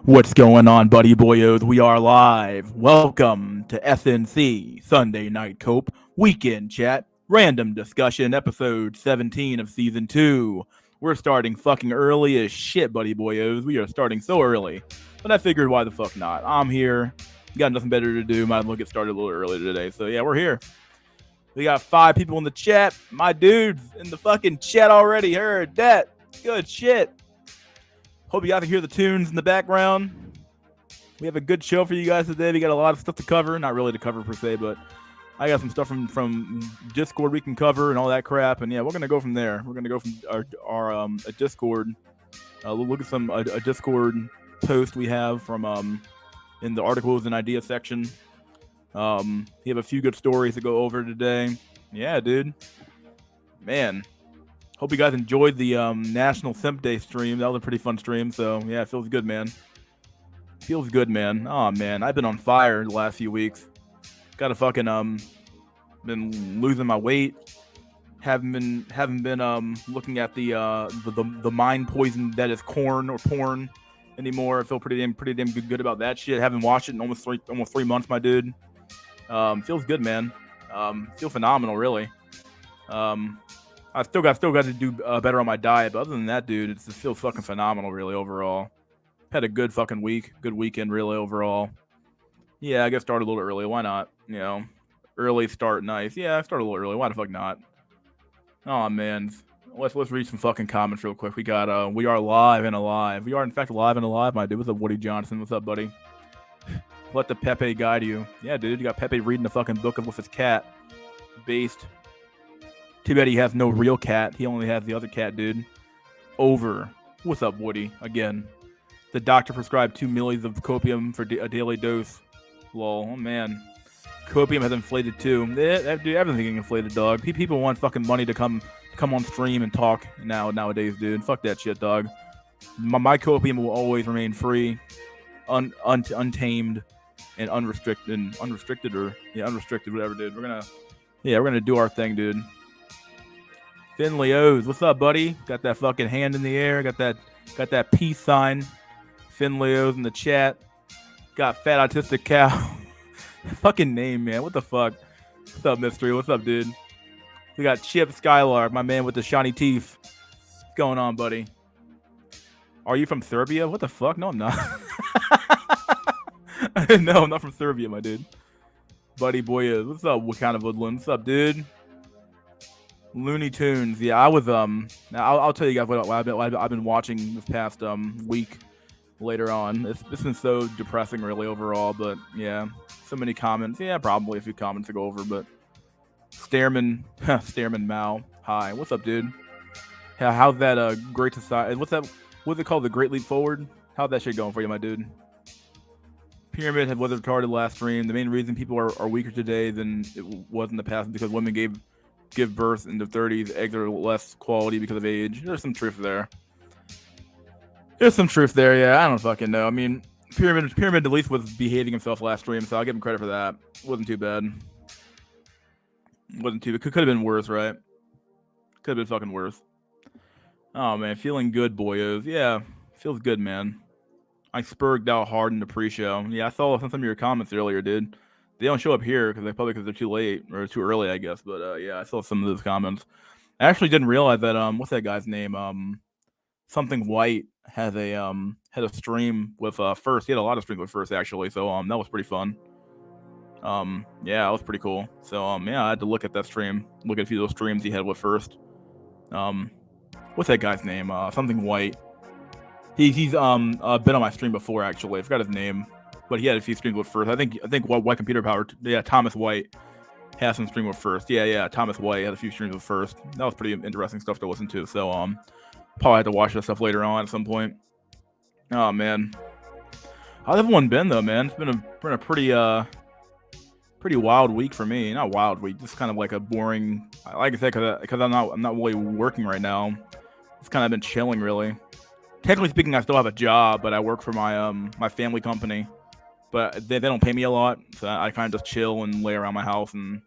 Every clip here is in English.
What's going on, buddy boyos? We are live. Welcome to SNC Sunday Night Cope Weekend Chat Random Discussion, episode 17 of season 2. We're starting fucking early as shit, buddy boyos. We are starting so early. But I figured, why the fuck not? I'm here. Got nothing better to do. Might as well get started a little earlier today. So yeah, we're here. We got 5 people in the chat. My dudes in the fucking chat already heard that. Good shit. Hope you guys can hear the tunes in the background. We have a good show for you guys today. We got a lot of stuff to cover. Not really to cover per se, but I got some stuff from Discord we can cover and all that crap. And yeah, we're gonna go from there. We're gonna go from our a Discord. Look at a Discord post we have from in the articles and idea section. We have a few good stories to go over today. Yeah, dude. Man. Hope you guys enjoyed the National Simp Day stream. That was a pretty fun stream. So yeah, it feels good, man. Feels good, man. Oh man, I've been on fire the last few weeks. Got to fucking been losing my weight. Haven't been looking at the mind poison that is corn or porn anymore. I feel pretty damn good about that shit. Haven't watched it in almost 3 months, my dude. Feels good, man. Feel phenomenal, really. I still got to do better on my diet, but other than that, dude, it's just feels fucking phenomenal, really, overall. Had a good fucking week, good weekend, really, overall. Yeah, I guess start a little early. Why not? You know, early start, nice. Yeah, start a little early. Why the fuck not? Oh man, let's read some fucking comments real quick. We got we are live and alive. We are in fact live and alive, my dude. What's up, Woody Johnson? What's up, buddy? Let the Pepe guide you. Yeah, dude, you got Pepe reading the fucking book with his cat. Based. Too bad he has no real cat. He only has the other cat, dude. Over. What's up, Woody? Again. The doctor prescribed 2 millis of copium for a daily dose. Lol. Oh, man. Copium has inflated, too. Dude, everything inflated, dog. People want fucking money to come on stream and talk nowadays, dude. Fuck that shit, dog. My copium will always remain free, untamed, and unrestricted, unrestricted, whatever, dude. We're gonna do our thing, dude. Finley O's, what's up, buddy? Got that fucking hand in the air. Got that peace sign. Finley O's in the chat. Got Fat Autistic Cow. Fucking name, man. What the fuck? What's up, Mystery? What's up, dude? We got Chip Skylar, my man with the shiny teeth. What's going on, buddy? Are you from Serbia? What the fuck? No, I'm not. No, I'm not from Serbia, my dude. Buddy boy is. What's up? What kind of woodland? What's up, dude? Looney Tunes. Yeah, I was I'll tell you guys what I've been watching this past week. Later on, it's been so depressing, really, overall. But yeah, so many comments. Yeah, probably a few comments to go over. But Stairman Mao. Hi, what's up, dude? How's that Great Society? What's it called? The Great Leap Forward. How's that shit going for you, my dude? Pyramid was retarded last stream. The main reason people are weaker today than it was in the past is because women give birth in the 30s. Eggs are less quality because of age. There's some truth there. Yeah. I don't fucking know. I mean, Pyramid at least was behaving himself last stream, so I'll give him credit for that. It wasn't too bad. It could have been worse, right? Could have been fucking worse. Oh man, feeling good, boyos. Yeah, feels good, man. I spurged out hard in the pre-show. Yeah, I saw some of your comments earlier, dude. They don't show up here because they're too late or too early, I guess. But yeah, I saw some of those comments. I actually didn't realize that what's that guy's name? Something White had a stream with First. He had a lot of streams with First, actually. So that was pretty fun. Yeah, that was pretty cool. So yeah, I had to look at that stream, look at a few of those streams he had with First. What's that guy's name? Something White. He's been on my stream before, actually. I forgot his name, but he had a few streams with First. I think White Computer Power. Yeah, Thomas White has some stream with First. Yeah, Thomas White had a few streams with First. That was pretty interesting stuff to listen to. So probably had to watch that stuff later on at some point. Oh man, how's everyone been though, man? It's been a pretty wild week for me. Not wild week, just kind of like a boring. Like I said, because I'm not really working right now. It's kind of been chilling, really. Technically speaking, I still have a job, but I work for my family company. But they don't pay me a lot, so I kind of just chill and lay around my house and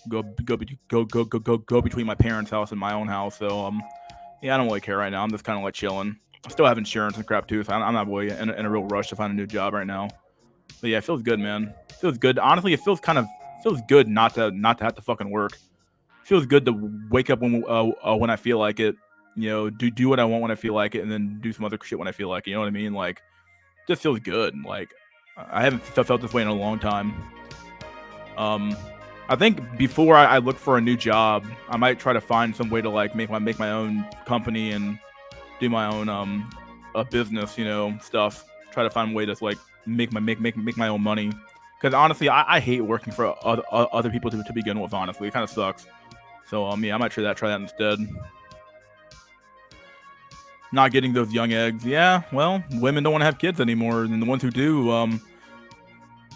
go between my parents' house and my own house. So yeah, I don't really care right now. I'm just kind of like chilling. I still have insurance and crap too, so I'm not really in a real rush to find a new job right now. But yeah, it feels good, man. It feels good. Honestly, it feels good not to have to fucking work. It feels good to wake up when I feel like it. You know, do what I want when I feel like it, and then do some other shit when I feel like it. You know what I mean? Like, it just feels good. Like, I haven't felt this way in a long time. I think before I look for a new job, I might try to find some way to like make my own company and do my own a business, you know, stuff. Try to find a way to like make my own money. Because honestly, I hate working for other people to begin with. Honestly, it kind of sucks. So yeah, I might try that instead. Not getting those young eggs. Yeah, well, women don't want to have kids anymore, and the ones who do,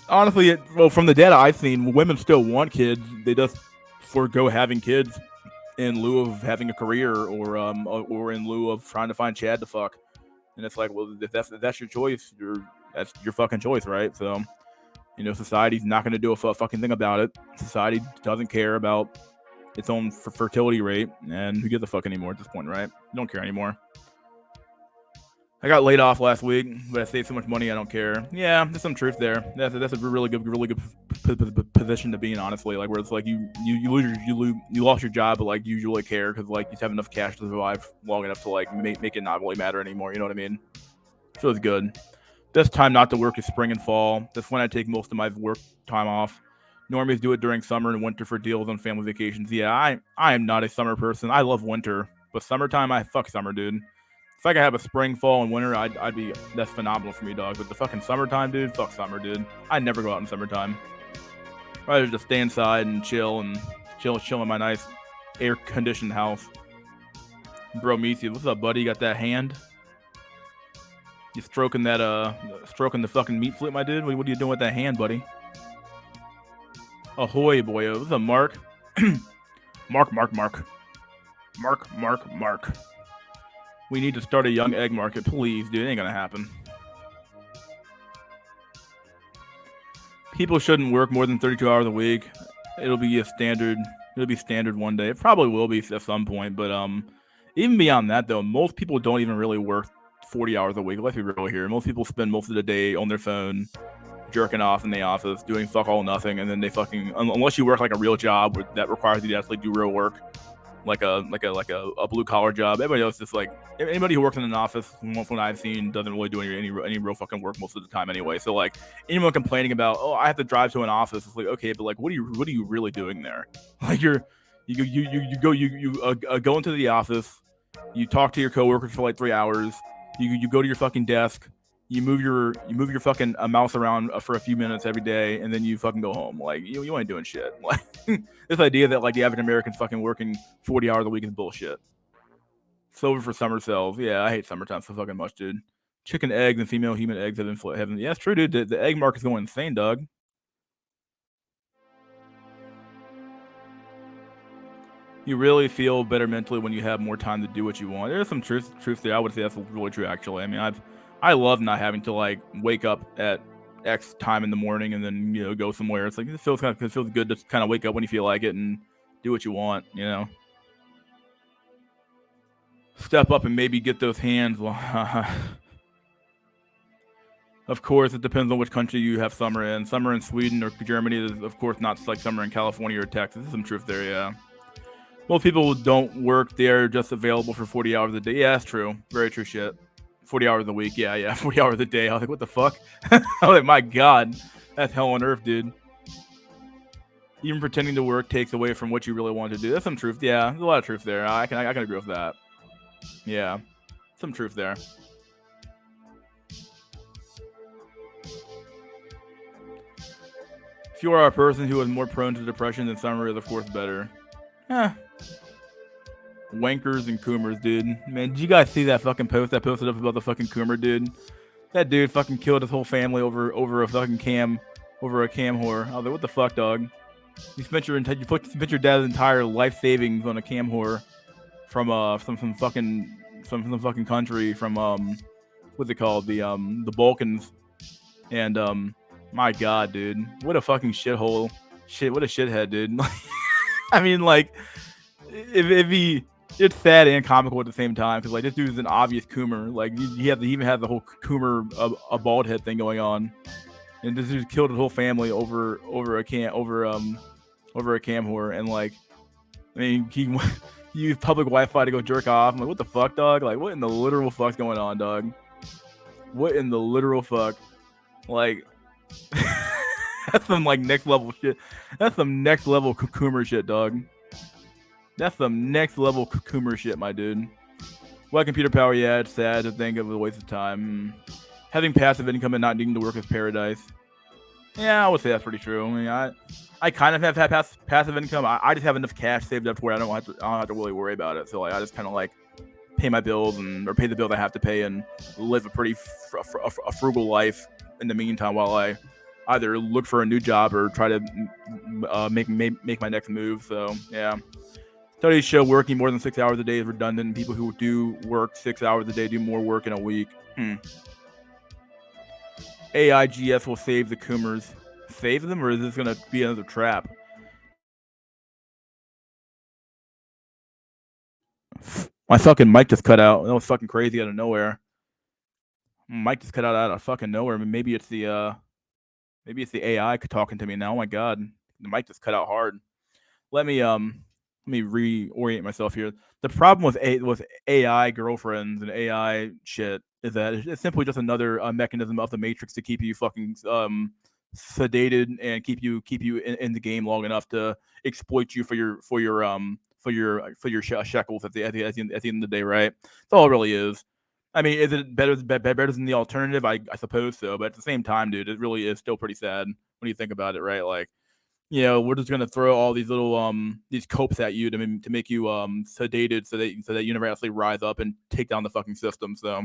honestly, well, from the data I've seen, women still want kids. They just forego having kids in lieu of having a career, or in lieu of trying to find Chad to fuck. And it's like, well, if that's your choice, that's your fucking choice, right? So, you know, society's not going to do a fucking thing about it. Society doesn't care about its own fertility rate, and who gives a fuck anymore at this point, right? Don't care anymore. I got laid off last week, but I saved so much money I don't care. Yeah, there's some truth there. That's a really good position to be in, honestly. Like, where it's like you lost your job, but like you usually care because like you have enough cash to survive long enough to like make it not really matter anymore. You know what I mean? Feels good. Best time not to work is spring and fall. That's when I take most of my work time off. Normies do it during summer and winter for deals on family vacations. Yeah, I am not a summer person. I love winter, but summertime, I fuck summer, dude. If I could have a spring, fall, and winter, I'd be, that's phenomenal for me, dog. But the fucking summertime, dude, fuck summer, dude. I never go out in summertime. I'd rather just stay inside and chill in my nice air-conditioned house. Bro, Meaty, what's up, buddy? You got that hand? You stroking the fucking meat flute, my dude? What are you doing with that hand, buddy? Ahoy, boyo. What's up, Mark? Mark. We need to start a young egg market, please, dude. It ain't gonna happen. People shouldn't work more than 32 hours a week. It'll be standard one day. It probably will be at some point, but even beyond that, though, most people don't even really work 40 hours a week. Let's be real here. Most people spend most of the day on their phone, jerking off in the office, doing fuck all nothing, and then they fucking, unless you work like a real job that requires you to actually do real work, like a blue collar job. Everybody else just like, anybody who works in an office, from what I've seen, doesn't really do any real fucking work most of the time anyway. So like, anyone complaining about, oh, I have to drive to an office, it's like, okay, but like, what are you really doing there? Like, you go into the office, you talk to your coworkers for like 3 hours, you go to your fucking desk, you move your fucking mouse around for a few minutes every day, and then you fucking go home. Like, you ain't doing shit. Like, this idea that like the average American's fucking working 40 hours a week is bullshit. Silver for summer sales. Yeah, I hate summertime so fucking much, dude. Chicken eggs and female human eggs have yeah, it's true, dude. The egg market's going insane, dog. You really feel better mentally when you have more time to do what you want. There's some truth there. I would say that's really true, actually. I mean, I love not having to like wake up at X time in the morning and then, you know, go somewhere. It's like, it feels good to kind of wake up when you feel like it and do what you want, you know. Step up and maybe get those hands. Of course, it depends on which country you have summer in. Summer in Sweden or Germany is, of course, not like summer in California or Texas. There's some truth there, yeah. Most people don't work. They're just available for 40 hours a day. Yeah, that's true. Very true shit. 40 hours a week. Yeah. 40 hours a day. I was like, what the fuck? I was like, my God. That's hell on earth, dude. Even pretending to work takes away from what you really want to do. That's some truth. Yeah, there's a lot of truth there. I can agree with that. Yeah, some truth there. If you are a person who is more prone to depression, then summer is, of course, better. Wankers and Coomers, dude. Man, did you guys see that fucking post I posted up about the fucking Coomer dude? That dude fucking killed his whole family over a fucking cam whore. I was like, what the fuck, dog? You spent your dad's entire life savings on a cam whore from some fucking country from what's it called, the Balkans, and my God, dude, what a fucking shithole, what a shithead, dude. I mean, like, if he it's sad and comical at the same time because like this dude is an obvious Coomer. Like he even has the whole Coomer a bald head thing going on, and this dude killed his whole family over a cam whore, and like I mean he used public Wi-Fi to go jerk off. I'm like, what the fuck, dog? Like, what in the literal fuck's going on, dog? What in the literal fuck? Like, that's some like next level shit. That's some next level Coomer shit, dog. That's some next level Coomer shit, my dude. What computer power? Yeah, it's sad to think of a waste of time. Having passive income and not needing to work is paradise. Yeah, I would say that's pretty true. I mean, I kind of have passive income. I just have enough cash saved up to where I don't have to really worry about it. So like, I just kind of like pay my bills or pay the bills I have to pay and live a pretty frugal life in the meantime while I either look for a new job or try to make my next move. So yeah. Studies show working more than 6 hours a day is redundant. People who do work 6 hours a day do more work in a week. AIGS will save the Coomers. Save them, or is this going to be another trap? My fucking mic just cut out. That was fucking crazy out of nowhere. Mic just cut out of fucking nowhere. Maybe it's the AI talking to me now. Oh my god, the mic just cut out hard. Let me reorient myself here. The problem with AI girlfriends and AI shit is that it's simply just another mechanism of the Matrix to keep you fucking sedated and keep you in the game long enough to exploit you for your shekels at the end of the day, right? That's all it really is. I mean, is it better than the alternative? I suppose so, but at the same time, dude, it really is still pretty sad when you think about it, right? Like, you know, we're just gonna throw all these little these copes at you to make you sedated so that you never actually rise up and take down the fucking system. So,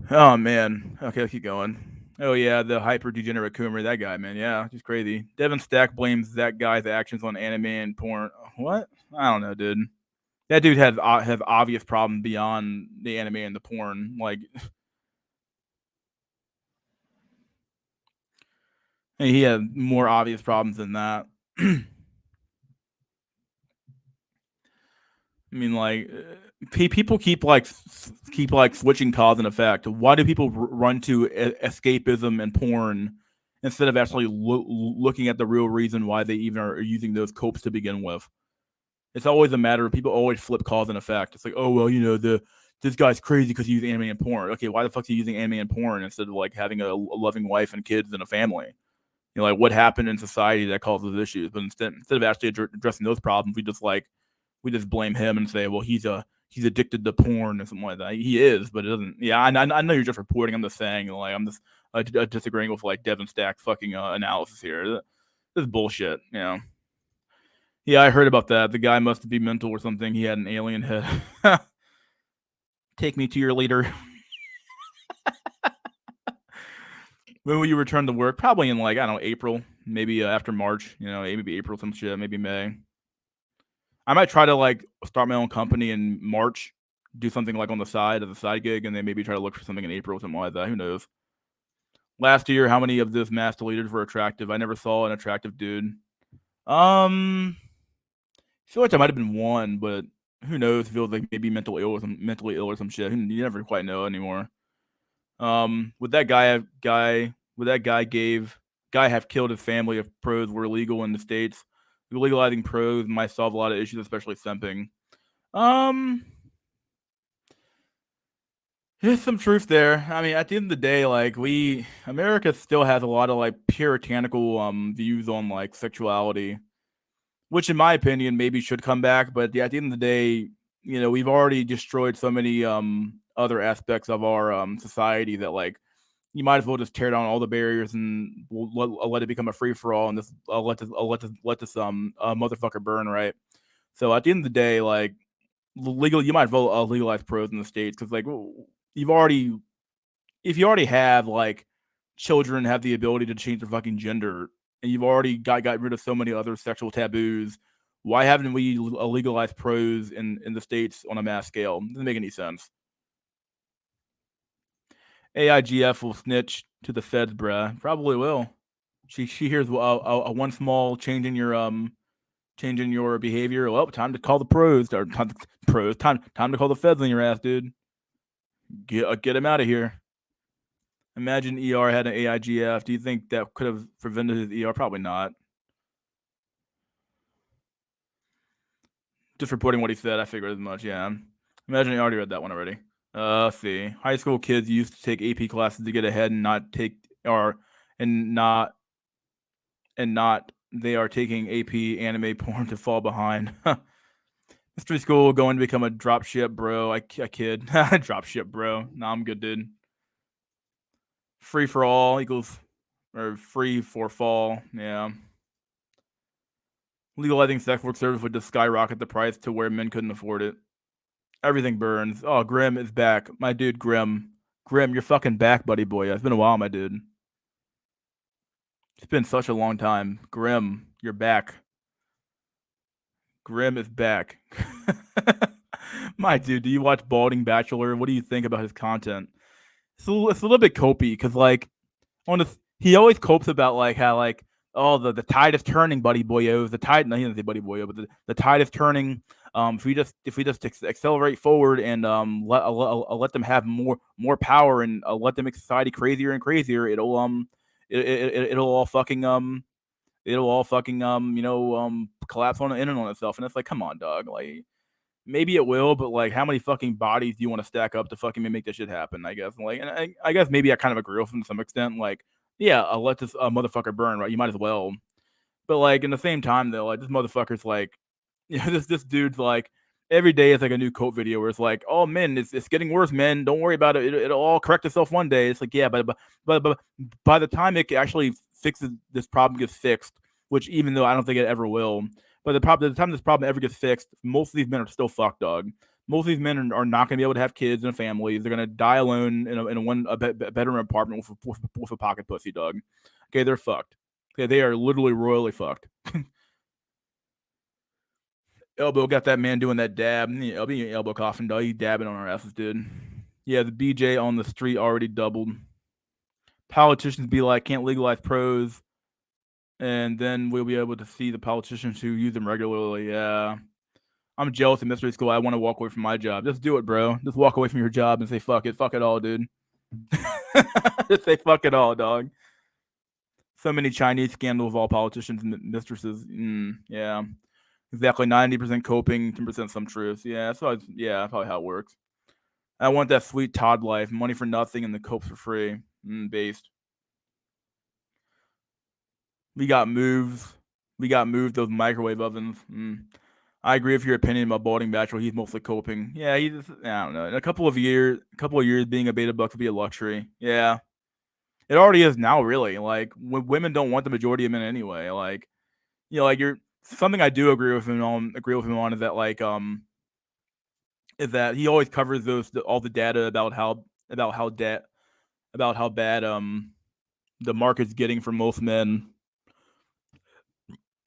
oh man, okay, let's keep going. Oh yeah, the hyper degenerate Coomer, that guy, man, yeah, he's crazy. Devin Stack blames that guy's actions on anime and porn. What? I don't know, dude. That dude has obvious problems beyond the anime and the porn. Like, he has more obvious problems than that. I mean, like, people keep switching cause and effect. Why do people run to escapism and porn instead of actually looking at the real reason why they even are using those copes to begin with? It's always a matter of people always flip cause and effect. It's like, oh well, you know, this guy's crazy because he's using anime and porn. Okay, why the fuck is he using anime and porn instead of like having a loving wife and kids and a family? You know, like what happened in society that causes issues? But instead of actually addressing those problems, we just blame him and say, well, he's addicted to porn or something like that. He is, but it doesn't. Yeah, I know you're just reporting. I'm just saying, like, I'm just disagreeing with like Devin Stack's fucking analysis here. This is bullshit, you know. Yeah, I heard about that. The guy must be mental or something. He had an alien head. Take me to your leader. When will you return to work? Probably in like, I don't know, April, maybe after March. You know, maybe April, some shit, maybe May. I might try to like start my own company in March, do something like on the side as a side gig, and then maybe try to look for something in April or something like that. Who knows? Last year, how many of this mass leaders were attractive? I never saw an attractive dude. I feel like I might have been one, but who knows? Feels like maybe mentally ill or some shit. You never quite know anymore. Would that guy have killed his family if pros were illegal in the states? Legalizing pros might solve a lot of issues, especially simping. There's some truth there. I mean, at the end of the day, like America still has a lot of like puritanical views on like sexuality, which in my opinion maybe should come back. But at the end of the day, you know, we've already destroyed so many other aspects of our society that like you might as well just tear down all the barriers and let it become a free for all and just let this motherfucker burn, right? So at the end of the day, like legal, you might as well legalize pros in the states because like you've already if you already have like children have the ability to change their fucking gender and you've already got rid of so many other sexual taboos, why haven't we legalized pros in the states on a mass scale? Doesn't make any sense. AIGF will snitch to the feds, bruh. Probably will. She hears a one small change in your changing your behavior. Well, time to call the pros. Or time to call the feds on your ass, dude. Get him out of here. Imagine ER had an AIGF. Do you think that could have prevented his ER? Probably not. Just reporting what he said, I figured as much. Yeah. Imagine he already read that one already. Let's see. High school kids used to take AP classes to get ahead and not take not they are taking AP anime porn to fall behind. Mystery school going to become a dropship, bro. I kid. Dropship, bro. Nah, I'm good, dude. Free for all equals or free for fall. Yeah. Legalizing sex work service would just skyrocket the price to where men couldn't afford it. Everything burns. Oh, Grim is back. My dude, Grim. Grim, you're fucking back, buddy boy. It's been a while, my dude. It's been such a long time. Grim, you're back. Grim is back. My dude, do you watch Balding Bachelor? What do you think about his content? It's a little bit copy because like he always copes about like how like the tide is turning, buddy boyos. The tide, no, he doesn't say buddy boyo, but the tide is turning. If we just accelerate forward and let them have more power and let them make society crazier and crazier, it'll all fucking collapse on itself. And it's like, come on, dog. Like maybe it will, but like how many fucking bodies do you want to stack up to fucking make this shit happen? I guess. Like, and I guess maybe I kind of agree with him to some extent. Like, yeah, I'll let this motherfucker burn, right? You might as well. But like in the same time though, like this motherfucker's like, this dude's like every day is like a new Cope video where it's like, oh man, it's getting worse, man. Don't worry about it. It'll all correct itself one day. It's like, yeah, but by the time it actually fixes, this problem gets fixed, which even though I don't think it ever will, but the time this problem ever gets fixed, most of these men are still fucked, dog. Most of these men are not going to be able to have kids and families. They're going to die alone in a bedroom apartment with a pocket pussy, dog. Okay, they're fucked. Okay, they are literally royally fucked. Elbow got that man doing that dab. Elbow coffin, dog. He dabbing on our asses, dude. Yeah, the BJ on the street already doubled. Politicians be like, can't legalize pros, and then we'll be able to see the politicians who use them regularly. Yeah. I'm jealous of mystery school. I want to walk away from my job. Just do it, bro. Just walk away from your job and say, fuck it. Fuck it all, dude. Just say, fuck it all, dog. So many Chinese scandals of all politicians and mistresses. Yeah. Exactly. 90% coping, 10% some truth. Yeah, that's probably how it works. I want that sweet Todd life. Money for nothing and the copes for free. Based. We got moves. Those microwave ovens. I agree with your opinion about Balding Bachelor. He's mostly coping. Yeah, I don't know. In a couple of years, being a beta buck will be a luxury. Yeah, it already is now. Really, like women don't want the majority of men anyway. Like, like something I do agree with him on. Is that like is that he always covers all the data about how bad the market's getting for most men.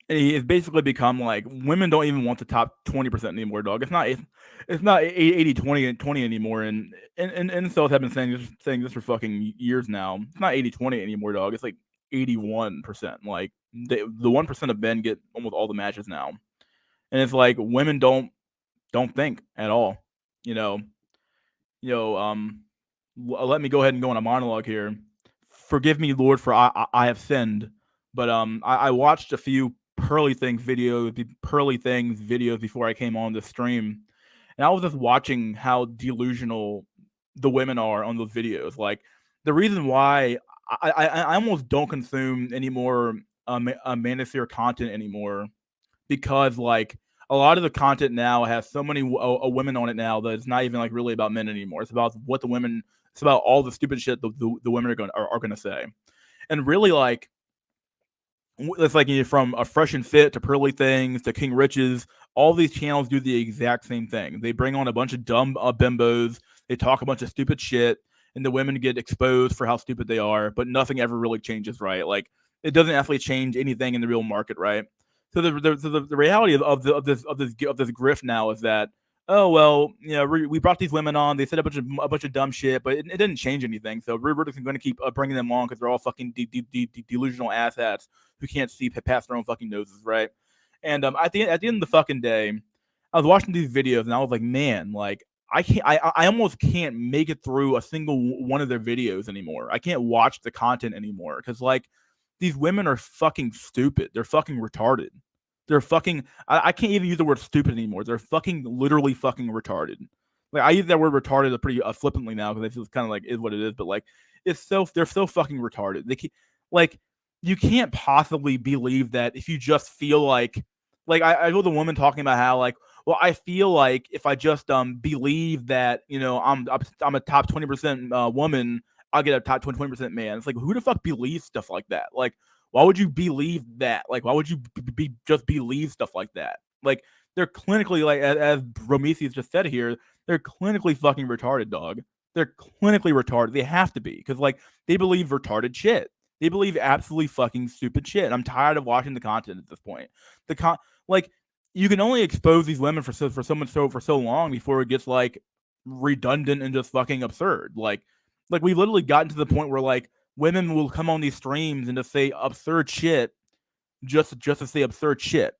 It's basically become like women don't even want the top 20% anymore, dog. It's not 80-20 anymore, and incels have been saying this for fucking years now. It's not 80-20 anymore, dog. It's like 81%. Like the 1% of men get almost all the matches now, and it's like women don't think at all. Let me go ahead and go on a monologue here. Forgive me, Lord, for I have sinned. But I watched a few Pearly Things videos before I came on the stream, and I was just watching how delusional the women are on those videos. Like the reason why I almost don't consume any more Manosphere content anymore, because like a lot of the content now has so many women on it now that it's not even like really about men anymore. It's about what the women. It's about all the stupid shit the women are gonna say, and really like. It's like from a Fresh and Fit to Pearly Things to King Riches. All these channels do the exact same thing. They bring on a bunch of dumb bimbos. They talk a bunch of stupid shit, and the women get exposed for how stupid they are. But nothing ever really changes, right? Like it doesn't actually change anything in the real market, right? So the reality of this grift now is that, oh well, we brought these women on. They said a bunch of dumb shit, but it didn't change anything. So we're just going to keep bringing them on because they're all fucking delusional asshats who can't see past their own fucking noses, right? And at the end of the fucking day, I was watching these videos and I was like, man, like I almost can't make it through a single one of their videos anymore. I can't watch the content anymore because like these women are fucking stupid. They're fucking retarded. They're fucking. I can't even use the word stupid anymore. They're fucking literally fucking retarded. Like I use that word retarded pretty flippantly now because it's kind of like is what it is. But like it's so they're so fucking retarded. They keep, like you can't possibly believe that if you just feel like I heard the woman talking about how like well I feel like if I just believe that I'm a top 20% woman I'll get a top 20% man. It's like who the fuck believes stuff like that? Like why would you believe that? Like why would you just believe stuff like that? Like they're clinically like as Prometheus just said here, they're clinically fucking retarded, dog. They're clinically retarded. They have to be because like they believe retarded shit. They believe absolutely fucking stupid shit. I'm tired of watching the content at this point. Like you can only expose these women for so long before it gets like redundant and just fucking absurd. Like we've literally gotten to the point where like women will come on these streams and just say absurd shit just to say absurd shit.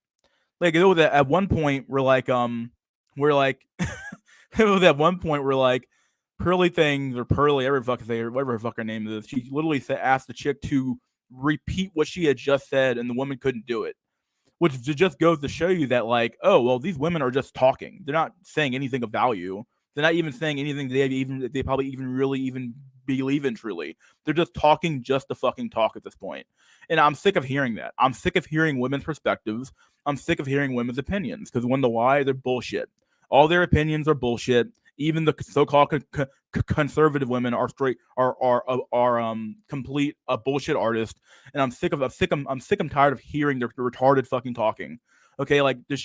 Like it was at one point we're like it was at one point where like Pearly things or Pearly, whatever her fucking name is, she literally asked the chick to repeat what she had just said, and the woman couldn't do it. Which just goes to show you that, like, oh well, these women are just talking. They're not saying anything of value. They're not even saying anything they probably even really even believe in truly. They're just talking just to fucking talk at this point. And I'm sick of hearing that. I'm sick of hearing women's perspectives. I'm sick of hearing women's opinions because when the why they're bullshit. All their opinions are bullshit. Even the so-called conservative women are complete bullshit artists, and I'm sick and tired of hearing their retarded fucking talking. Okay, like it's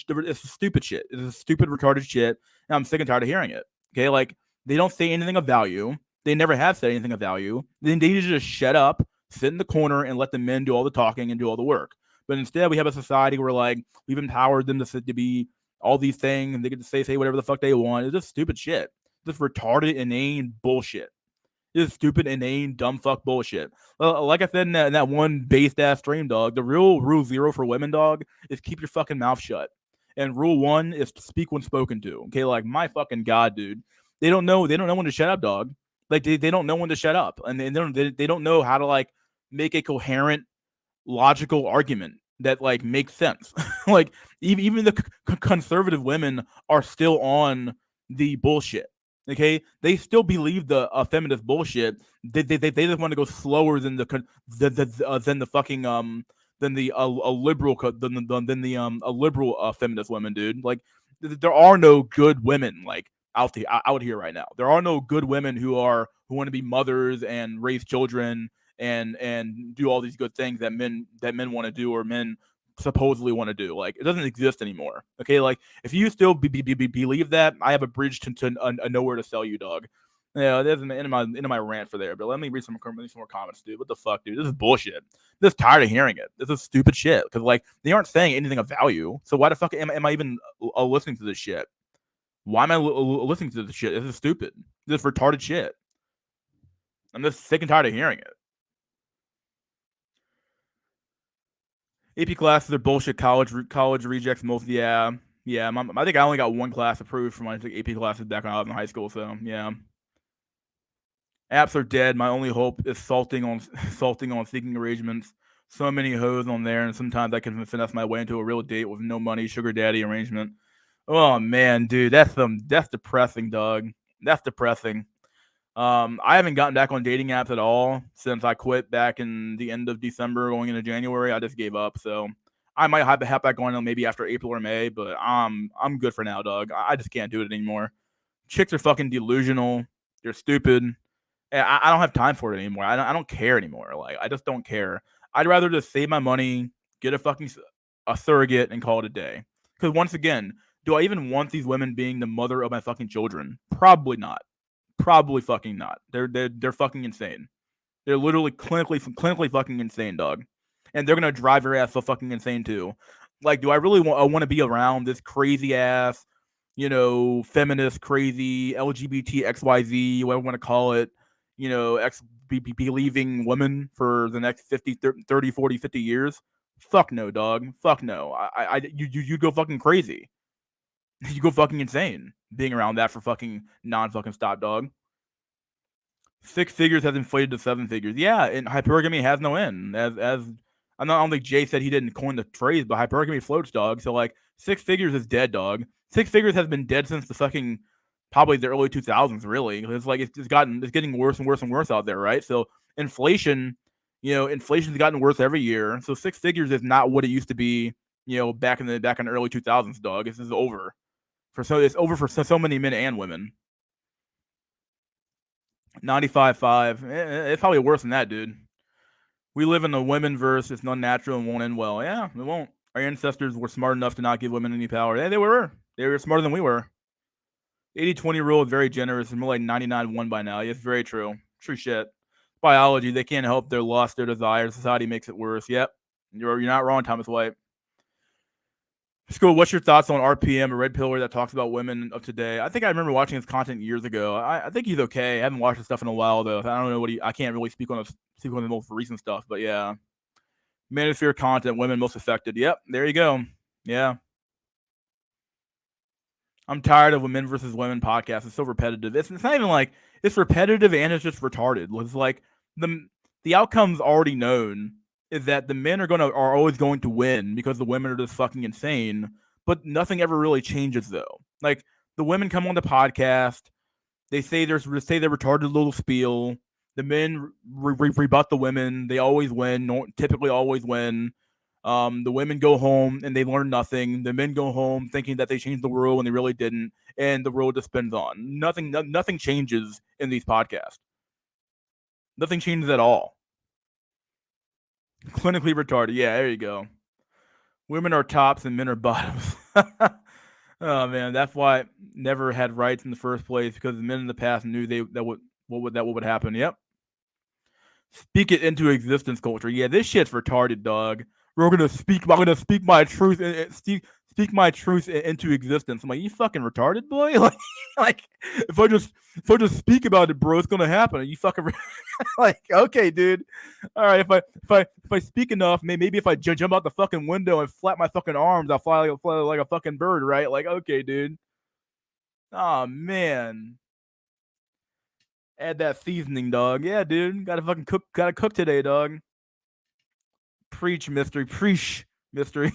stupid shit. It's stupid retarded shit, and I'm sick and tired of hearing it. Okay, like they don't say anything of value. They never have said anything of value. Then they need to just shut up, sit in the corner, and let the men do all the talking and do all the work. But instead, we have a society where like we've empowered them to be all these things, and they get to say whatever the fuck they want. It's just stupid shit. Just retarded, inane bullshit. It's stupid, inane, dumb fuck bullshit. Well, like I said in that one based ass stream, dog, the real rule zero for women, dog, is keep your fucking mouth shut. And rule one is to speak when spoken to. Okay, like my fucking god, dude. They don't know when to shut up, dog. Like they don't know when to shut up. And they don't know how to like make a coherent, logical argument that like makes sense. Like even the conservative women are still on the bullshit. Okay, they still believe the feminist bullshit. They just want to go slower than than the fucking than the a liberal than the a liberal feminist women, dude. Like there are no good women like out here right now. There are no good women who want to be mothers and raise children and do all these good things that men want to do or men supposedly want to do. Like it doesn't exist anymore. Okay, like if you still believe that, I have a bridge to nowhere to sell you, dog. Yeah, there's an end of my rant for there. But let me read some more comments, dude. What the fuck, dude? This is bullshit. I'm just tired of hearing it. This is stupid shit. Because like they aren't saying anything of value. So why the fuck am I even listening to this shit? Why am I listening to this shit? This is stupid. This is retarded shit. I'm just sick and tired of hearing it. AP classes are bullshit. College rejects most. Yeah. I think I only got one class approved for my AP classes back when I was in high school. So yeah. Apps are dead. My only hope is salting on seeking arrangements. So many hoes on there, and sometimes I can finesse my way into a real date with no money, sugar daddy arrangement. Oh man, dude, that's depressing, dog. That's depressing. I haven't gotten back on dating apps at all since I quit back in the end of December, going into January. I just gave up. So I might have back on maybe after April or May, but I'm good for now, dog. I just can't do it anymore. Chicks are fucking delusional. They're stupid. I don't have time for it anymore. I don't care anymore. Like I just don't care. I'd rather just save my money, get a surrogate, and call it a day. Because once again, do I even want these women being the mother of my fucking children? Probably not. Probably fucking not. They're fucking insane. They're literally clinically fucking insane, dog. And they're gonna drive your ass so fucking insane too. Like, do I really want to be around this crazy ass, feminist, crazy LGBT XYZ, whatever you want to call it, believing woman for the next 50, 30, 40, 50 years? Fuck no, dog. Fuck no. You go fucking crazy. You go fucking insane being around that for fucking non-fucking stop, dog. 6 figures has inflated to 7 figures. Yeah, and hypergamy has no end. As I don't think Jay said he didn't coin the phrase, but hypergamy floats, dog. So like 6 figures is dead, dog. 6 figures has been dead since the fucking probably the early 2000s. Really, it's like it's getting worse and worse and worse out there, right? So inflation, inflation's gotten worse every year. So 6 figures is not what it used to be. Back in the early 2000s, dog. This is over. It's over for so many men and women. 95.5. It's probably worse than that, dude. We live in a women verse. It's unnatural and won't end well. Yeah, it won't. Our ancestors were smart enough to not give women any power. Yeah, they were. They were smarter than we were. 80-20 rule is very generous. It's more like 99-1 by now. It's very true. True shit. Biology, they can't help their lust, their desires. Society makes it worse. Yep. You're not wrong, Thomas White. School, what's your thoughts on RPM, a red pillar that talks about women of today? I think I remember watching his content years ago. I think he's okay. I haven't watched his stuff in a while though. I don't know I can't really speak on the most recent stuff, but yeah. Manosphere content, women most affected. Yep, there you go. Yeah. I'm tired of a men versus women podcast. It's so repetitive. It's not even like it's repetitive and it's just retarded. It's like the outcome's already known. Is that the men are always going to win because the women are just fucking insane, but nothing ever really changes though. Like the women come on the podcast, they say their retarded little spiel. The men rebut the women. They always win. Typically, always win. The women go home and they learn nothing. The men go home thinking that they changed the world when they really didn't, and the world just spins on. Nothing changes in these podcasts. Nothing changes at all. Clinically retarded. Yeah, there you go. Women are tops and men are bottoms. Oh man, that's why it never had rights in the first place because the men in the past knew what would happen. Yep. Speak it into existence culture. Yeah, this shit's retarded, dog. I'm gonna speak my truth and speak my truth into existence. I'm like, you fucking retarded, boy. Like if I just speak about it, bro, it's gonna happen. You fucking like, okay, dude. All right, if I speak enough, maybe if I jump out the fucking window and flap my fucking arms, I'll fly like a fucking bird, right? Like, okay, dude. Oh man. Add that seasoning, dog. Yeah, dude. Gotta cook today, dog. Preach, mystery. Preach, mystery.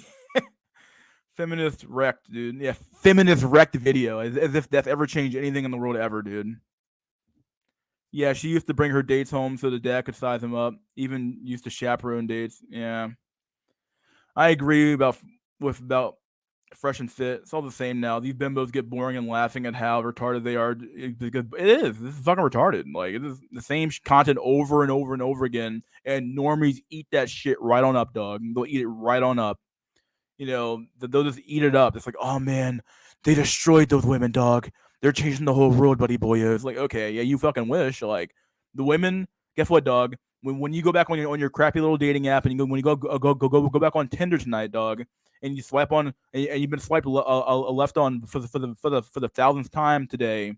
Feminist wrecked, dude. Yeah, feminist wrecked video. As if that's ever changed anything in the world ever, dude. Yeah, she used to bring her dates home so the dad could size them up. Even used to chaperone dates. Yeah. I agree about fresh and fit. It's all the same now. These bimbos get boring and laughing at how retarded they are because it is. This is fucking retarded. Like it is the same content over and over and over again. And normies eat that shit right on up, dog. They'll eat it right on up. They'll just eat it up. It's like, oh man, they destroyed those women, dog. They're changing the whole world, buddy boy. It's like, okay, yeah, you fucking wish. Like the women, guess what, dog? When you go back on your crappy little dating app and you go back on Tinder tonight, dog, and you swipe on and you've been swiped left on for the thousandth time today,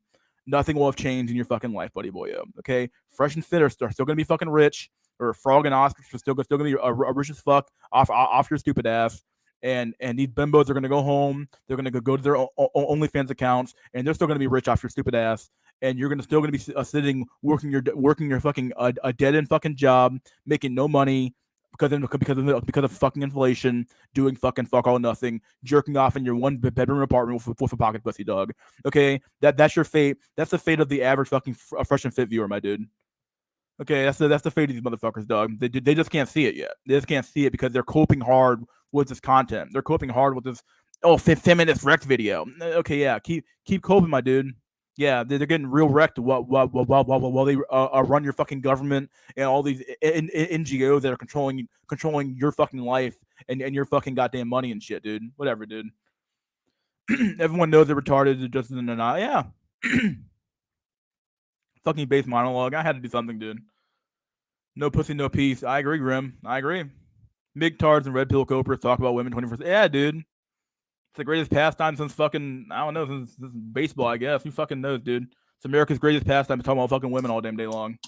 nothing will have changed in your fucking life, buddy boy. Okay, fresh and fit are still gonna be fucking rich, or Frog and Oscar are still gonna be rich as fuck off your stupid ass. And these bimbos are gonna go home. They're gonna go to their OnlyFans accounts, and they're still gonna be rich off your stupid ass. And you're still gonna be sitting working your fucking a dead end fucking job, making no money because of fucking inflation, doing fucking fuck all nothing, jerking off in your one bedroom apartment with a pocket pussy, dog. Okay, that's your fate. That's the fate of the average fucking fresh and fit viewer, my dude. Okay, that's the fate of these motherfuckers, dog. They just can't see it yet. They just can't see it because they're coping hard with this content. They're coping hard with this feminist wrecked video. Okay, yeah, keep coping, my dude. Yeah, they're getting real wrecked while they run your fucking government and all these NGOs that are controlling your fucking life and your fucking goddamn money and shit, dude. Whatever, dude. Everyone knows they're retarded. It just isn't not. Yeah. Fucking base monologue. I had to do something, dude. No pussy, no peace. I agree, Grim. I agree. Migtards and red pill copers talk about women 21st. Yeah, dude. It's the greatest pastime since fucking, I don't know, since baseball, I guess. Who fucking knows, dude? It's America's greatest pastime talking about fucking women all damn day long.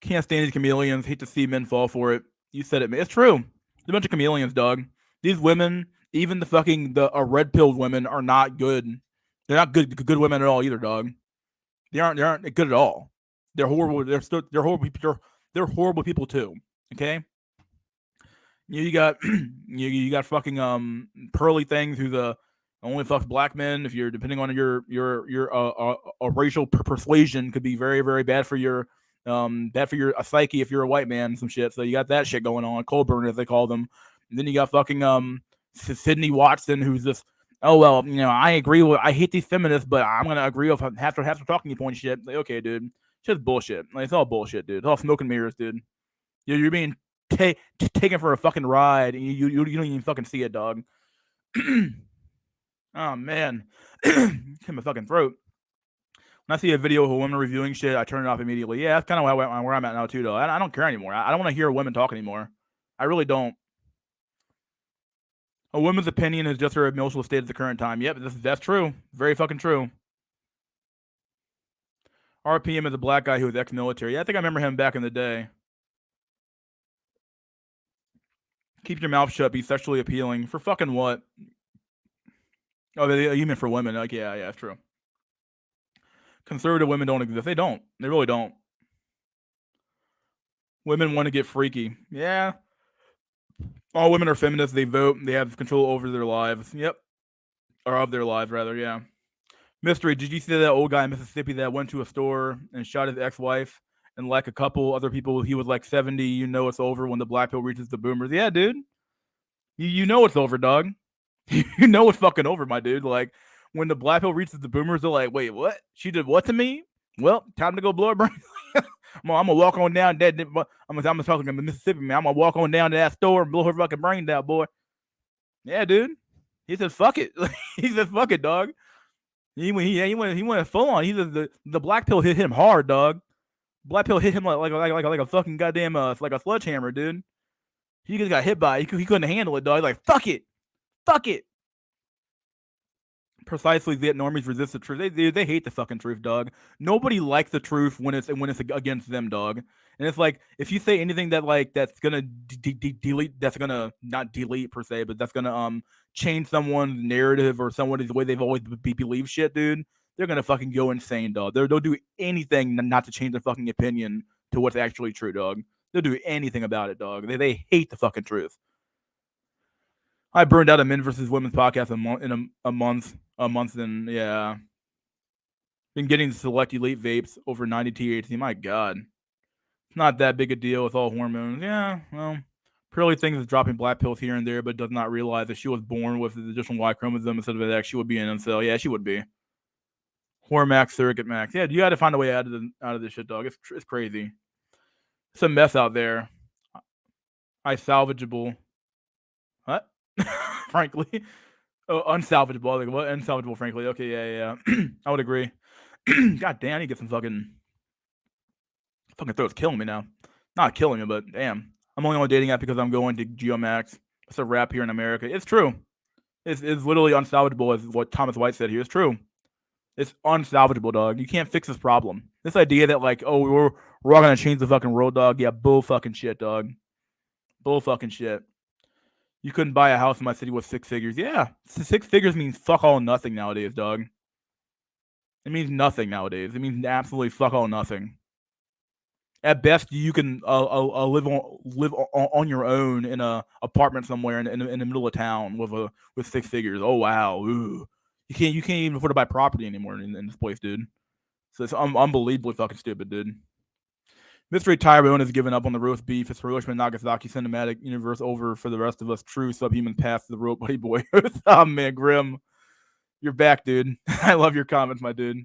Can't stand these chameleons. Hate to see men fall for it. You said it, man. It's true. There's a bunch of chameleons, dog. These women, even the red pilled women, are not good. They're not good women at all either, dog. They aren't good at all. They're horrible. They're horrible. They're horrible people too. Okay. You got you got fucking pearly things who's only fucks black men. If you're depending on your racial persuasion, could be very very bad for your psyche if you're a white man and some shit. So you got that shit going on. Colburn as they call them. And then you got fucking Sydney Watson, who's this. Oh well, I agree with. I hate these feminists, but I'm gonna agree with half talking point shit. Like, okay, dude, it's just bullshit. Like, it's all bullshit, dude. It's all smoke and mirrors, dude. You're being taken for a fucking ride, and you don't even fucking see it, dog. Oh man, hit my fucking throat. When I see a video of a woman reviewing shit, I turn it off immediately. Yeah, that's kind of where I'm at now too, though. I don't care anymore. I don't want to hear women talk anymore. I really don't. A woman's opinion is just her emotional state at the current time. Yep, that's true. Very fucking true. RPM is a black guy who was ex-military. Yeah, I think I remember him back in the day. Keep your mouth shut. Be sexually appealing. For fucking what? Oh, you meant for women. Like, yeah, it's true. Conservative women don't exist. They don't. They really don't. Women want to get freaky. Yeah. All women are feminists. They vote. They have control over their lives. Yep. Or of their lives, rather. Yeah. Mystery, did you see that old guy in Mississippi that went to a store and shot his ex-wife? And like a couple other people, he was like 70. You know it's over when the black pill reaches the boomers. Yeah, dude. You know it's over, dog. You know it's fucking over, my dude. Like, when the black pill reaches the boomers, they're like, wait, what? She did what to me? Well, time to go blow her brain. I'm gonna walk on down that. I'm talking to Mississippi, man. I'm gonna walk on down to that store and blow her fucking brain out, boy. Yeah, dude. He said, fuck it. He said, fuck it, dog. He went full on. He said the black pill hit him hard, dog. Black pill hit him like a fucking goddamn like a sledgehammer, dude. He just got hit by it. He couldn't handle it, dog. He's like, fuck it. Precisely, the normies resist the truth. They hate the fucking truth, dog. Nobody likes the truth when it's against them, dog. And it's like, if you say anything that's gonna delete, that's gonna not delete per se, but that's gonna change someone's narrative or someone's way they've always believed shit, dude. They're gonna fucking go insane, dog. They'll do anything not to change their fucking opinion to what's actually true, dog. They'll do anything about it, dog. They hate the fucking truth. I burned out a men versus women's podcast in a month, and yeah. Been getting select elite vapes over 90 THC. My God. It's not that big a deal with all hormones. Yeah, well, Pearly thinks is dropping black pills here and there, but does not realize that she was born with the additional Y chromosome instead of an X. She would be an incel. Yeah, she would be. Hormax, Surrogate Max. Yeah, you got to find a way out of this shit, dog. It's crazy. It's a mess out there. Salvageable. What? Frankly. Oh, unsalvageable. Like, what? Unsalvageable, frankly. Okay, yeah. I would agree. God damn, I need to get some fucking throat's killing me now. Not killing me, but damn. I'm only on a dating app because I'm going to Geomax. It's a rap here in America. It's true. It's literally unsalvageable, as what Thomas White said here. It's true. It's unsalvageable, dog. You can't fix this problem. This idea that, like, oh, we're all gonna change the fucking world, dog. Yeah, bull fucking shit, dog. Bull fucking shit. You couldn't buy a house in my city with 6 figures. Yeah, 6 figures means fuck all nothing nowadays, dog. It means nothing nowadays. It means absolutely fuck all nothing. At best, you can live on your own in a apartment somewhere in the middle of town with 6 figures. Oh wow, ooh. You can't even afford to buy property anymore in this place, dude. So it's unbelievably fucking stupid, dude. Mystery Tyrone has given up on the roast beef. It's Hiroshima Nagasaki cinematic universe over for the rest of us. True subhuman path to the rope, buddy boy. Oh man, Grim, you're back, dude. I love your comments, my dude.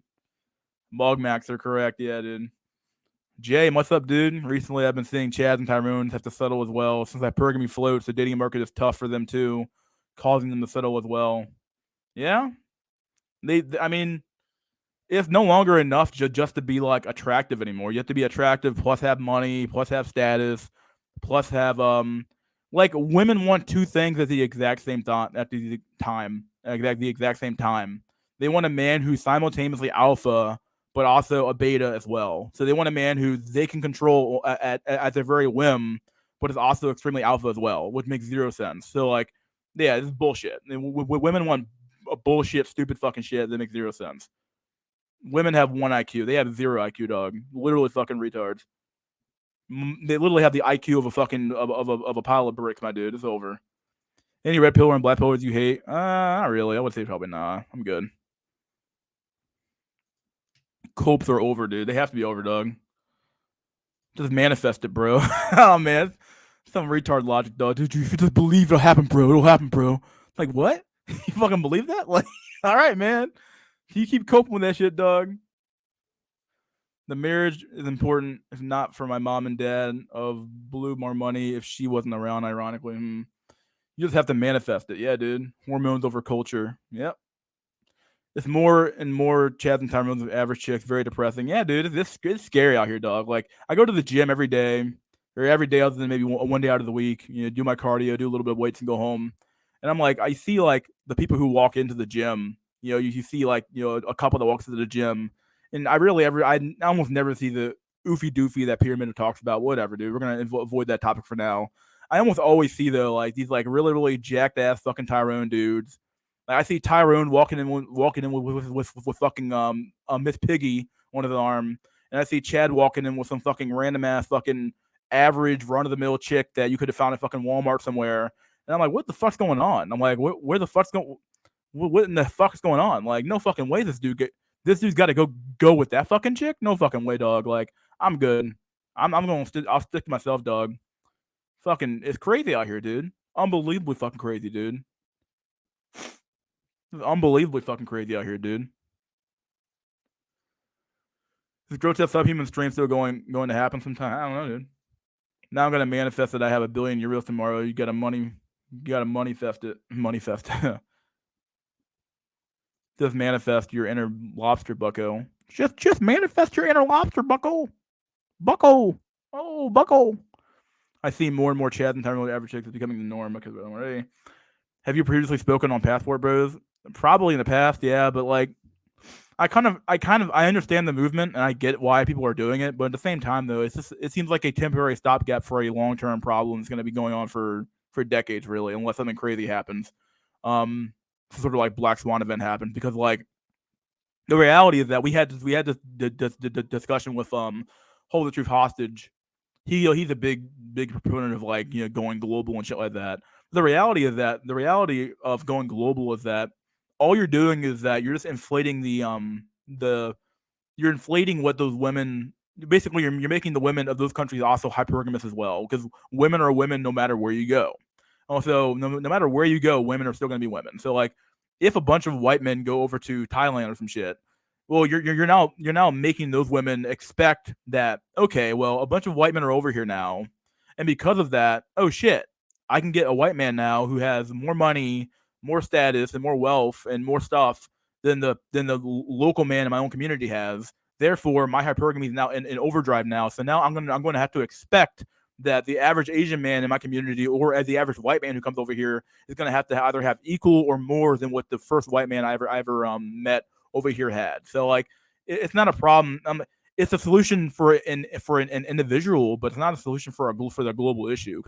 Mogmax are correct, yeah, dude. Jay, what's up, dude? Recently, I've been seeing Chaz and Tyrone have to settle as well. Since hypergamy floats, the dating market is tough for them too, causing them to settle as well. Yeah, I mean, it's no longer enough just to be like attractive anymore. You have to be attractive, plus have money, plus have status, plus have like women want 2 things at the exact same time. The exact same time, they want a man who's simultaneously alpha, but also a beta as well. So they want a man who they can control at their very whim, but is also extremely alpha as well, which makes zero sense. So like, yeah, this is bullshit. Women want a bullshit, stupid fucking shit that makes zero sense. Women have one IQ. They have zero IQ, dog. Literally fucking retards. They literally have the IQ of a fucking of a pile of bricks, my dude. It's over. Any red pill and black pillars you hate? Not really. I would say probably not. I'm good. Copes are over, dude. They have to be over, dog. Just manifest it, bro. Oh man, some retard logic, dog. Dude, you just believe it'll happen, bro. It'll happen, bro. Like what? You fucking believe that? Like, all right, man. You keep coping with that shit, dog. The marriage is important, if not for my mom and dad of blew more money if she wasn't around. Ironically, you just have to manifest it. Yeah, dude. Hormones over culture. Yep. It's more and more Chads and Tyrones of average chicks. Very depressing. Yeah, dude. It's scary out here, dog. Like I go to the gym every day, or every day other than maybe one day out of the week. You know, do my cardio, do a little bit of weights, and go home. And I'm like, I see like the people who walk into the gym. You know, you see like a couple that walks into the gym, and I almost never see the oofy doofy that Pyramid talks about. Whatever, dude. We're gonna avoid that topic for now. I almost always see though like these like really jacked ass fucking Tyrone dudes. Like I see Tyrone walking in with fucking Miss Piggy on his arm, and I see Chad walking in with some fucking random ass fucking average run of the mill chick that you could have found at fucking Walmart somewhere. And I'm like, what the fuck's going on? I'm like, where the fuck's going? What in the fuck's going on? Like, no fucking way this dude's got to go with that fucking chick. No fucking way, dog. Like, I'm good. I'll stick to myself, dog. Fucking, it's crazy out here, dude. Unbelievably fucking crazy, dude. It's unbelievably fucking crazy out here, dude. Is grotesque subhuman strength still going to happen sometime? I don't know, dude. Now I'm gonna manifest that I have 1 billion euros tomorrow. You gotta manifest it. Manifest. Just manifest your inner lobster, bucko. Just manifest your inner lobster, bucko. Bucko. Oh, bucko. I see more and more Chads and Tyrone average chicks is becoming the norm because I'm already. Have you previously spoken on Passport Bros? Probably in the past, yeah, but like I understand the movement and I get why people are doing it, but at the same time though, it seems like a temporary stopgap for a long-term problem that's going to be going on for decades really, unless something crazy happens. Sort of like Black Swan event happened because like the reality is that we had this discussion with Hold the Truth Hostage. He's a big proponent of like going global and shit like that. The reality of going global is that all you're doing is that you're just inflating you're inflating what those women basically you're making the women of those countries also hypergamous as well because women are women no matter where you go. Also, no matter where you go, women are still going to be women. So like if a bunch of white men go over to Thailand or some shit, well, you're now making those women expect that okay, well, a bunch of white men are over here now, and because of that, oh shit, I can get a white man now who has more money, more status, and more wealth and more stuff than the local man in my own community has. Therefore, my hypergamy is now in overdrive now. So now I'm going to have to expect that the average Asian man in my community or as the average white man who comes over here is going to have either have equal or more than what the first white man I ever met over here had. So like it's not a problem. It's a solution for an individual, but it's not a solution for the global issue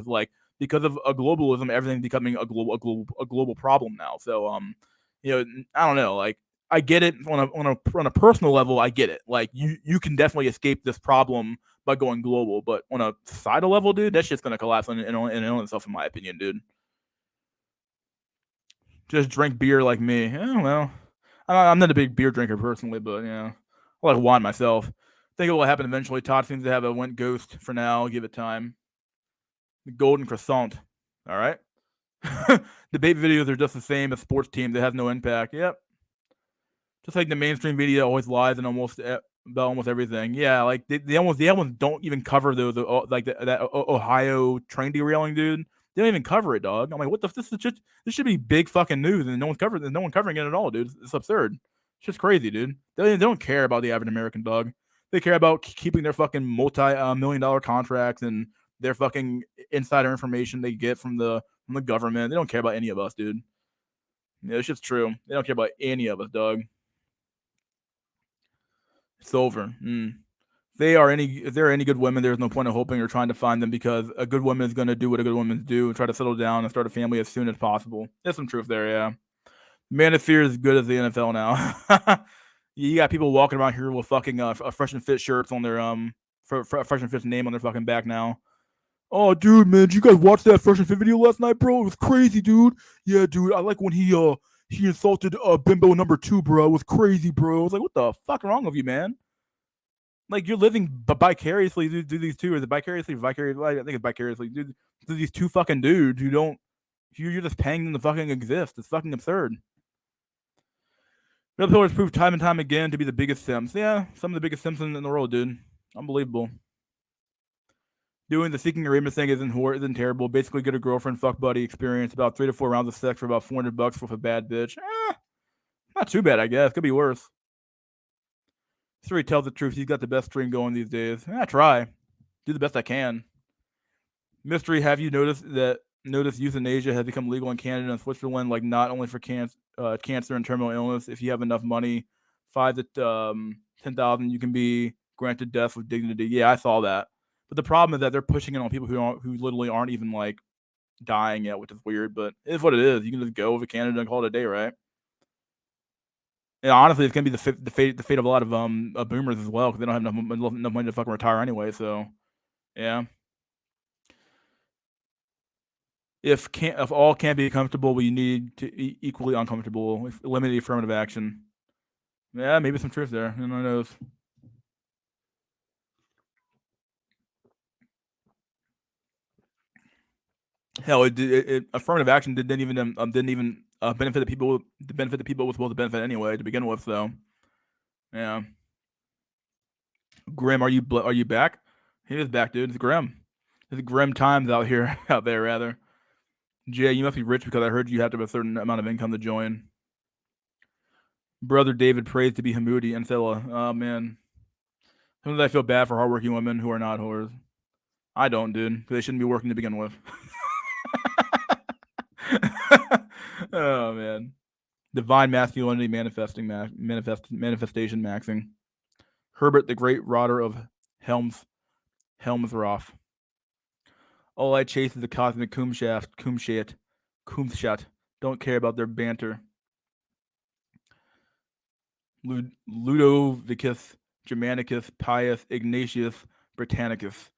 because of a globalism, everything's becoming a global problem now. So I don't know. Like I get it on a personal level. I get it. Like you can definitely escape this problem by going global, but on a societal level, dude, that shit's gonna collapse in itself, in my opinion, dude. Just drink beer like me. Well, I'm not a big beer drinker personally, but I like wine myself. I think it will happen eventually. Todd seems to have a went ghost for now. Give it time. The golden croissant. All right. Debate videos are just the same as sports teams. They have no impact. Yep. Just like the mainstream media always lies and about almost everything. Yeah, like they almost don't even cover those like that Ohio train derailing dude. They don't even cover it, dog. I'm like, what the? This should be big fucking news, and no one covering it at all, dude. It's absurd. It's just crazy, dude. They don't care about the average American, dog. They care about keeping their fucking multi-million-dollar contracts and their fucking insider information they get from the government. They don't care about any of us, dude. Yeah, it's just true. They don't care about any of us, dog. It's over. If there are any good women, there's no point in hoping or trying to find them because a good woman is going to do what a good woman do and try to settle down and start a family as soon as possible. There's some truth there, yeah. Manosphere is as good as the NFL now. You got people walking around here with fucking fresh and fit shirts on their fresh and fit name on their fucking back now. Oh, dude, man, did you guys watch that fresh and fit video last night, bro? It was crazy, dude. Yeah, dude, I like when he insulted Bimbo number 2, bro. It was crazy, bro. I was like, what the fuck wrong with you, man? Like you're living vicariously through these two, or is it vicariously? Vicariously, I think it's vicariously. Through these two fucking dudes who don't. You're just paying them to fucking exist. It's fucking absurd. Real pillars proved time and time again to be the biggest simps. Yeah, some of the biggest simps in the world, dude. Unbelievable. Doing the seeking arrangement thing isn't terrible. Basically, get a girlfriend, fuck buddy experience. About 3 to 4 rounds of sex for about $400 with a bad bitch. Not too bad, I guess. Could be worse. So he tells the truth. He's got the best stream going these days. I try. Do the best I can. Mystery, have you noticed euthanasia has become legal in Canada and Switzerland, like not only for cancer and terminal illness. If you have enough money, 5 to 10,000, you can be granted death with dignity. Yeah, I saw that. But the problem is that they're pushing it on people who literally aren't even like dying yet, which is weird. But it is what it is. You can just go over Canada and call it a day, right? Yeah, honestly, it's gonna be the fate of a lot of boomers as well because they don't have enough money to fucking retire anyway. So, yeah. If all can't be comfortable, we need to be equally uncomfortable. Eliminate affirmative action. Yeah, maybe some truth there. Who knows? Hell, affirmative action didn't even benefit the people. Benefit the people it was supposed to benefit anyway to begin with. So, yeah. Grim, are you back? He is back, dude. It's grim. It's grim times out here, out there rather. Jay, you must be rich because I heard you have to have a certain amount of income to join. Brother David prays to be Hamudi and Silla. Oh man. Sometimes I feel bad for hardworking women who are not whores. I don't, dude, because they shouldn't be working to begin with. Oh man. Divine masculinity manifestation maxing. Herbert the Great Rotter of Helmsroth. All I chase is the cosmic Kumshat. Don't care about their banter. Ludovicus Germanicus Pius Ignatius Britannicus.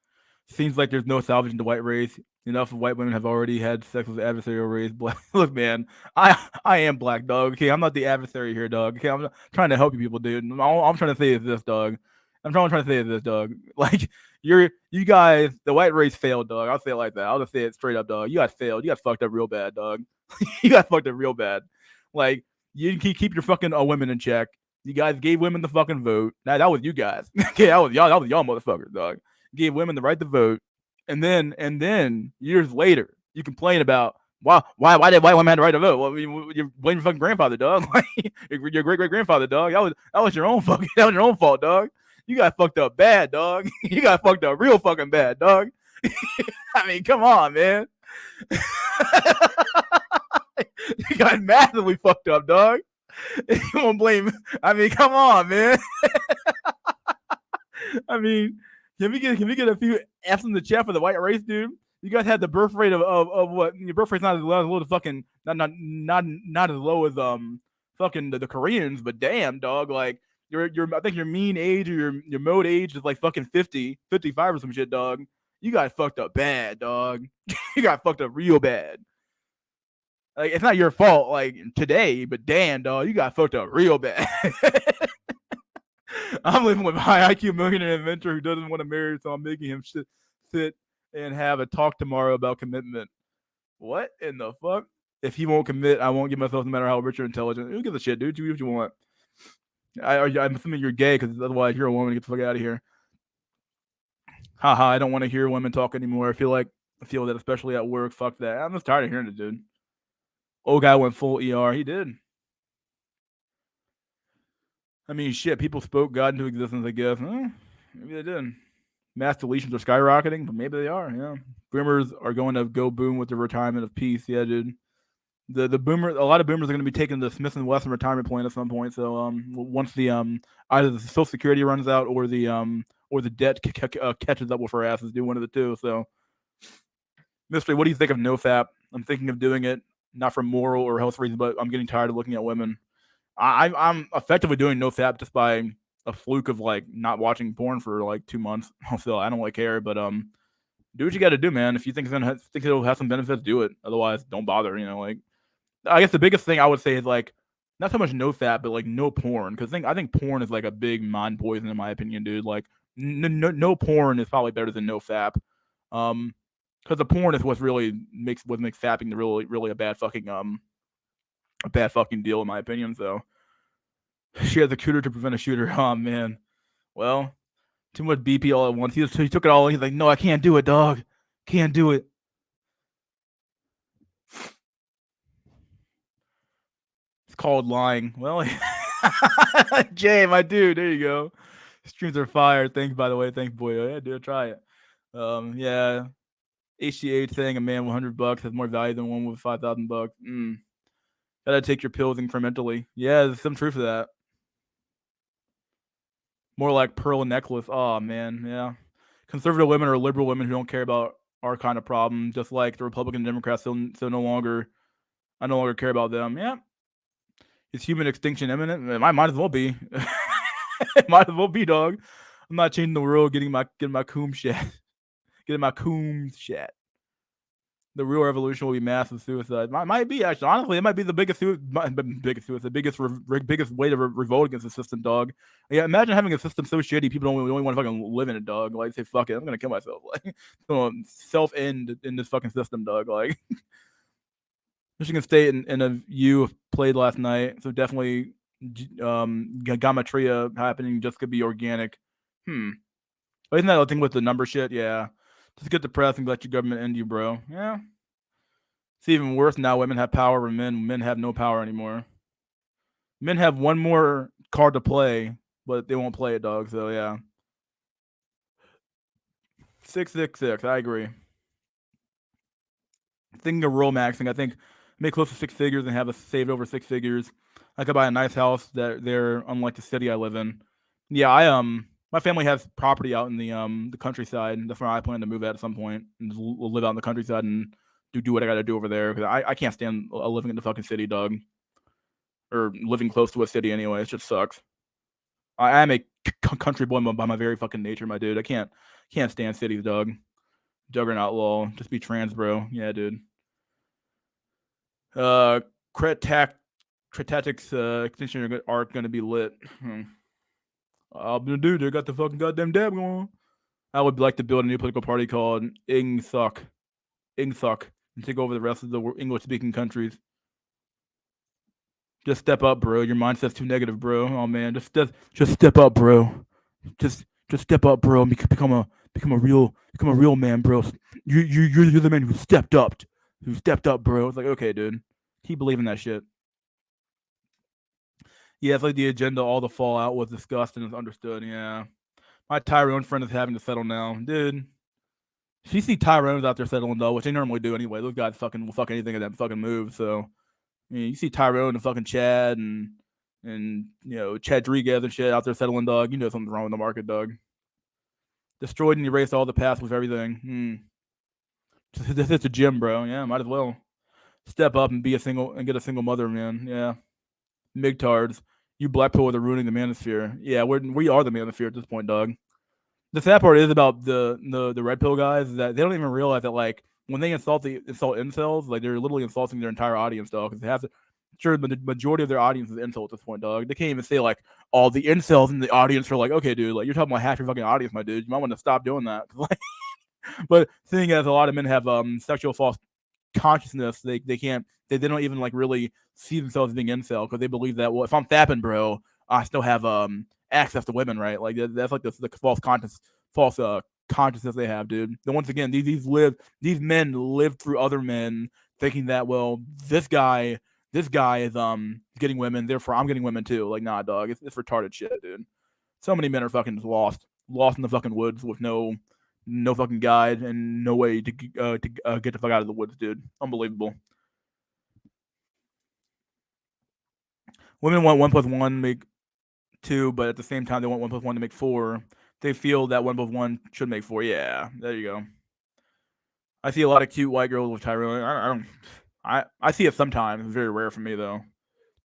Seems like there's no salvaging the white race. Enough white women have already had sex with the adversarial race. Look, man, I am black, dog. Okay, I'm not the adversary here, dog. Okay, I'm trying to help you people, dude. All I'm trying to say is this, dog. Trying to say is this, dog. Like you guys, the white race failed, dog. I'll say it like that. I'll just say it straight up, dog. You guys failed. You got fucked up real bad, dog. You got fucked up real bad. Like you didn't keep your fucking women in check. You guys gave women the fucking vote. Now that was you guys. Okay, that was y'all. That was y'all motherfuckers, dog. Gave women the right to vote, and then years later, you complain about why did white women have the right to vote? Well, you're blaming your fucking grandfather, dog. Your great grandfather, dog. That was your own fucking that was your own fault, dog. You got fucked up bad, dog. You got fucked up real fucking bad, dog. I mean, come on, man. You got massively fucked up, dog. You won't blame. I mean, come on, man. I mean, can we get a few F's in the chat for the white race, dude? You guys had the birth rate of what? Your birth rate's not as low as fucking not as low as fucking the Koreans, but damn, dog, like your I think your mean age or your mode age is like fucking 50, 55 or some shit, dog. You got fucked up bad, dog. You got fucked up real bad. Like it's not your fault, like today, but damn, dog, you got fucked up real bad. I'm living with a high IQ millionaire inventor who doesn't want to marry, so I'm making him sit and have a talk tomorrow about commitment. What in the fuck? If he won't commit, I won't give myself no matter how rich or intelligent. Who gives a shit, dude? Do what you want. I'm assuming you're gay because otherwise you're a woman. Get the fuck out of here. Haha, I don't want to hear women talk anymore. I feel that especially at work. Fuck that. I'm just tired of hearing it, dude. Old guy went full ER. He did. I mean, shit. People spoke God into existence, I guess. Maybe they did. Mass deletions are skyrocketing, but maybe they are. Yeah. Boomers are going to go boom with the retirement of peace. Yeah, dude. The boomer, a lot of boomers are going to be taking the Smith and Wesson retirement plan at some point. So once the either the Social Security runs out or the debt catches up with her asses, do one of the two. So, Mystery, what do you think of NoFap? I'm thinking of doing it not for moral or health reasons, but I'm getting tired of looking at women. I'm effectively doing NoFap just by a fluke of like not watching porn for like 2 months. So I don't really care, but do what you got to do, man. If you think it'll have some benefits, do it. Otherwise, don't bother. Like I guess the biggest thing I would say is like not so much no fat, but like no porn. Because I think porn is like a big mind poison in my opinion, dude. Like no porn is probably better than no fap. Because the porn is what makes fapping the really a bad fucking deal in my opinion. So she has a cooter to prevent a shooter. Oh man, well too much BP all at once. He took it all. He's like, no, I can't do it, dog. Can't do it. It's called lying. Well, Jay, my dude, there you go. Streams are fire. Thanks, by the way. Thanks, boy. Yeah, dude, try it. Yeah. HGH saying a man with $100 has more value than one with $5,000. Gotta take your pills incrementally. Yeah, there's some truth to that. More like pearl necklace. Oh man, yeah. Conservative women are liberal women who don't care about our kind of problem, just like the Republican and Democrats. So I no longer care about them. Yeah. Is human extinction imminent? It might as well be. It might as well be, dog. I'm not changing the world. Getting my coom shit. Getting my coom shit. The real revolution will be massive suicide. Might be actually. Honestly, it might be the biggest suicide, biggest way to revolt against the system, dog. Yeah, imagine having a system so shitty people only want to fucking live in it, dog. Like say fuck it, I'm gonna kill myself. Like self end in this fucking system, dog. Like Michigan State and a U played last night, so definitely Gamatria happening just could be organic. But isn't that the thing with the number shit? Yeah. Just get depressed and let your government end you, bro. Yeah. It's even worse now. Women have power over men. Men have no power anymore. Men have one more card to play, but they won't play it, dog. So yeah. 666. I agree. Thinking of roll maxing, I think make close to 6 figures and have a saved over 6 figures. I could buy a nice house there, unlike the city I live in. Yeah, my family has property out in the countryside. That's where I plan to move at some point and we'll live out in the countryside and do what I got to do over there because I can't stand living in the fucking city, dog, or living close to a city anyway. It just sucks. I am a country boy by my very fucking nature, my dude. I can't stand cities, dog. Juggernaut lol. Just be trans, bro. Yeah, dude. Cretatics extension arc gonna be lit. Dude, they got the fucking goddamn dab going. I would like to build a new political party called Ingthuk, and take over the rest of the English-speaking countries. Just step up, bro. Your mindset's too negative, bro. Oh man, just step up, bro. Just step up, bro. And become a real man, bro. You're the man who stepped up, bro. It's like, okay, dude, keep believing that shit. Yeah, it's like the agenda, all the fallout was discussed and is understood. Yeah, my Tyrone friend is having to settle now, dude. If you see Tyrones out there settling though, which they normally do anyway, those guys will fuck anything in that fucking move. So you see Tyrone and fucking Chad and Chad Rodriguez and shit out there settling, dog. You know something's wrong with the market, dog. Destroyed and erased all the past with everything. This is a gym, bro. Yeah, might as well step up and get a single mother, man. Yeah, migtards. You black people are ruining the manosphere. Yeah, we are the manosphere at this point, dog. The sad part is about the red pill guys is that they don't even realize that like when they insult incels, like they're literally insulting their entire audience, dog. Because they have to. Sure, the majority of their audience is insult at this point, dog. They can't even say like all the incels in the audience are like, okay, dude, like you're talking about half your fucking audience, my dude. You might want to stop doing that. Like, but seeing as a lot of men have sexual false consciousness, they don't even like really see themselves as being incel because they believe that well, if I'm fapping, bro, I still have access to women, right? Like that's like the false consciousness they have, dude. And once again, these men live through other men, thinking that well, this guy is getting women, therefore I'm getting women too. Like, nah, dog, it's retarded shit, dude. So many men are fucking lost in the fucking woods with no fucking guide and no way to get the fuck out of the woods, dude. Unbelievable. Women want 1 plus 1 to make 2, but at the same time they want 1 plus 1 to make 4. They feel that 1 plus 1 should make 4. Yeah, there you go. I see a lot of cute white girls with Tyrone. I don't. I see it sometimes. It's very rare for me though.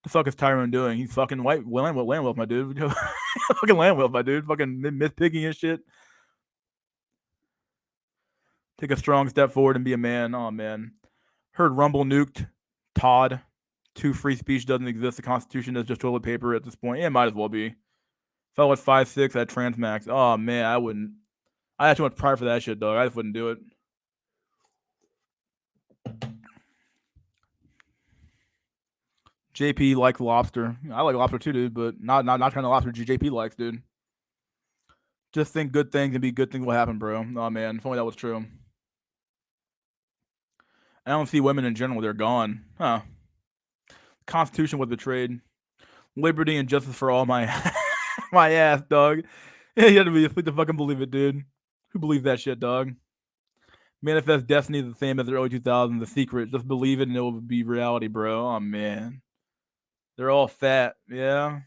The fuck is Tyrone doing? He's fucking white land wolf, my dude. Fucking land wolf, my dude. Fucking myth picking and shit. Take a strong step forward and be a man. Oh man. Heard Rumble nuked Todd. 2 free speech doesn't exist. The Constitution is just toilet paper at this point. Yeah, it might as well be. If I was 5'6", I'd transmax. Oh man, I wouldn't. I had too much pride for that shit, dog. I just wouldn't do it. JP likes lobster. I like lobster too, dude, but not kind of lobster JP likes, dude. Just think good things and be good things will happen, bro. Oh man, if only that was true. I don't see women in general. They're gone. Huh. Constitution was betrayed. Liberty and justice for all my my ass, dog. Yeah, you have to be asleep to fucking believe it, dude. Who believes that shit, dog? Manifest destiny is the same as the early 2000s. The secret. Just believe it and it will be reality, bro. Oh man. They're all fat. Yeah.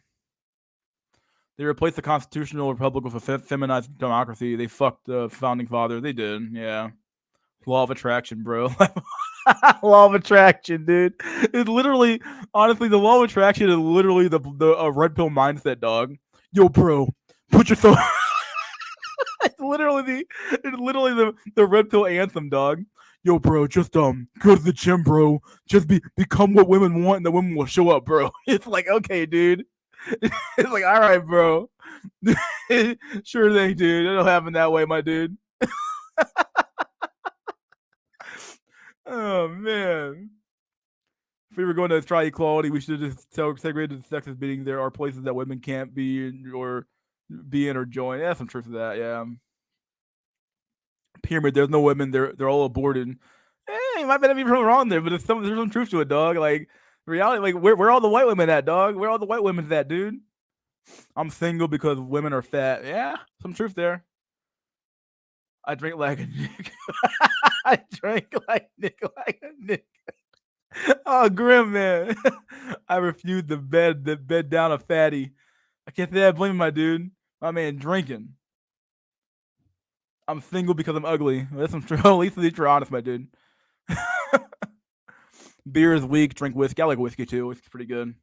They replaced the constitutional republic with a feminized democracy. They fucked the founding father. They did. Yeah. Law of attraction, bro. Law of attraction, dude. It's literally, honestly, the law of attraction is literally the red pill mindset, dog. Yo, bro, put your thumb. It's literally the red pill anthem, dog. Yo, bro, just go to the gym, bro. Just become what women want, and the women will show up, bro. It's like, okay, dude. It's like, all right, bro. Sure thing, dude. It'll happen that way, my dude. Oh man. If we were going to try equality, we should have just segregated the sexes, meaning there are places that women can't be in or join. Yeah, some truth to that. Yeah. Pyramid, there's no women. They're all aborted. You might be wrong there, but there's some truth to it, dog. Like reality, like where all the white women at, dog? Where all the white women at, dude? I'm single because women are fat. Yeah, some truth there. I drink like a Nick. I drink like Nick. Oh, grim man. I refuse the bed down a fatty. I can't say I blame my dude. My man drinking. I'm single because I'm ugly. That's some true. At least you're honest, my dude. Beer is weak. Drink whiskey. I like whiskey too. Whiskey's pretty good.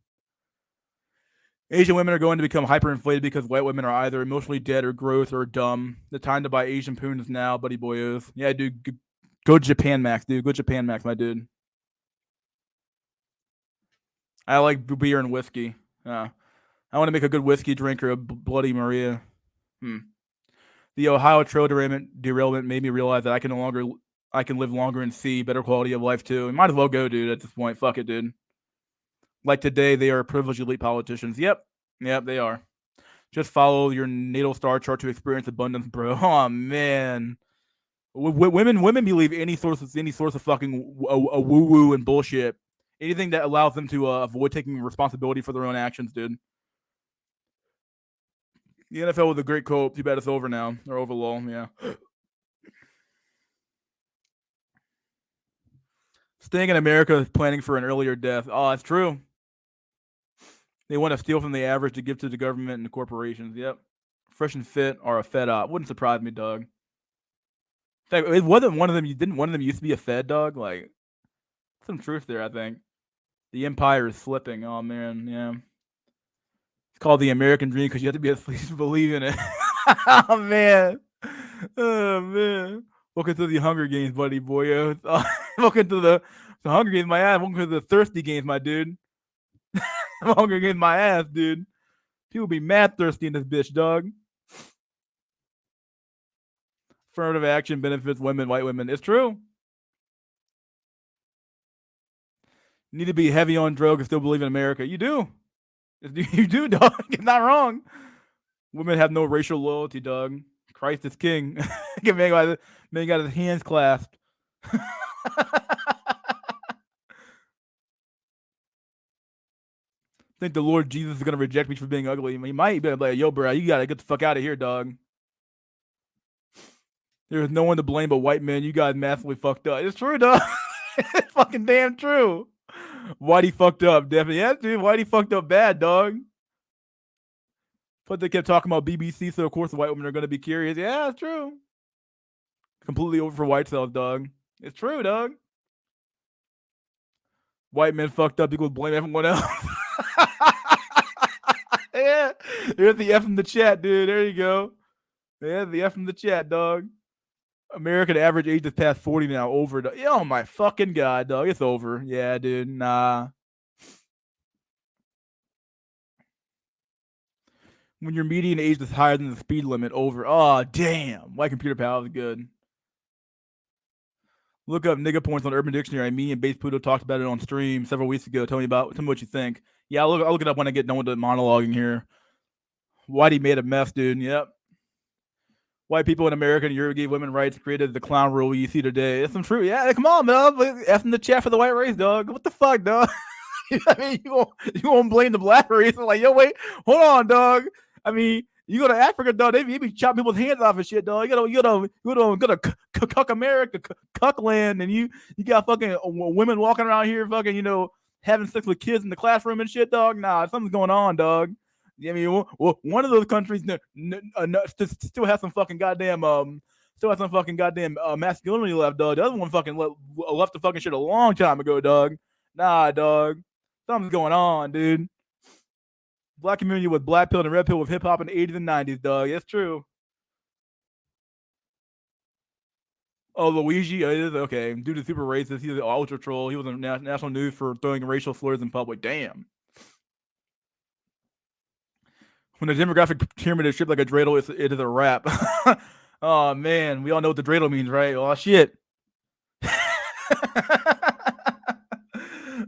Asian women are going to become hyperinflated because white women are either emotionally dead or gross or dumb. The time to buy Asian poon is now, buddy boyos. Yeah, dude. Go Japan Max, dude. Go Japan Max, my dude. I like beer and whiskey. I want to make a good whiskey drinker, a Bloody Maria. The Ohio trail derailment made me realize that I can live longer and see better quality of life too. Might as well go, dude. At this point, fuck it, dude. Like today, they are privileged elite politicians. Yep, they are. Just follow your natal star chart to experience abundance, bro. Oh man, women believe any source of fucking a woo woo and bullshit. Anything that allows them to avoid taking responsibility for their own actions, dude. The NFL was a great quote. Too bad it's over now. Or over, lol. Yeah. Staying in America is planning for an earlier death. Oh, that's true. They want to steal from the average to give to the government and the corporations. Yep. Fresh and fit are a fed up. Wouldn't surprise me, dog. In fact, it wasn't one of them. Didn't one of them used to be a fed dog? Like, some truth there, I think. The empire is slipping. Oh man, yeah. It's called the American dream because you have to be asleep to believe in it. Oh man. Oh man. Welcome to the Hunger Games, buddy boy. Welcome to the Hunger Games, my ass. Welcome to the thirsty games, my dude. Hunger Games, my ass, dude. People be mad thirsty in this bitch, dog. Affirmative action benefits women, white women. It's true. You need to be heavy on drugs and still believe in America. You do. You do, dog. It's not wrong. Women have no racial loyalty, dog. Christ is king. Man got his hands clasped. Think the Lord Jesus is gonna reject me for being ugly. He might be like, yo, bro, you gotta get the fuck out of here, dog. There's no one to blame but white men. You guys massively fucked up. It's true, dog. It's fucking damn true. Whitey fucked up, definitely. Yeah, dude, Whitey fucked up bad, dog. But they kept talking about BBC, so of course the white women are going to be curious. Yeah, it's true. Completely over for white cells, dog. It's true, dog. White men fucked up equals blame everyone else. Yeah, there's the F in the chat, dude. There you go. Yeah, the F in the chat, dog. American average age is past 40 now. Over. Oh my fucking god, dog. It's over. Yeah, dude. Nah. When your median age is higher than the speed limit, over. Oh, damn. White computer pal is good. Look up nigga points on Urban Dictionary. Me and Base Pluto talked about it on stream several weeks ago. Tell me what you think. Yeah, I'll look it up when I get done with the monologuing here. Whitey made a mess, dude. Yep. White people in America and Europe gave women rights, created the clown rule you see today. It's some truth. Yeah, come on, man. F in the chat for the white race, dog. What the fuck, dog? I mean, you won't blame the black race. I'm like, yo, wait, hold on, dog. I mean, you go to Africa, dog. They be chopping people's hands off and shit, dog. You go to cuck America, cuck land, and you got fucking women walking around here, fucking, having sex with kids in the classroom and shit, dog. Nah, something's going on, dog. I mean, one of those countries still has some fucking goddamn masculinity left, dog. The other one fucking left the fucking shit a long time ago, dog. Nah, dog. Something's going on, dude. Black community with black pill and red pill with hip hop in the 80s and 90s, dog. It's true. Oh, Luigi, it is okay. Dude is super racist. He's an ultra troll. He was on national news for throwing racial slurs in public. Damn. When the demographic pyramid is shaped like a dreidel, it is a wrap. Oh man, we all know what the dreidel means, right? Oh shit.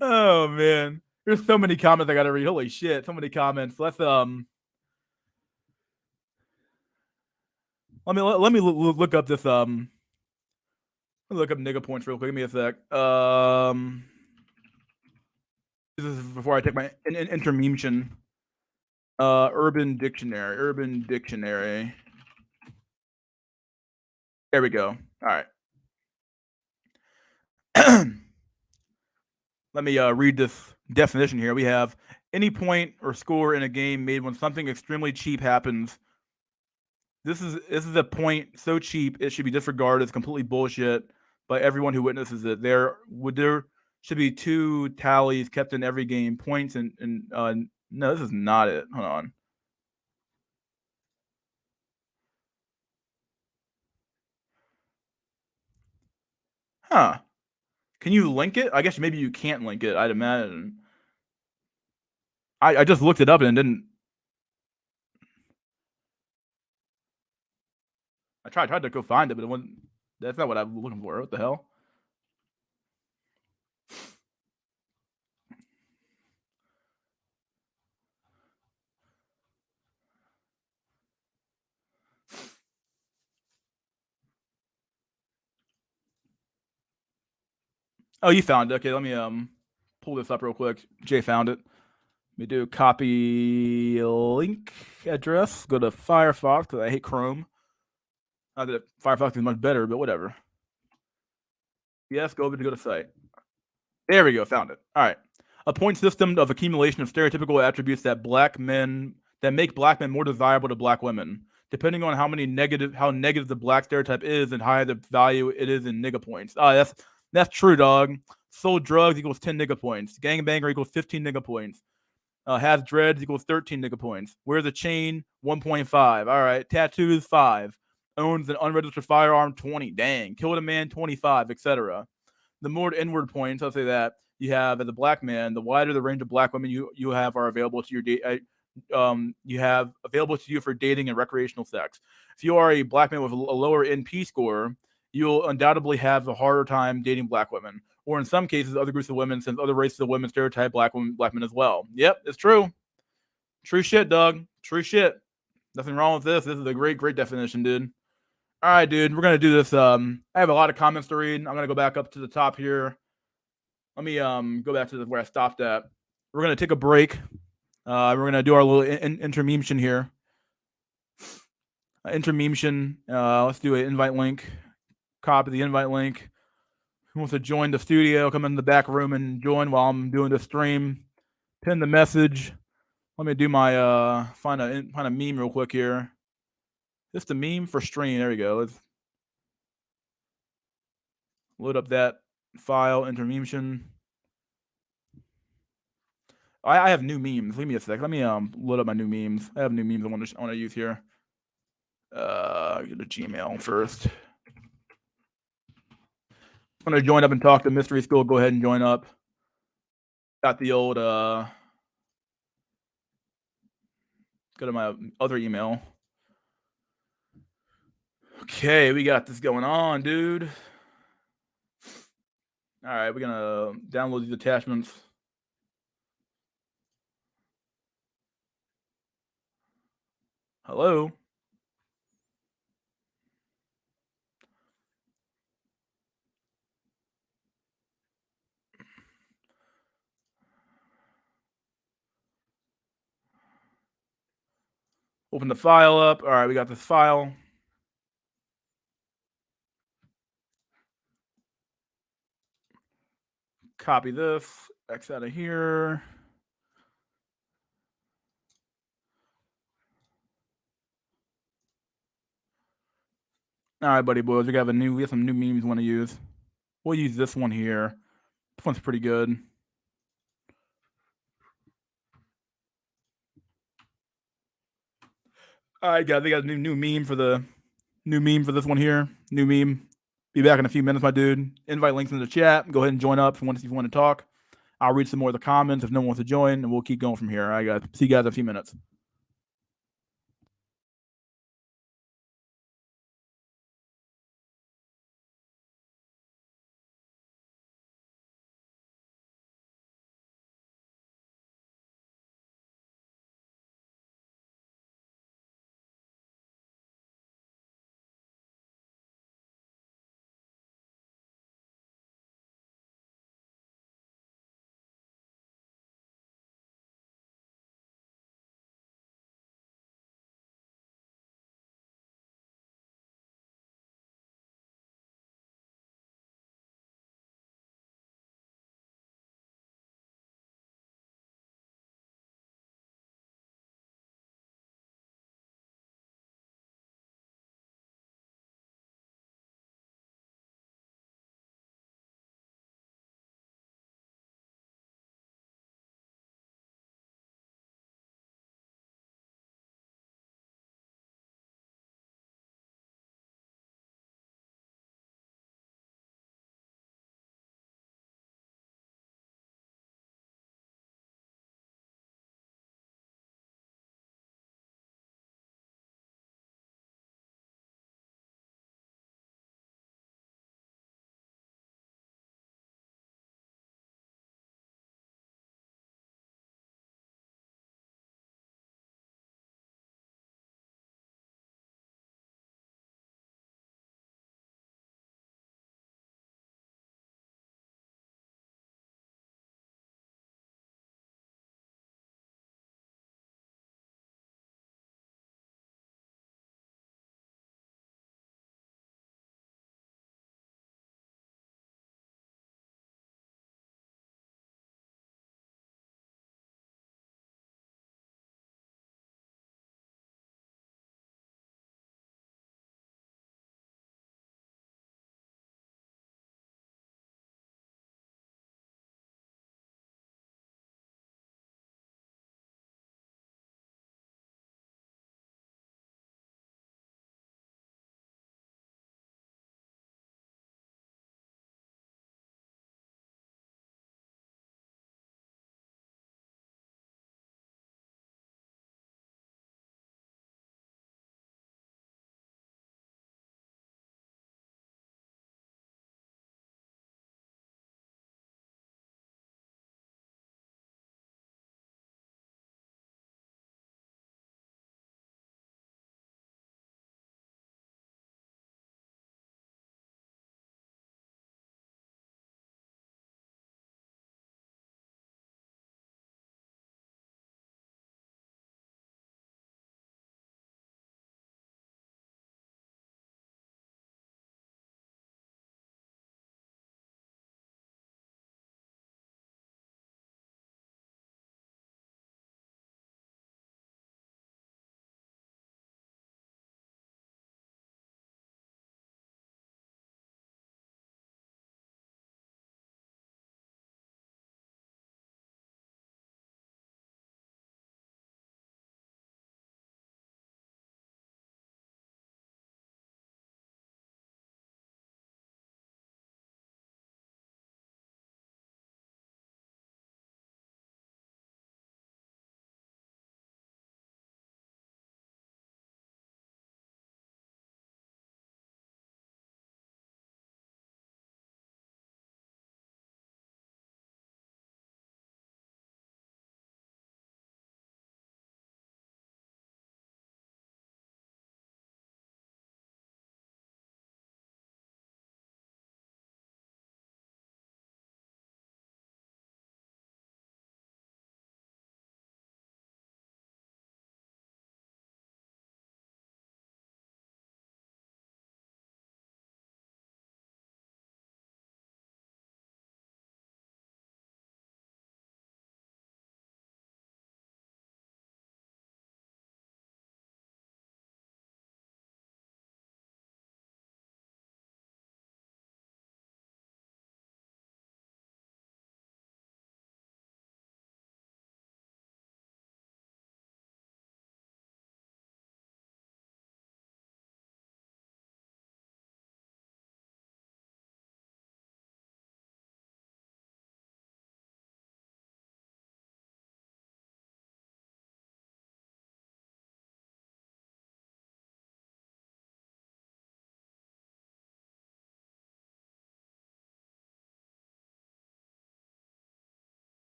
Oh man, there's so many comments I gotta read. Holy shit, so many comments. Let me look up this look up nigga points real quick. Give me a sec. This is before I take my intermission. Urban Dictionary. There we go. All right. Let me read this definition here. We have any point or score in a game made when something extremely cheap happens. This is a point so cheap it should be disregarded as completely bullshit by everyone who witnesses it. There should be 2 tallies kept in every game, points and no, this is not it. Hold on. Huh. Can you link it? I guess maybe you can't link it, I'd imagine. I just looked it up and it didn't. I tried to go find it, but it wasn't. That's not what I'm looking for. What the hell? Oh, you found it. Okay, let me pull this up real quick. Jay found it. Let me do copy link address. Go to Firefox because I hate Chrome. Not that Firefox is much better, but whatever. Yes, go to site. There we go. Found it. All right. A point system of accumulation of stereotypical attributes that make black men more desirable to black women, depending on how negative the black stereotype is and how the value it is in nigga points. That's true, dog. Sold drugs equals 10 nigga points. Gangbanger equals 15 nigga points. Has dreads equals 13 nigga points. Wears a chain, 1.5. All right. Tattoos, 5. Owns an unregistered firearm, 20. Dang. Killed a man, 25, etc. The more inward points, I'll say that, you have as a black man, the wider the range of black women you have are available to you have available to you for dating and recreational sex. If you are a black man with a lower NP score, you'll undoubtedly have a harder time dating black women, or in some cases, other groups of women, since other races of women stereotype black men as well. Yep, it's true. True shit, dog. True shit. Nothing wrong with this. This is a great definition, dude. All right, dude. We're gonna do this. I have a lot of comments to read. I'm gonna go back up to the top here. Let me go back to where I stopped at. We're gonna take a break. We're gonna do our little intermission here. Intermission. Let's do an invite link. Copy the invite link. Who wants to join the studio? Come in the back room and join while I'm doing the stream. Pin the message. Let me do my find a meme real quick here. Just a meme for stream. There we go. Let's load up that file, intermemtion. I have new memes. Leave me a sec. Let me load up my new memes. I have new memes I want to use here. Get a Gmail first. I'm gonna join up and talk to Mystery School. Go ahead and join up. Got the old go to my other email. Okay, we got this going on, dude. All right, we're gonna download these attachments. Hello. Open the file up. All right, we got this file. Copy this. X out of here. All right, buddy boys, we have some new memes we want to use. We'll use this one here. This one's pretty good. All right, guys, we got a new meme for this one here. New meme. Be back in a few minutes, my dude. Invite links in the chat. Go ahead and join up if you want to talk. I'll read some more of the comments if no one wants to join, and we'll keep going from here. All right, guys. See you guys in a few minutes.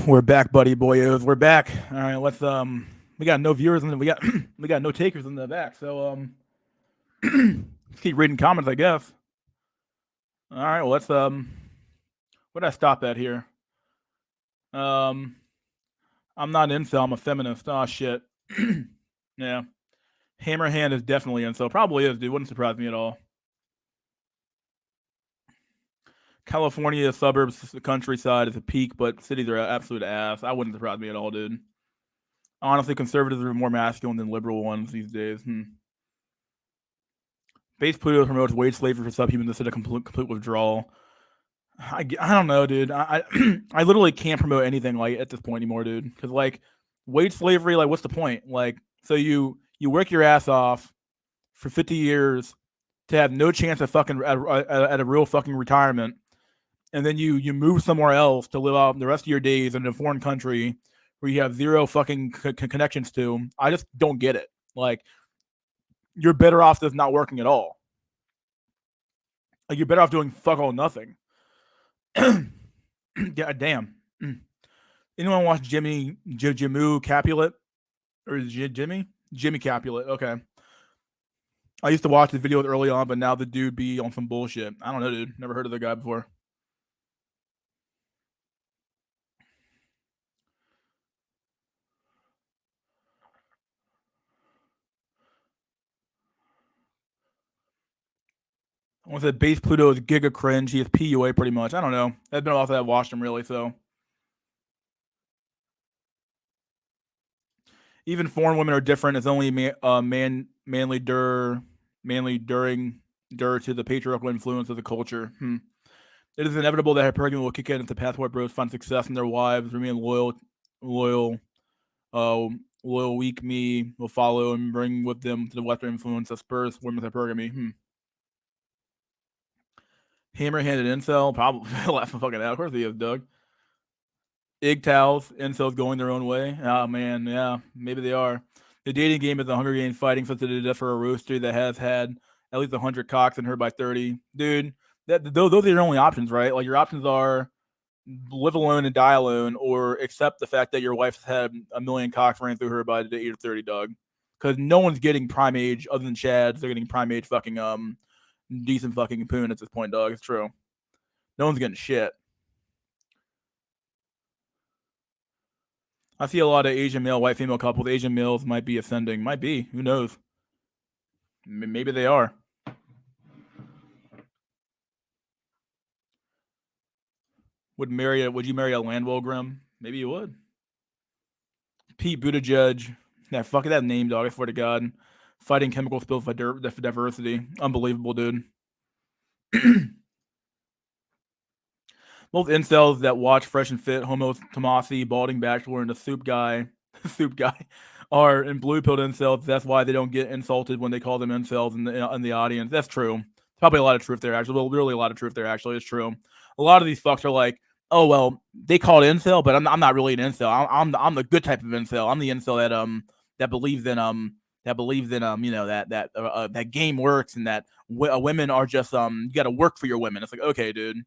We're back, buddy boyos. We're back. All right, let's we got no viewers and we got we got no takers in the back. So let's keep reading comments, I guess. All right, well, let's where did I stop at here? Um I'm not an incel, I'm a feminist. Oh shit. Yeah. Hammerhand is definitely incel. Probably is, dude. Wouldn't surprise me at all. California suburbs, the countryside is a peak, but cities are absolute ass. That wouldn't surprise me at all, dude. Honestly, conservatives are more masculine than liberal ones these days. Base Pluto promotes wage slavery for subhumans instead of complete withdrawal. I don't know, dude. I literally can't promote anything like at this point anymore, dude. Because like wage slavery, like what's the point? Like so you work your ass off for 50 years to have no chance of fucking at a real fucking retirement, and then you move somewhere else to live out the rest of your days in a foreign country where you have zero fucking connections to. I just don't get it. Like you're better off just not working at all. Like you're better off doing fuck all nothing. Yeah, damn. Anyone watch Jimmy Capulet or Jimmy Capulet? Okay. I used to watch the videos early on, but now the dude be on some bullshit. I don't know, dude. Never heard of the guy before. I want to say base Pluto is giga cringe. He is PUA pretty much. I don't know. That's been off that I watched him really. So even foreign women are different. It's only manly to the patriarchal influence of the culture. It is inevitable that hypergamy will kick in if the passport bros find success in their wives, remain loyal, weak me will follow and bring with them to the Western influence that spurs women's hypergamy. Hammer-handed incel, probably laughing fucking out. Of course he is, Doug. Igtals, incels going their own way. Oh man, yeah, maybe they are. The dating game is a Hunger Games fighting such a death for a rooster that has had at least 100 cocks and her by 30. Dude, those are your only options, right? Like your options are live alone and die alone, or accept the fact that your wife's had a million cocks ran through her by the age of 30, Doug. Because no one's getting prime age other than Chads. They're getting prime age fucking decent fucking poon at this point, dog. It's true. No one's getting shit. I see a lot of Asian male, white female couples. Asian males might be ascending. Might be. Who knows? Maybe they are. Would you marry a Landwell Grim? Maybe you would. Pete Buttigieg. Yeah, fuck that name, dog. I swear to God. Fighting chemical spills for diversity. Unbelievable, dude. Most incels that watch Fresh and Fit, Homo Tomasi, Balding Bachelor, and the Soup Guy, are in blue pilled incels. That's why they don't get insulted when they call them incels in the audience. That's true. Probably a lot of truth there, actually. Well, really a lot of truth there, actually. It's true. A lot of these fucks are like, oh well, they call it incel, but I'm not really an incel. I'm the good type of incel. I'm the incel that believes in that game works and that women are just you got to work for your women. It's like, okay, dude.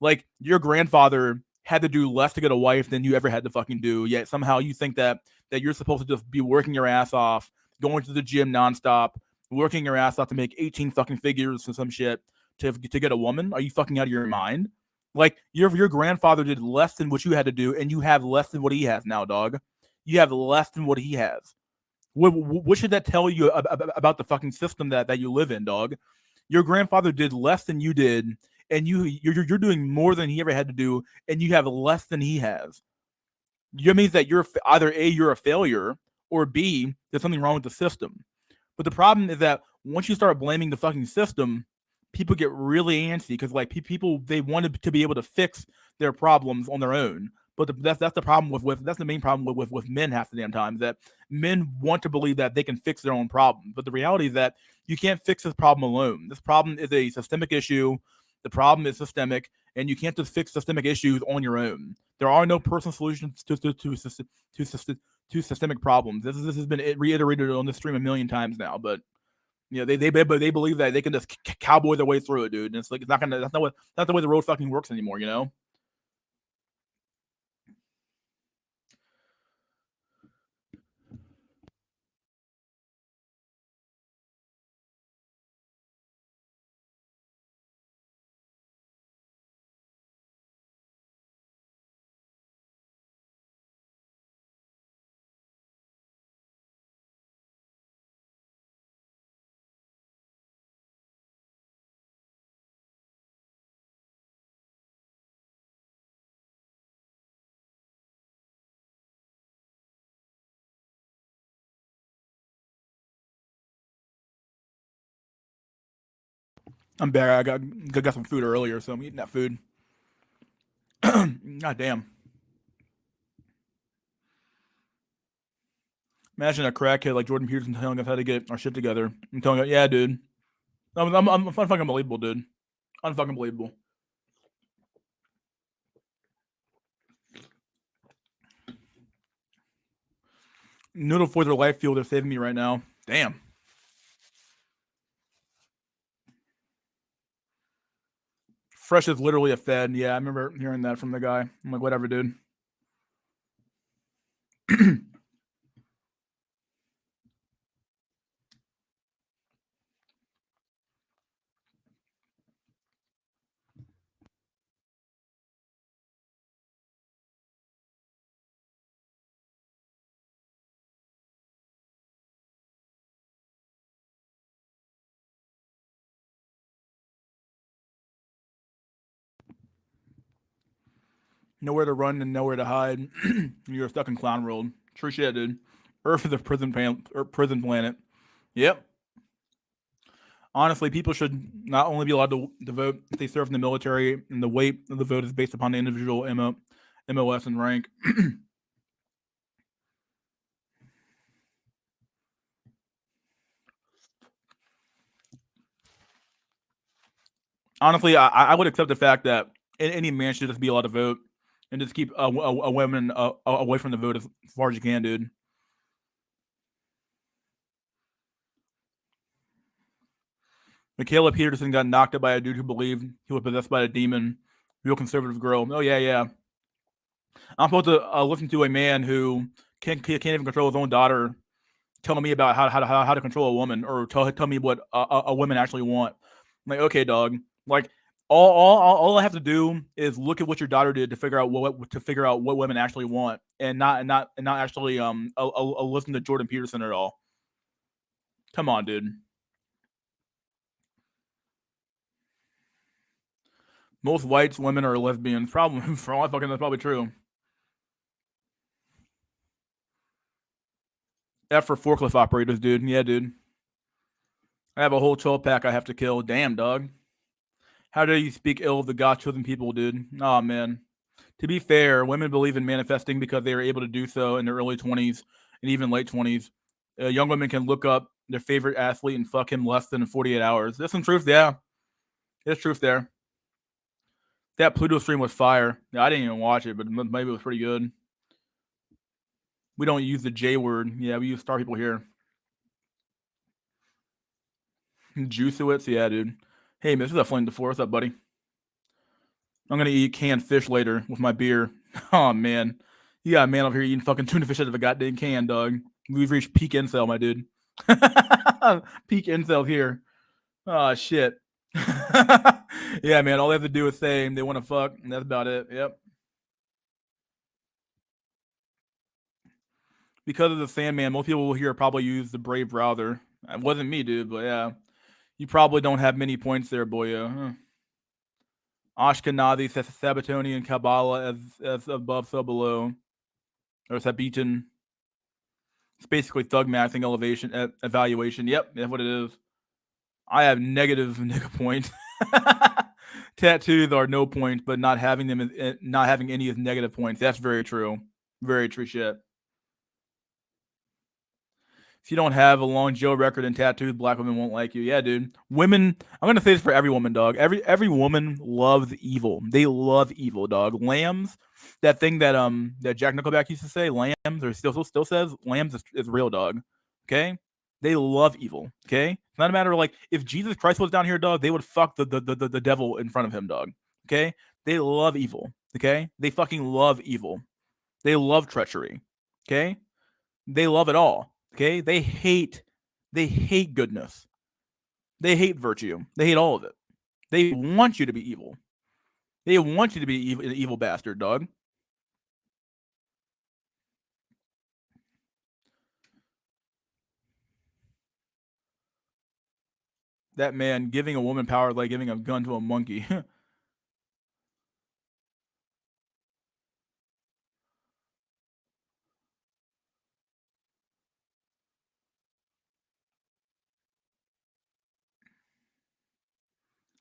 Like your grandfather had to do less to get a wife than you ever had to fucking do. Yet somehow you think that you're supposed to just be working your ass off, going to the gym nonstop, working your ass off to make 18 fucking figures and some shit to get a woman. Are you fucking out of your mind? Like your grandfather did less than what you had to do, and you have less than what he has now, dog. You have less than what he has. What should that tell you about the fucking system that you live in, dog? Your grandfather did less than you did, and you're doing more than he ever had to do, and you have less than he has. It means that you're either A, you're a failure, or B, there's something wrong with the system. But the problem is that once you start blaming the fucking system, people get really antsy because like people they wanted to be able to fix their problems on their own. But that's the problem that's the main problem with men half the damn time, is that men want to believe that they can fix their own problem. But the reality is that you can't fix this problem alone. This problem is a systemic issue. The problem is systemic, and you can't just fix systemic issues on your own. There are no personal solutions to systemic problems. This has been reiterated on the stream a million times now, but they believe that they can just cowboy their way through it, dude. And it's like that's not the way the road fucking works anymore, you know. I'm back. I got some food earlier, so I'm eating that food. God damn. Imagine a crackhead like Jordan Peterson telling us how to get our shit together. I'm telling you, yeah, dude. I'm unfucking unbelievable, dude. Unfucking believable. Noodle for their life fuel. They're saving me right now. Damn. Fresh is literally a fed. Yeah, I remember hearing that from the guy. I'm like, whatever, dude. Nowhere to run and nowhere to hide. You're stuck in clown world. True shit, dude. Earth is a prison planet. Yep. Honestly, people should not only be allowed to vote if they serve in the military, and the weight of the vote is based upon the individual MOS and rank. Honestly, I would accept the fact that any man should just be allowed to vote and just keep a woman away from the vote as far as you can, dude. Michaela Peterson got knocked out by a dude who believed he was possessed by a demon. Real conservative girl. Oh yeah, yeah. I'm supposed to listen to a man who can't even control his own daughter telling me about how to control a woman or tell me what a women actually want. I'm like, okay, dog. Like all I have to do is look at what your daughter did to figure out what women actually want, and not actually listen to Jordan Peterson at all. Come on, dude. Most whites women are lesbians. Probably for all I fucking that's probably true. F for forklift operators, dude. Yeah, dude. I have a whole 12 pack I have to kill. Damn, dog. How dare you speak ill of the God chosen people, dude? Oh man. To be fair, women believe in manifesting because they are able to do so in their early 20s and even late 20s. Young women can look up their favorite athlete and fuck him less than 48 hours. There's some truth, yeah. There's truth there. That Pluto stream was fire. Yeah, I didn't even watch it, but maybe it was pretty good. We don't use the J word. Yeah, we use star people here. Juicewitz, yeah, dude. Hey, man, this is a flame before. What's up, buddy? I'm gonna eat canned fish later with my beer. Oh man, you got a man over here eating fucking tuna fish out of a goddamn can, dog. We've reached peak incel, my dude. Peak incel here. Oh shit. Yeah, man. All they have to do is say they want to fuck, and that's about it. Yep. Because of the Sandman, most people here probably use the Brave Browser. It wasn't me, dude, but yeah, you probably don't have many points there, boyo. Ashkenazi, Sabbatonian, Kabbalah as above, so below, or Sabitan. It's basically thug maxing elevation evaluation. Yep, that's what it is. I have negative points. Tattoos are no points, but not having them not having any is negative points. That's very true. Very true shit. If you don't have a long Joe record and tattoos, black women won't like you. Yeah, dude. Women, I'm gonna say this for every woman, dog. Every woman loves evil. They love evil, dog. Lambs, that thing that Jack Nickelback used to say, lambs, or still says, lambs is real, dog. Okay, they love evil. Okay, it's not a matter of like if Jesus Christ was down here, dog, they would fuck the devil in front of him, dog. Okay, they love evil. Okay, they fucking love evil. They love treachery. Okay, they love it all. Okay? They hate goodness. They hate virtue. They hate all of it. They want you to be evil. They want you to be an evil bastard, dog. That man giving a woman power like giving a gun to a monkey.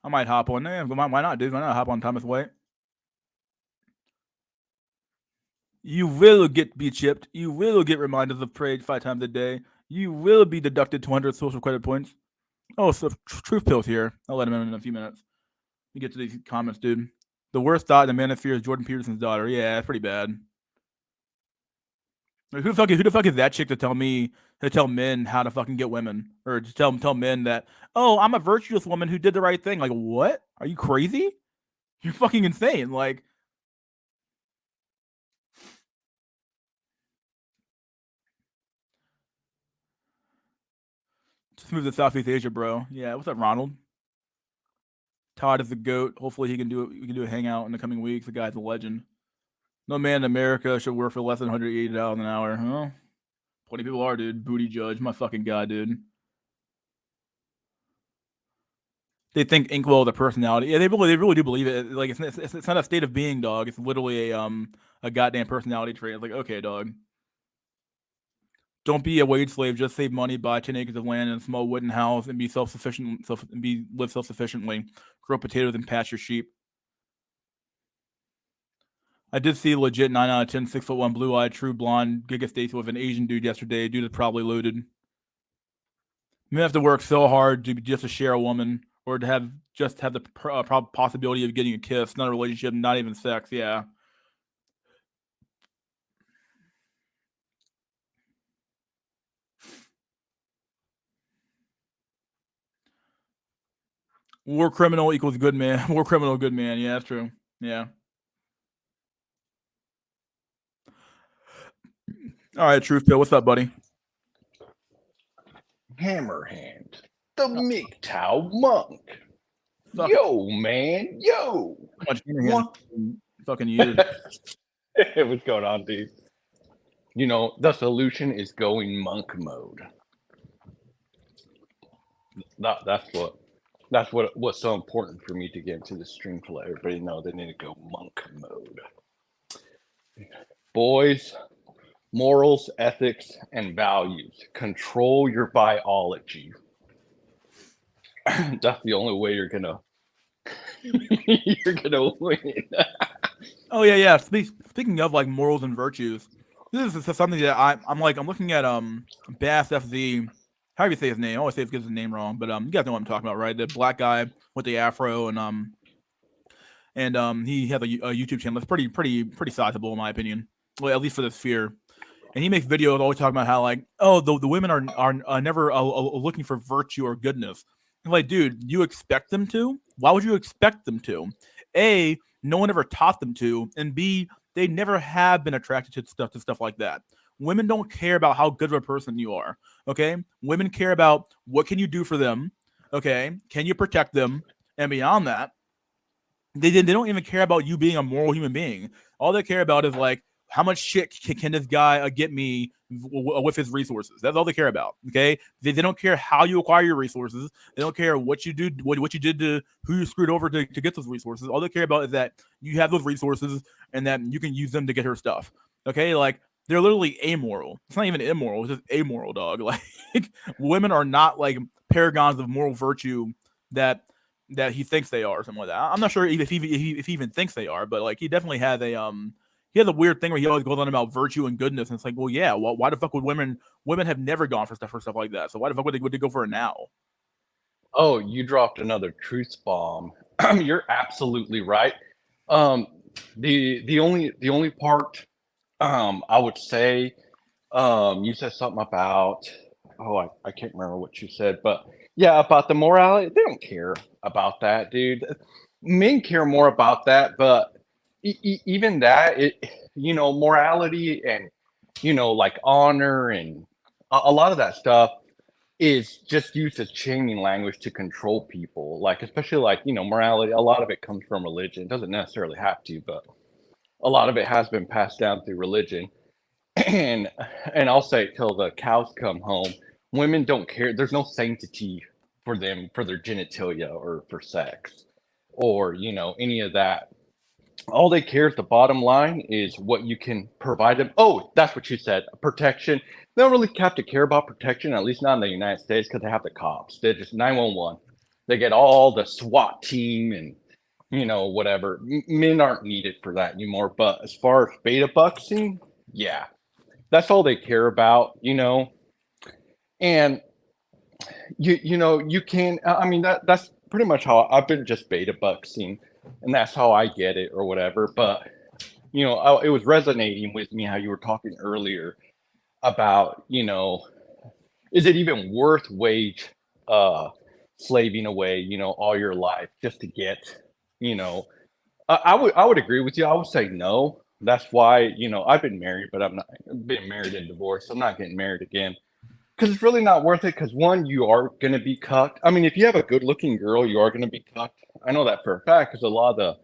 I might hop on there. Why not, dude? Why not hop on Thomas White? You will be chipped. You will get reminders of trade 5 times a day. You will be deducted 200 social credit points. Oh, so Truth Pill's here. I'll let him in a few minutes. We get to these comments, dude. The worst thought in the manosphere is Jordan Peterson's daughter. Yeah, pretty bad. Like, who the fuck is that chick to tell men how to fucking get women, or to tell men that, oh, I'm a virtuous woman who did the right thing? Like, what? Are you crazy? You're fucking insane. Like, just move to Southeast Asia, bro. Yeah, what's up, Ronald? Todd is the goat. Hopefully, he can do it. We can do a hangout in the coming weeks. The guy's a legend. No man in America should work for less than $180 an hour. Huh? Plenty of people are, dude. Booty judge, my fucking god, dude. They think Inkwell is a personality. Yeah, they really do believe it. Like, it's not a state of being, dog. It's literally a goddamn personality trait. It's like, okay, dog. Don't be a wage slave. Just save money, buy 10 acres of land and a small wooden house, and be self-sufficient. Live self-sufficiently. Grow potatoes and pasture sheep. I did see legit 9 out of 10, 6'1", blue-eyed, true blonde Giga Stacy with an Asian dude yesterday. Dude is probably loaded. You have to work so hard just to share a woman, or to have the possibility of getting a kiss, not a relationship, not even sex. Yeah. War criminal equals good man. War criminal, good man. Yeah, that's true. Yeah. All right, Truth Pill. What's up, buddy? Hammerhand, the MGTOW monk. Yo, man. Yo. How much Hammerhand fucking years. What's going on, dude? You know, the solution is going monk mode. That's what's so important for me to get into the stream to let everybody know they need to go monk mode. Boys, morals, ethics, and values. Control your biology. That's the only way you're gonna win. Oh yeah. Speaking of like morals and virtues, this is something that I'm looking at Bass FZ. How do you say his name? I always say his name wrong, but you guys know what I'm talking about, right? The black guy with the afro, and he has a YouTube channel that's pretty sizable in my opinion. Well, at least for the sphere. And he makes videos always talking about how, like, oh, the women are never looking for virtue or goodness. I'm like, dude, you expect them to? Why would you expect them to? A, no one ever taught them to, and B, they never have been attracted to stuff like that. Women don't care about how good of a person you are. Okay, women care about what can you do for them. Okay, can you protect them? And beyond that, they don't even care about you being a moral human being. All they care about is, like, how much shit can this guy get me with his resources? That's all they care about. Okay, they don't care how you acquire your resources. They don't care what you do, what you did to who you screwed over to get those resources. All they care about is that you have those resources and that you can use them to get her stuff. Okay, like, they're literally amoral. It's not even immoral. It's just amoral, dog. Like, women are not like paragons of moral virtue that he thinks they are, or something like that. I'm not sure if he even thinks they are, but like, he definitely has a weird thing where he always goes on about virtue and goodness, and it's like, well, yeah, why the fuck would women have never gone for stuff like that? So why the fuck would they go for it now? Oh, you dropped another truth bomb. You're absolutely right. The only part I would say, you said something about, I can't remember what you said, but yeah, about the morality. They don't care about that, dude. Men care more about that, but even that, morality and, like honor and a lot of that stuff is just used as shaming language to control people. Like, especially like, morality, a lot of it comes from religion. It doesn't necessarily have to, but a lot of it has been passed down through religion. And I'll say it till the cows come home, women don't care. There's no sanctity for them, for their genitalia or for sex or, any of that. All they care is the bottom line is what you can provide them. Oh, that's what you said. Protection. They don't really have to care about protection, at least not in the United States, because they have the cops. They're just 911. they get all the SWAT team and whatever. Men aren't needed for that anymore. But as far as beta bucksing, yeah, that's all they care about, and you can. I mean that's pretty much how I've been just beta bucksing, and that's how I get it or whatever. But it was resonating with me how you were talking earlier about is it even worth wage slaving away all your life just to get you know I would agree with you. I would say no. That's why I've been married, but I'm not been married and divorced. I'm not getting married again because it's really not worth it. Because one, you are going to be cucked. I mean, if you have a good looking girl, you are going to be cucked. I know that for a fact because a lot of the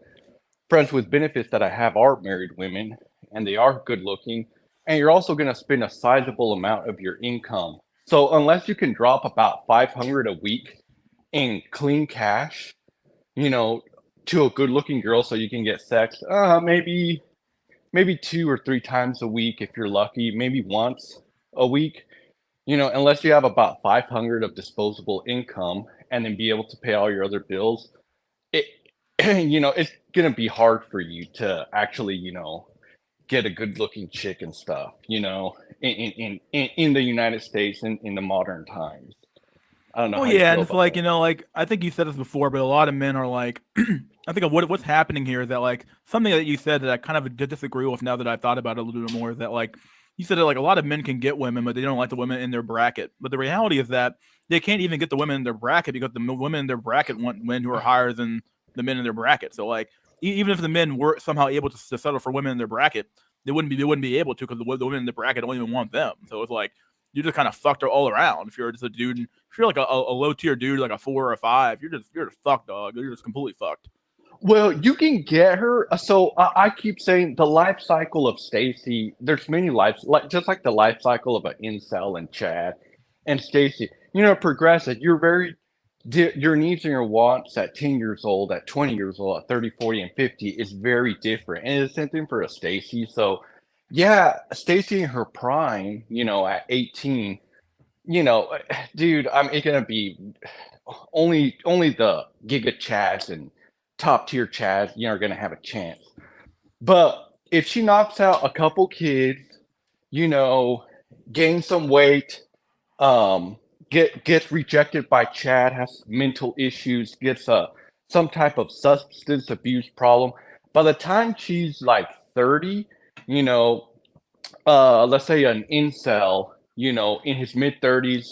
friends with benefits that I have are married women, and they are good looking. And you're also going to spend a sizable amount of your income. So unless you can drop about 500 a week in clean cash, you know, to a good looking girl so you can get sex, maybe 2 or 3 times a week if you're lucky, maybe once a week, unless you have about 500 of disposable income and then be able to pay all your other bills, it it's gonna be hard for you to actually get a good looking chick and stuff in the United States in the modern times. I don't know Well, how you yeah, feel and it's about like that. like I think you said this before, but a lot of men are like, I think of what's happening here is that like something that you said that I kind of disagree with now that I've thought about it a little bit more is that like you said that like a lot of men can get women, but they don't like the women in their bracket. But the reality is that they can't even get the women in their bracket because the women in their bracket want men who are higher than the men in their bracket. So like even if the men were somehow able to settle for women in their bracket, they wouldn't be able to because the women in the bracket don't even want them. So it's like you just kind of fucked her all around. If you're just a dude, if you're like a low tier dude, like a 4 or a 5, you're just fucked, dog. You're just completely fucked. Well, you can get her. So I keep saying the life cycle of Stacy. There's many lives, like just like the life cycle of an incel and Chad and Stacy. Progressive. Your needs and your wants at 10 years old, at 20 years old, at 30, 40, and 50 is very different. And it's the same thing for a Stacy. So, yeah, Stacy in her prime, at 18, you know, dude, I'm it gonna be only the Giga Chads and top tier Chads, are gonna have a chance. But if she knocks out a couple kids, you know, gains some weight, um, gets rejected by Chad, has mental issues, gets some type of substance abuse problem. By the time she's like 30, you know, let's say an incel, in his mid 30s,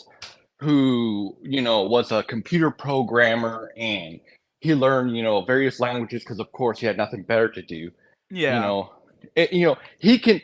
who was a computer programmer and he learned various languages because of course he had nothing better to do. You Yeah, know, he can.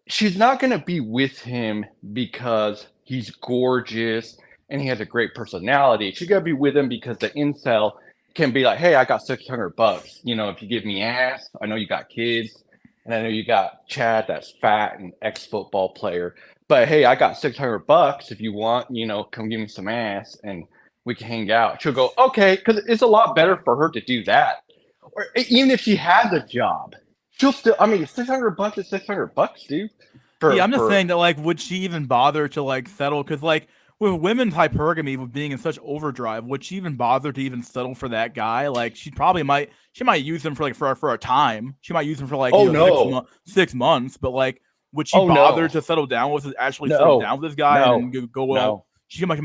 She's not gonna be with him because he's gorgeous and he has a great personality. She's gonna be with him because the incel can be like, "Hey, I got $600. If you give me ass, I know you got kids, and I know you got Chad that's fat and ex-football player. But hey, I got $600 if you want. Come give me some ass and we can hang out." She'll go, "Okay," because it's a lot better for her to do that. Or even if she has a job, she'll still. I mean, $600 is $600, dude. yeah. For I'm just for saying that like, would she even bother to like settle? Because like with women's hypergamy, with being in such overdrive, would she even bother to even settle for that guy? Like, she probably might. She might use him for like for a time. She might use him for like oh 6 months. But like, would she oh bother no, to settle down with actually settle no, down with this guy and then no, go out? no. She might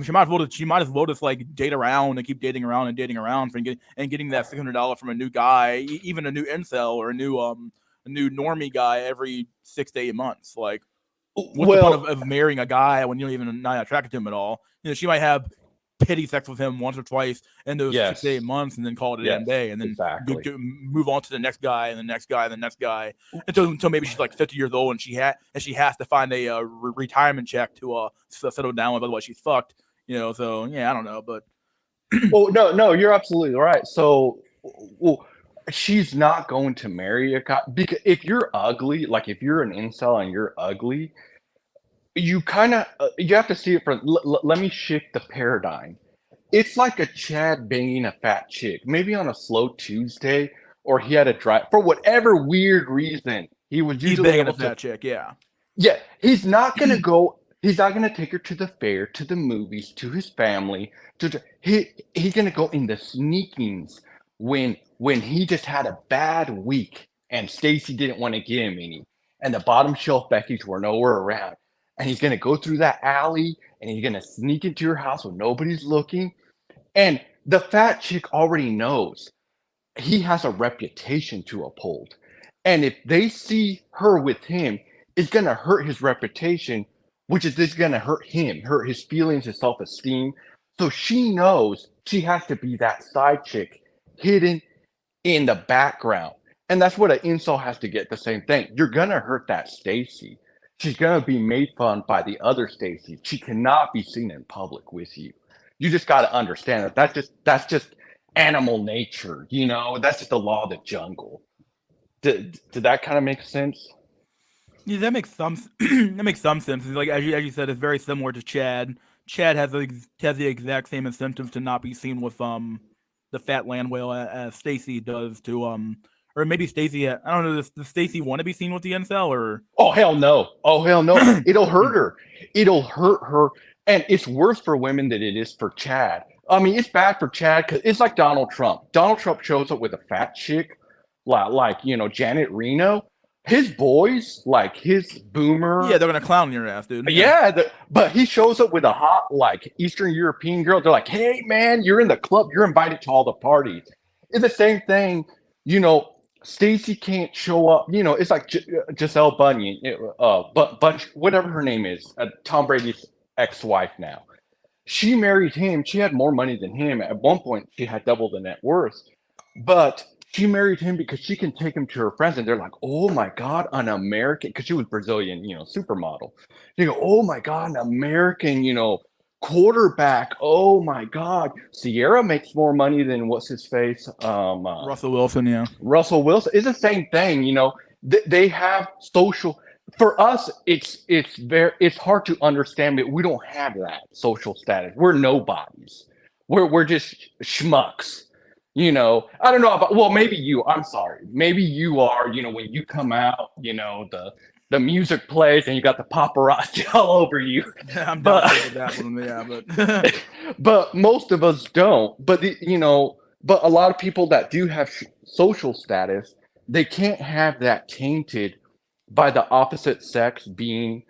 as well just like date around and keep dating around and dating around for getting that $600 from a new guy, even a new incel or a new normie guy every 6 to 8 months. Like, what's the point of, Well, of marrying a guy when you're even not attracted to him at all? She might have pity sex with him once or twice in those 6 to 8 yes, months and then call it a damn yes, day and then exactly. move on to the next guy and the next guy and the next guy until maybe she's like 50 years old and she has to find a retirement check to settle down with, otherwise she's fucked. So yeah, I don't know, but Well, no, no, you're absolutely right. So, well, she's not going to marry a guy because if you're ugly, like if you're an incel and you're ugly, you kind of you have to see it from. Let me shift the paradigm. It's like a Chad banging a fat chick, maybe on a slow Tuesday, or he had a drive for whatever weird reason. He was he's usually banging a able to. fat chick, yeah. Yeah, he's not gonna go. He's not gonna take her to the fair, to the movies, to his family. He's gonna go in the sneakings when he just had a bad week and Stacy didn't want to give him any, and the bottom shelf Becky's were nowhere around. And he's gonna go through that alley and he's gonna sneak into your house when nobody's looking. And the fat chick already knows he has a reputation to uphold. And if they see her with him, it's going to hurt his reputation, which is this going to hurt him, hurt his feelings, his self esteem. So she knows she has to be that side chick hidden in the background. And that's what an incel has to get the same thing. You're going to hurt that Stacy. She's going to be made fun by the other Stacy. She cannot be seen in public with you. You just got to understand that that's just animal nature, that's just the law of the jungle. Did that kind of make sense? Yeah, that makes some that makes some sense. Like as you said, it's very similar to Chad. Chad has the exact same incentive to not be seen with the fat land whale as Stacy does to or maybe Stacy. I don't know. Does Stacy want to be seen with the incel or? Oh hell no! Oh hell no! It'll hurt her. It'll hurt her, and it's worse for women than it is for Chad. I mean, it's bad for Chad because it's like Donald Trump. Donald Trump shows up with a fat chick, like Janet Reno. His boys, like his boomer. Yeah, they're gonna clown your ass, dude. Yeah, but he shows up with a hot, like Eastern European girl. They're like, "Hey, man, you're in the club. You're invited to all the parties." It's the same thing, Stacy can't show up. It's like Giselle Bunyan, but whatever her name is, Tom Brady's ex-wife now. She married him. She had more money than him. At one point, she had double the net worth. But she married him because she can take him to her friends, and they're like, "Oh my God, an American," because she was Brazilian, supermodel. They go, "Oh my God, an American, quarterback. Oh my God, Sierra makes more money than what's his face, Russell Wilson, yeah. Russell Wilson." It's the same thing, They have social. For us, it's hard to understand, but we don't have that social status. We're nobodies. We're just schmucks. I don't know about. Well, maybe you. I'm sorry. Maybe you are. When you come out, the music plays and you got the paparazzi all over you. I'm not with that one, yeah, but but most of us don't. But but a lot of people that do have social status, they can't have that tainted by the opposite sex being,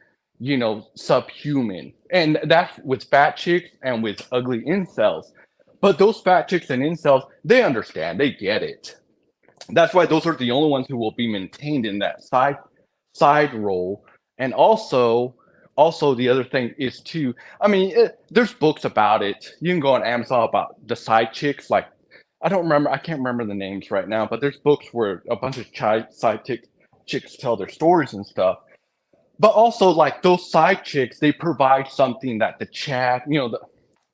subhuman. And that's with fat chicks and with ugly incels. But those fat chicks and incels, they understand, they get it. That's why those are the only ones who will be maintained in that side role. And also the other thing is too, I mean, there's books about it. You can go on Amazon about the side chicks. Like, I can't remember the names right now, but there's books where a bunch of side chicks tell their stories and stuff. But also, like, those side chicks, they provide something that the Chad,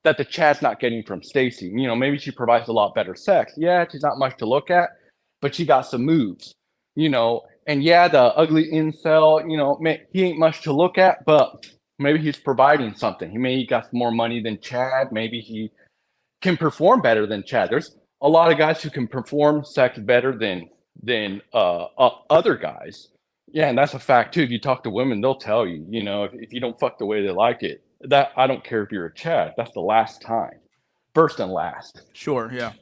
that the Chad's not getting from Stacy. Maybe she provides a lot better sex. Yeah, she's not much to look at, but she got some moves. And yeah, the ugly incel, he ain't much to look at, but maybe he's providing something. He got more money than Chad. Maybe he can perform better than Chad. There's a lot of guys who can perform sex better than other guys. Yeah, and that's a fact too. If you talk to women, they'll tell you, if you don't fuck the way they like it, that I don't care if you're a Chad. That's the last time, first and last. Sure, yeah.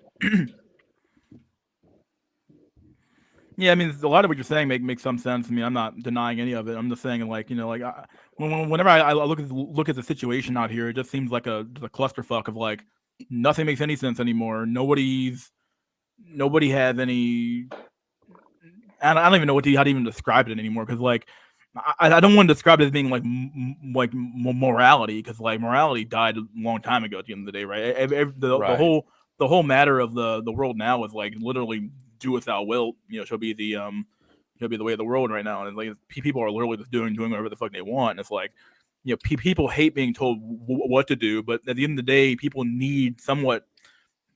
Yeah, I mean, a lot of what you're saying makes some sense to me. I'm not denying any of it. I'm just saying, like, whenever I look at the situation out here, it just seems like a clusterfuck of like nothing makes any sense anymore. Nobody has any. I don't even know how to even describe it anymore because like I don't want to describe it as being like morality because like morality died a long time ago at the end of the day, right? Right. The whole matter of the world now is like literally do as thou wilt. She'll be the way of the world right now, and like people are literally just doing whatever the fuck they want. And it's like people hate being told what to do, but at the end of the day, people need somewhat.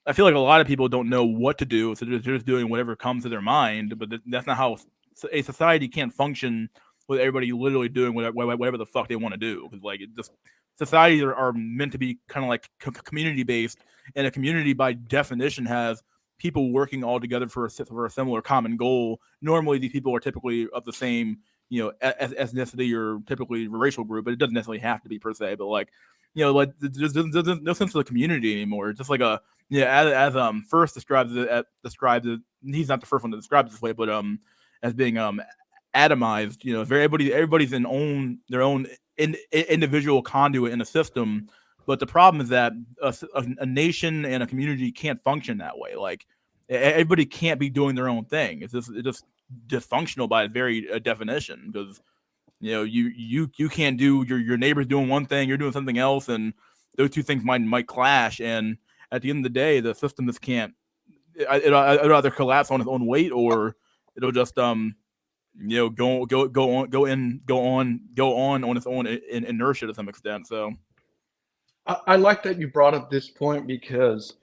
I feel like a lot of people don't know what to do, so they're just doing whatever comes to their mind. But that's not how a society can't function with everybody literally doing whatever the fuck they want to do. Because like societies are meant to be kind of like community based, and a community by definition has people working all together for a similar common goal. Normally, these people are typically of the same ethnicity or typically racial group, but it doesn't necessarily have to be per se. But like, like there's no sense of the community anymore. It's just like a as First describes it. He's not the first one to describe it this way, but as being atomized. Everybody's their own individual conduit in a system. But the problem is that a nation and a community can't function that way. Like everybody can't be doing their own thing. It's just dysfunctional by its very definition, because you can't do your neighbor's doing one thing, you're doing something else, and those two things might clash. And at the end of the day, the system just can't. It'll either collapse on its own weight, or it'll just go on its own inertia to some extent. So I like that you brought up this point because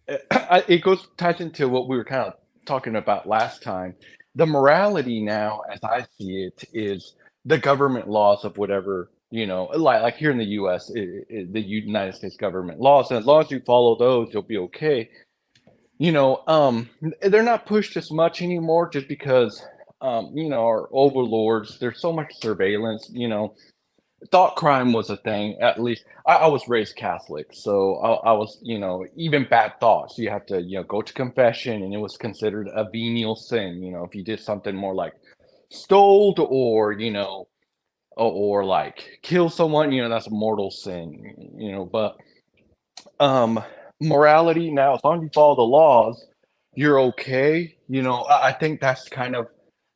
it ties into what we were kind of talking about last time. The morality now, as I see it, is the government laws of whatever, like here in the U.S., the United States government laws, and as long as you follow those, you'll be okay. They're not pushed as much anymore, just because our overlords, there's so much surveillance. Thought crime was a thing. At least I was raised Catholic, so I was, even bad thoughts, you have to, go to confession, and it was considered a venial sin. If you did something more like stole, or like kill someone, that's a mortal sin. But morality now, as long as you follow the laws, you're okay. I think that's kind of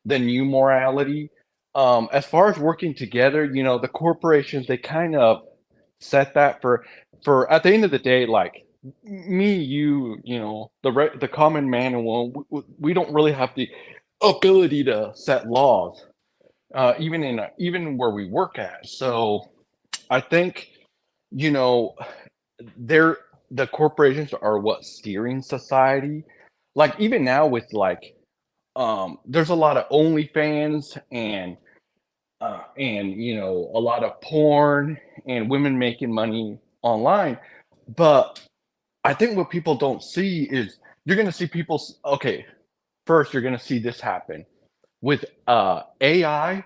the new morality. As far as working together, the corporations, they kind of set that for at the end of the day, like me, the common man and woman, we don't really have the ability to set laws, even where we work at. So I think, they're the corporations are what steering society. Like even now with like there's a lot of OnlyFans and a lot of porn and women making money online. But I think what people don't see is you're going to see people. Okay, first you're going to see this happen with AI.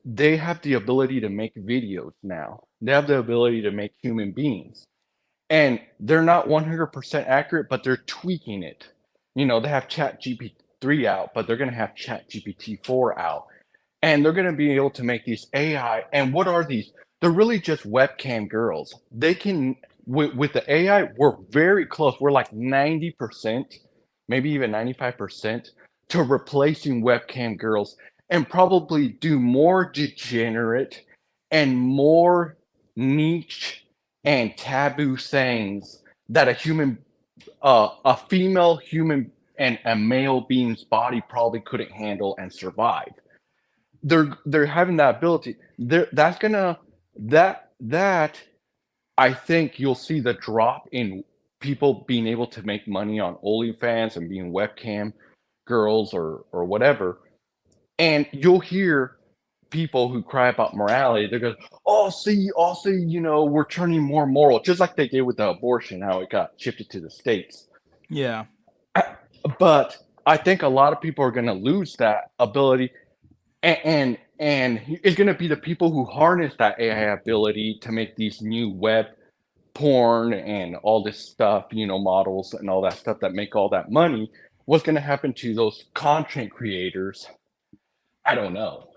They have the ability to make videos now. They have the ability to make human beings, and they're not 100% accurate, but they're tweaking it. They have Chat GPT-3 out, but they're going to have Chat GPT-4 out, and they're going to be able to make these AI. And what are these? They're really just webcam girls. They can, with the AI, we're very close. We're like 90%, maybe even 95% to replacing webcam girls, and probably do more degenerate and more niche and taboo things that a female human and a male being's body probably couldn't handle and survive. They're having that ability. That I think you'll see the drop in people being able to make money on OnlyFans and being webcam girls or whatever. And you'll hear people who cry about morality. They're going, oh, see, we're turning more moral, just like they did with the abortion, how it got shifted to the states. yeah, But I think a lot of people are going to lose that ability, and it's going to be the people who harness that AI ability to make these new web porn and all this stuff, models and all that stuff that make all that money. What's going to happen to those content creators? I don't know.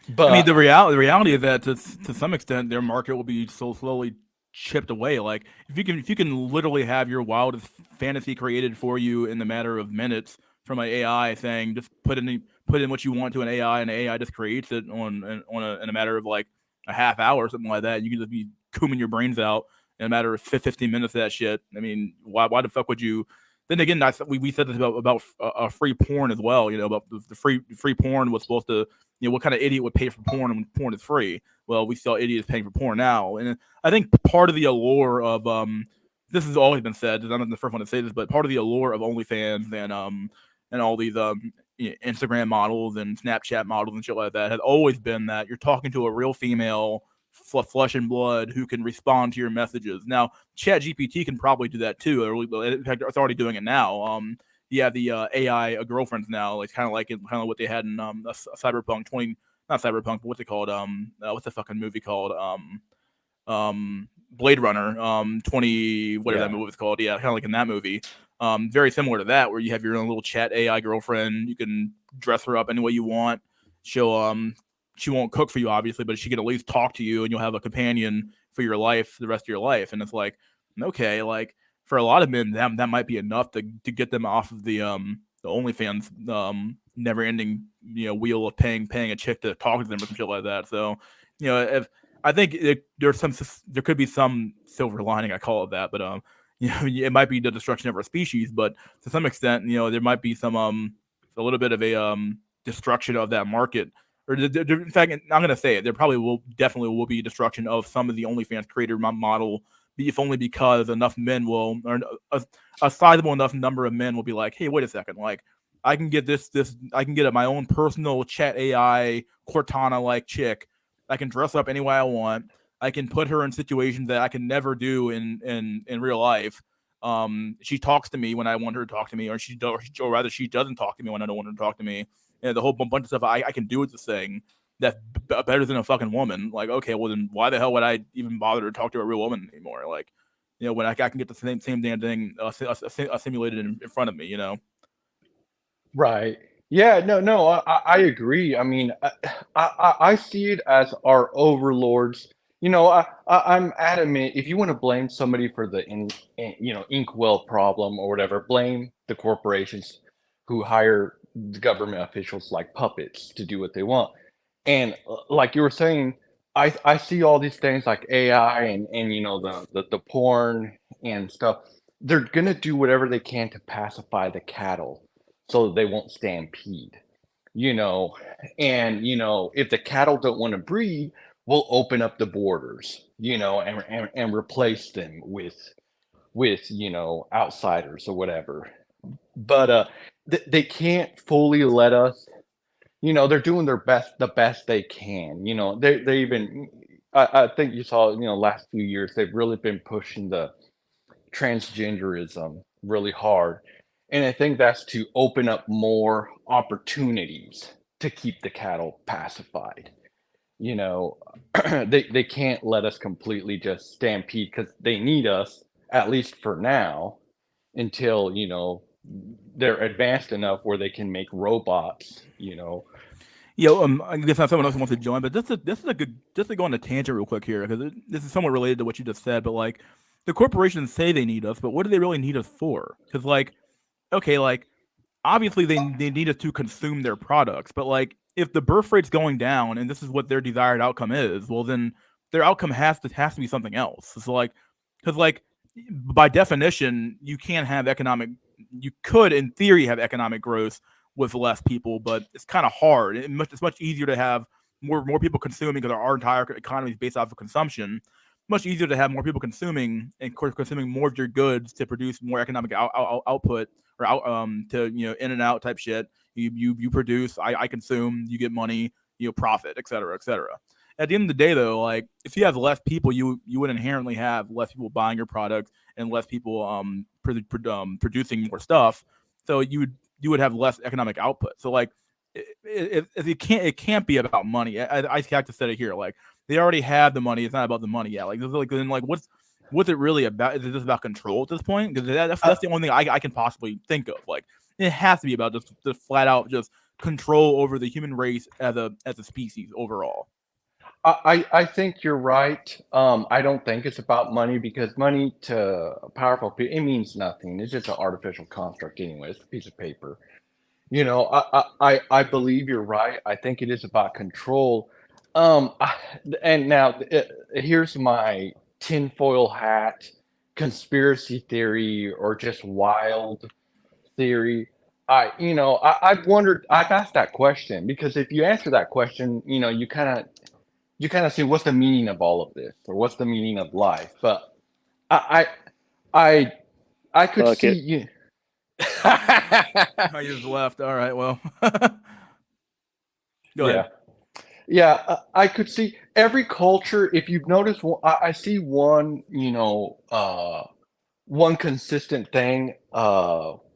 But I mean, the reality is that to some extent their market will be so slowly chipped away. Like if you can literally have your wildest fantasy created for you in the matter of minutes from an AI, saying just put in what you want to an AI, and the AI just creates it in a matter of like a half hour or something like that. You can just be cooming your brains out in a matter of 15 minutes of that shit. I mean, why the fuck would you? Then again, we said this about free porn as well. About the free porn was supposed to, what kind of idiot would pay for porn when porn is free? Well, we saw idiots paying for porn now, and I think part of the allure of this has always been said. I'm not the first one to say this, but part of the allure of OnlyFans and all these Instagram models and Snapchat models and shit like that has always been that you're talking to a real female, flesh and blood, who can respond to your messages. Now, Chat GPT can probably do that too. In fact, it's already doing it now. the AI girlfriends now. It's kind of what they had in a Cyberpunk 20, not Cyberpunk, but what's it called? What's the fucking movie called? Blade Runner, 20, whatever that movie was called. Yeah, kind of like in that movie. Very similar to that, where you have your own little chat AI girlfriend. You can dress her up any way you want. She won't cook for you, obviously, but she can at least talk to you, and you'll have a companion for your life, the rest of your life. And it's like, okay, like for a lot of men, that might be enough to get them off of the OnlyFans never ending wheel of paying a chick to talk to them or some shit like that. So if I think there could be some silver lining, I call it that, but it might be the destruction of our species, but to some extent, there might be some a little bit of a destruction of that market. Or in fact, I'm going to say it. There probably definitely will be destruction of some of the OnlyFans creator model, if only because enough men will, or a sizable enough number of men will be like, hey, wait a second, like I can get I can get my own personal chat AI Cortana like chick. I can dress up any way I want. I can put her in situations that I can never do in real life. She talks to me when I want her to talk to me, or or rather, she doesn't talk to me when I don't want her to talk to me. And the whole bunch of stuff I can do with this thing that's better than a fucking woman. Like, okay, well then why the hell would I even bother to talk to a real woman anymore? Like, when I can get the same damn thing simulated in front of me, Right. Yeah, no, I agree. I mean, I see it as our overlords. I'm adamant. If you want to blame somebody for the inkwell problem or whatever, blame the corporations who hire the government officials like puppets to do what they want. And like you were saying, I see all these things like AI and the porn and stuff. They're gonna do whatever they can to pacify the cattle so they won't stampede, you know. And if the cattle don't want to breed, we'll open up the borders, and replace them with outsiders or whatever. But they can't fully let us. They're doing their best, the best they can. They even, I think you saw, last few years they've really been pushing the transgenderism really hard. And I think that's to open up more opportunities to keep the cattle pacified. You know, they can't let us completely just stampede because they need us, at least for now, until, they're advanced enough where they can make robots. I guess someone else wants to join, but this is a good just to go on a tangent real quick here because this is somewhat related to what you just said. But like, the corporations say they need us, but what do they really need us for? Because like, okay, like obviously they need us to consume their products, but like if the birth rate's going down and this is what their desired outcome is, well then their outcome has to be something else. It's like because like by definition you can't have economic. You could in theory have economic growth with less people, but it's kind of hard. It's much easier to have more people consuming because our entire economy is based off of consumption. Much easier to have more people consuming and consuming more of your goods to produce more economic output or to in and out type shit. You produce, I consume, you get money, profit, et cetera, et cetera. At the end of the day, though, like if you have less people, you would inherently have less people buying your product and less people producing more stuff. So you would have less economic output. So like, it can't be about money. I have to say it here. Like they already have the money. It's not about the money yet. Like then like what's it really about? Is it just about control at this point? Because that's the only thing I can possibly think of. Like it has to be about just flat out just control over the human race as a species overall. I think you're right. I don't think it's about money because money to powerful people, it means nothing. It's just an artificial construct anyway. It's a piece of paper. I believe you're right. I think it is about control. And now here's my tinfoil hat conspiracy theory or just wild theory. I've wondered, I've asked that question because if you answer that question, you kind of see what's the meaning of all of this or what's the meaning of life. But I I I could Fuck see it. you. I just left. All right. Well, go Yeah. ahead. Yeah, I could see every culture. If you've noticed, I see one consistent thing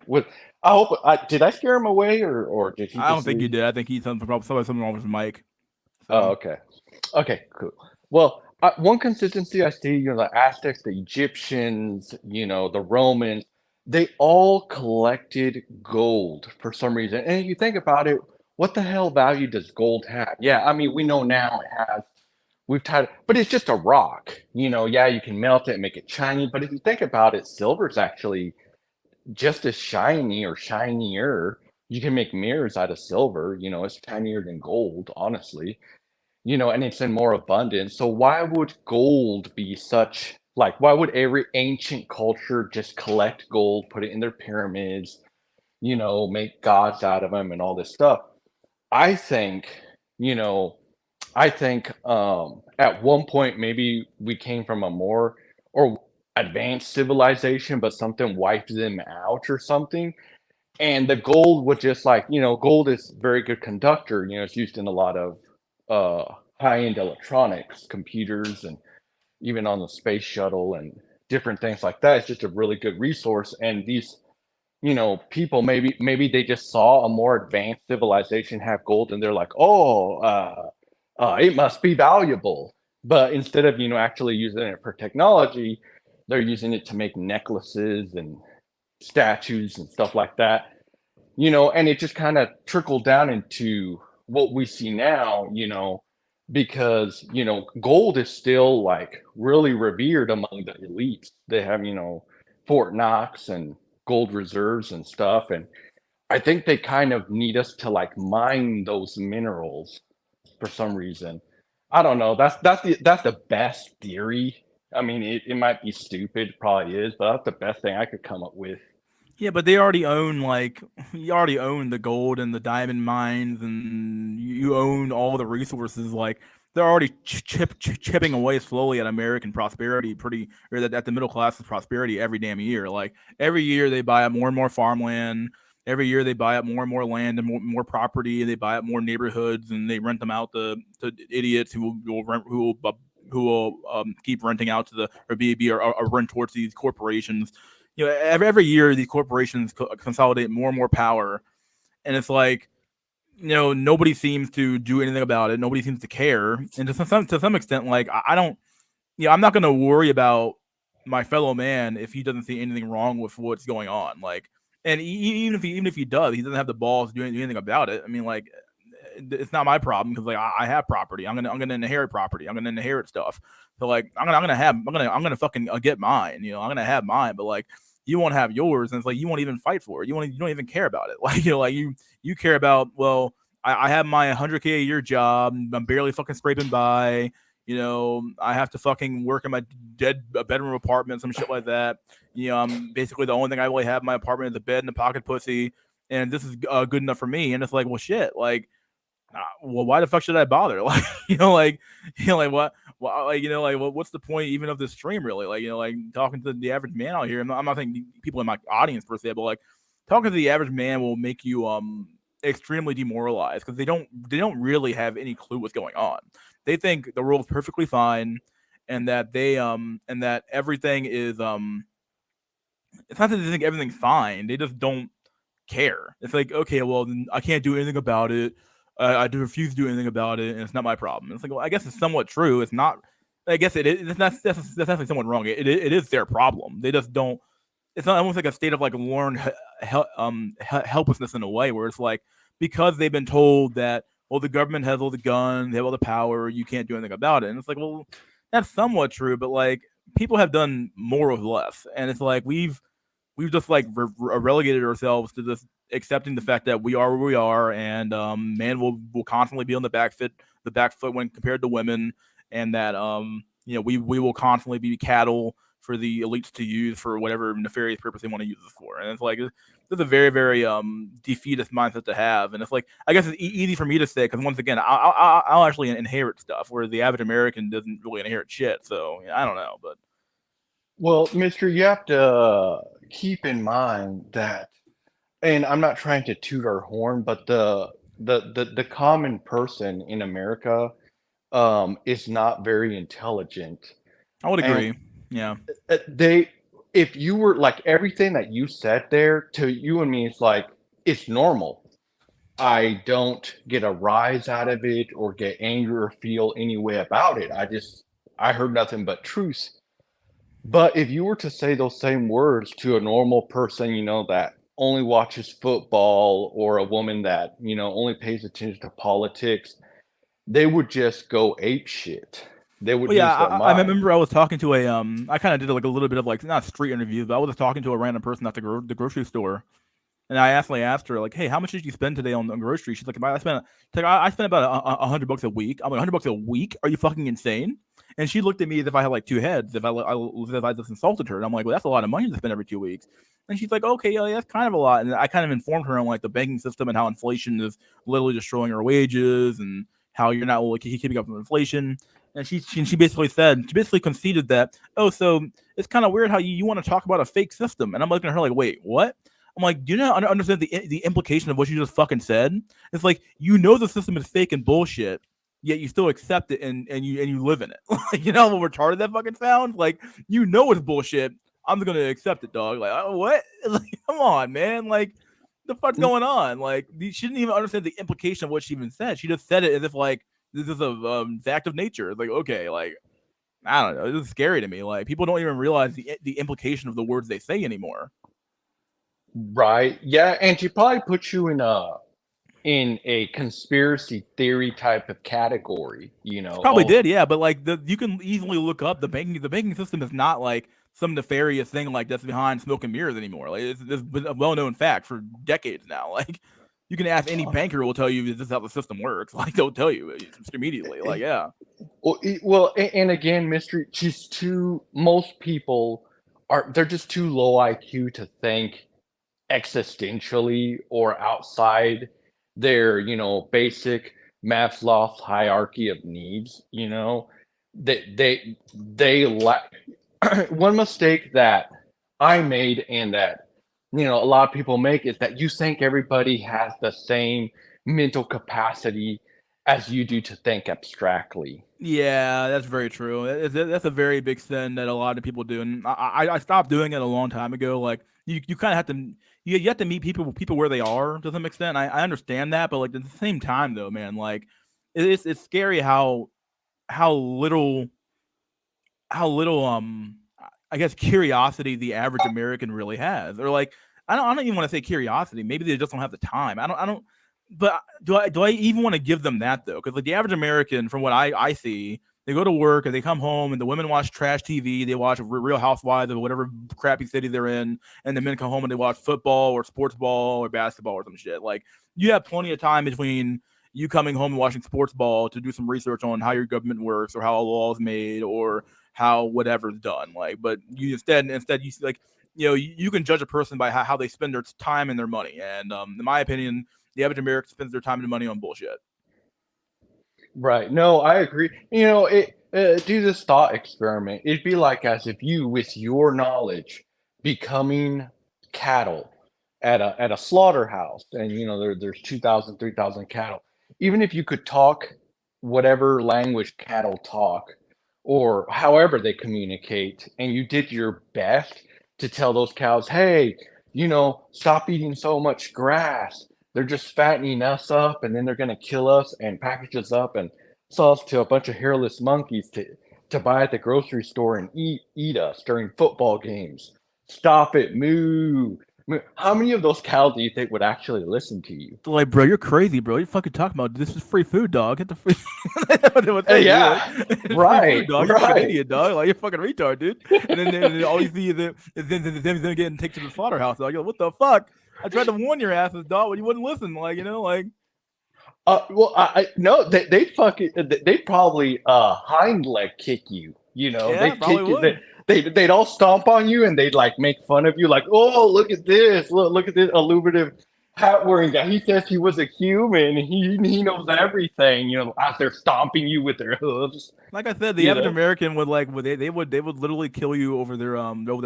with I hope. Did I scare him away, or did he I don't just think you leave? did. I think he's probably something wrong with his mic. Oh, So okay. Okay, cool. Well, one consistency I see, the Aztecs, the Egyptians, the Romans, they all collected gold for some reason. And if you think about it, what the hell value does gold have? Yeah, I mean, we know now it has, we've tried, but it's just a rock. Yeah, you can melt it and make it shiny. But if you think about it, silver's actually just as shiny or shinier. You can make mirrors out of silver. It's tinier than gold, honestly, and it's in more abundance. So why would gold be such like why would every ancient culture just collect gold, put it in their pyramids, make gods out of them and all this stuff? I think, you know, at one point maybe we came from a more or advanced civilization, but something wiped them out or something. And the gold was just like, gold is very good conductor. It's used in a lot of high-end electronics, computers, and even on the space shuttle and different things like that. It's just a really good resource. And these, people maybe they just saw a more advanced civilization have gold, and they're like, oh, it must be valuable. But instead of actually using it for technology, they're using it to make necklaces and statues and stuff like that. And it just kind of trickled down into what we see now, because, gold is still like really revered among the elites. They have, Fort Knox and gold reserves and stuff. And I think they kind of need us to like mine those minerals for some reason. I don't know. That's the best theory. I mean, it might be stupid, probably is, but that's the best thing I could come up with. yeah, but they already own like you already own the gold and the diamond mines, and you own all the resources. Like they're already chipping away slowly at American prosperity, or at the middle class's prosperity every damn year. Like every year they buy up more and more farmland. Every year they buy up more and more land and more property, and they buy up more neighborhoods, and they rent them out to idiots who will keep renting out to the or be or rent towards these corporations. Every year these corporations consolidate more and more power, and it's like nobody seems to do anything about it. Nobody seems to care, and to some extent, like I don't, I'm not going to worry about my fellow man if he doesn't see anything wrong with what's going on. Like, and even if he does, he doesn't have the balls to do anything about it. I mean, like, it's not my problem because like I have property. I'm gonna inherit property. I'm gonna inherit stuff. So like I'm gonna fucking get mine. I'm gonna have mine, but like you won't have yours, and it's like you won't even fight for it. You don't even care about it. Like like you care about, well, I have my 100K a year job. I'm barely fucking scraping by. I have to fucking work in my dead bedroom apartment, some shit like that. I'm basically the only thing I really have in my apartment is a bed and a pocket pussy, and this is good enough for me. And it's like, well, shit, like well, why the fuck should I bother? Like, like what, what's the point even of this stream really? Like, like talking to the average man out here. I'm not saying people in my audience per se, but like talking to the average man will make you extremely demoralized because they don't really have any clue what's going on. They think the world's perfectly fine, and that everything is it's not that they think everything's fine. They just don't care. It's like, okay, well, then I can't do anything about it. I do refuse to do anything about it, and it's not my problem. It's like, well, I guess it's somewhat true. It's not. I guess it is. That's actually somewhat wrong. It is their problem. They just don't. It's not almost like a state of like learned helplessness in a way where it's like because they've been told that well the government has all the guns, they have all the power, you can't do anything about it, and it's like well that's somewhat true, but like people have done more with less, and it's like we've just like relegated ourselves to just accepting the fact that we are where we are, and man will constantly be on the back foot when compared to women, and that we will constantly be cattle for the elites to use for whatever nefarious purpose they want to use us for, and it's like it's a very very defeatist mindset to have, and it's like I guess it's easy for me to say because once again I'll actually inherit stuff where the average American doesn't really inherit shit, so I don't know, but Well, Mister, you have to keep in mind that, and I'm not trying to toot our horn, but the common person in America is not very intelligent, I would and agree. Yeah. they if you were like everything that you said there to you and me, it's like it's normal. I don't get a rise out of it or get angry or feel any way about it. I heard nothing but truth. But if you were to say those same words to a normal person, that only watches football or a woman that, only pays attention to politics, they would just go ape shit. They would Well, yeah, lose their I mind. remember I was talking to I kind of did like a little bit of like not street interviews, but I was talking to a random person at the grocery store, and I asked her like, "Hey, how much did you spend today on groceries?" She's like, I spent about $100 a week." I'm like, $100 a week? Are you fucking insane?" And she looked at me as if I had like two heads, if I just insulted her. And I'm like, "Well, that's a lot of money to spend every 2 weeks." And she's like, "Okay, yeah, that's kind of a lot." And I kind of informed her on like the banking system and how inflation is literally destroying our wages and how you're not really keeping up with inflation. And she basically conceded that, oh, so it's kind of weird how you want to talk about a fake system. And I'm looking at her like, wait, what? I'm like, do you not understand the implication of what you just fucking said? It's like, the system is fake and bullshit, yet you still accept it and you live in it. Like, you know how retarded that fucking sounds? Like, it's bullshit. I'm just gonna accept it, dog. Like, oh, what? Like, come on, man. Like, the fuck's going on? Like, she didn't even understand the implication of what she even said. She just said it as if like this is a fact of nature. It's like, okay, like I don't know. It's scary to me. Like, people don't even realize the implication of the words they say anymore. Right. Yeah, and she probably puts you in a conspiracy theory type of category, Probably Oh, did, yeah. But like you can easily look up the banking system is not like some nefarious thing like that's behind smoke and mirrors anymore. Like it's been a well known fact for decades now. Like you can ask any banker who will tell you this is how the system works. Like they'll tell you immediately. Like yeah, and again, mystery, just too most people they're just too low IQ to think existentially or outside their, basic Maslow's hierarchy of needs, they lack one mistake that I made and that a lot of people make is that you think everybody has the same mental capacity as you do to think abstractly. yeah, that's very true. That's a very big sin that a lot of people do, and I stopped doing it a long time ago. Like you kind of have to you have to meet people where they are to some extent. I understand that, but like at the same time though, man, like it's scary how little how little I guess curiosity the average American really has, or like I don't even want to say curiosity. Maybe they just don't have the time. I don't. But do I even want to give them that though? Because like the average American, from what I see, they go to work and they come home and the women watch trash TV. They watch Real Housewives of whatever crappy city they're in, and the men come home and they watch football or sports ball or basketball or some shit. Like you have plenty of time between you coming home and watching sports ball to do some research on how your government works or how a law is made or how whatever's done. Like, but you instead you like you can judge a person by how they spend their time and their money. And in my opinion, the average American spends their time and money on bullshit. Right. No, I agree. Do this thought experiment. It'd be like as if you, with your knowledge, becoming cattle at a slaughterhouse, and there's 2,000, 3,000 cattle. Even if you could talk whatever language cattle talk, or however they communicate, and you did your best to tell those cows, hey, stop eating so much grass. They're just fattening us up, and then they're going to kill us and package us up and sell us to a bunch of hairless monkeys to buy at the grocery store and eat us during football games. Stop it, moo. How many of those cows do you think would actually listen to you? So like, bro, you're crazy, bro. You're fucking talking about this is free food, dog. Get the free. Like, Yeah, it's free food, right, dog. You're fucking right. idiot, dog. Like you're fucking retard, dude. And then all you see is them getting taken to the slaughterhouse. Dog. You're like, what the fuck? I tried to warn your asses, dog, but you wouldn't listen. Like like Well, I no, they fucking they probably hind leg kick you. yeah, They'd probably kick you. would. They'd all stomp on you and they'd like make fun of you, like, oh, look at this, look at this illuminative hat wearing guy. He says he was a human. He knows everything. Out there stomping you with their hooves. Like I said, the You average know. American they would literally kill you over their